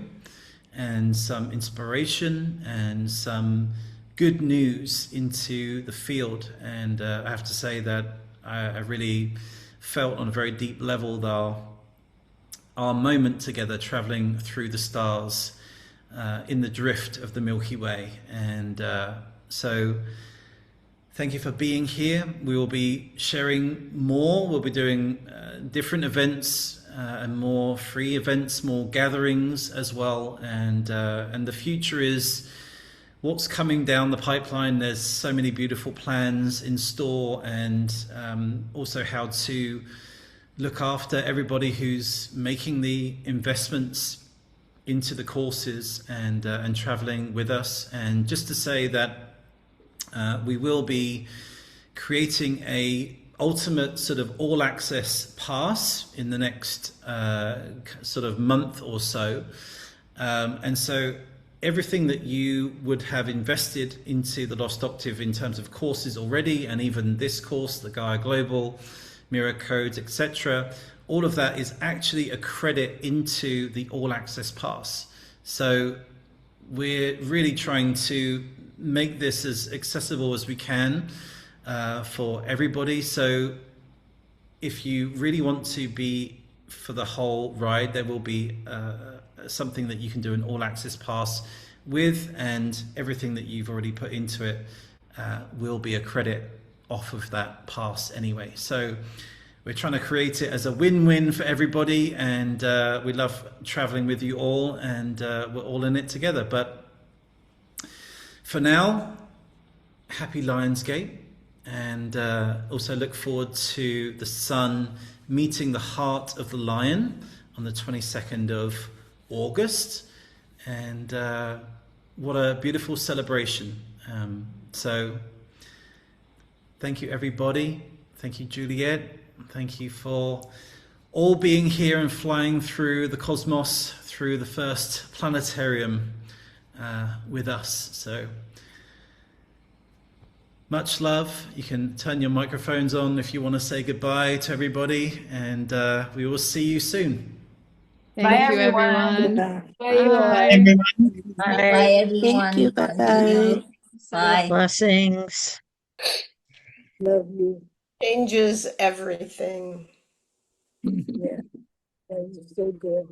and some inspiration and some good news into the field. And I have to say that I really felt on a very deep level our moment together traveling through the stars in the drift of the Milky Way. And so thank you for being here. We will be sharing more. We'll be doing different events and more free events, more gatherings as well. And the future is what's coming down the pipeline. There's so many beautiful plans in store, and also how to look after everybody who's making the investments into the courses and traveling with us. And just to say that we will be creating a ultimate sort of all access pass in the next sort of month or so. And so everything that you would have invested into the Lost Octave in terms of courses already, and even this course, the Gaia Global, Mirror Codes, etc., all of that is actually a credit into the all access pass. So we're really trying to make this as accessible as we can for everybody. So if you really want to be for the whole ride, there will be something that you can do an all access pass with, and everything that you've already put into it will be a credit off of that pass anyway. So we're trying to create it as a win-win for everybody, and we love traveling with you all, and we're all in it together. But for now, happy Lionsgate, and also look forward to the sun meeting the heart of the lion on the 22nd of August. And what a beautiful celebration. So thank you, everybody. Thank you, Juliet. Thank you for all being here and flying through the cosmos, through the first planetarium with us. So much love. You can turn your microphones on if you want to say goodbye to everybody, and we will see you soon. Thank Bye, you, everyone. Bye, you all. Bye. Bye, Bye. everyone. Thank you. Bye-bye. Bye. Blessings. Love you. Changes everything. Yeah. That was so good.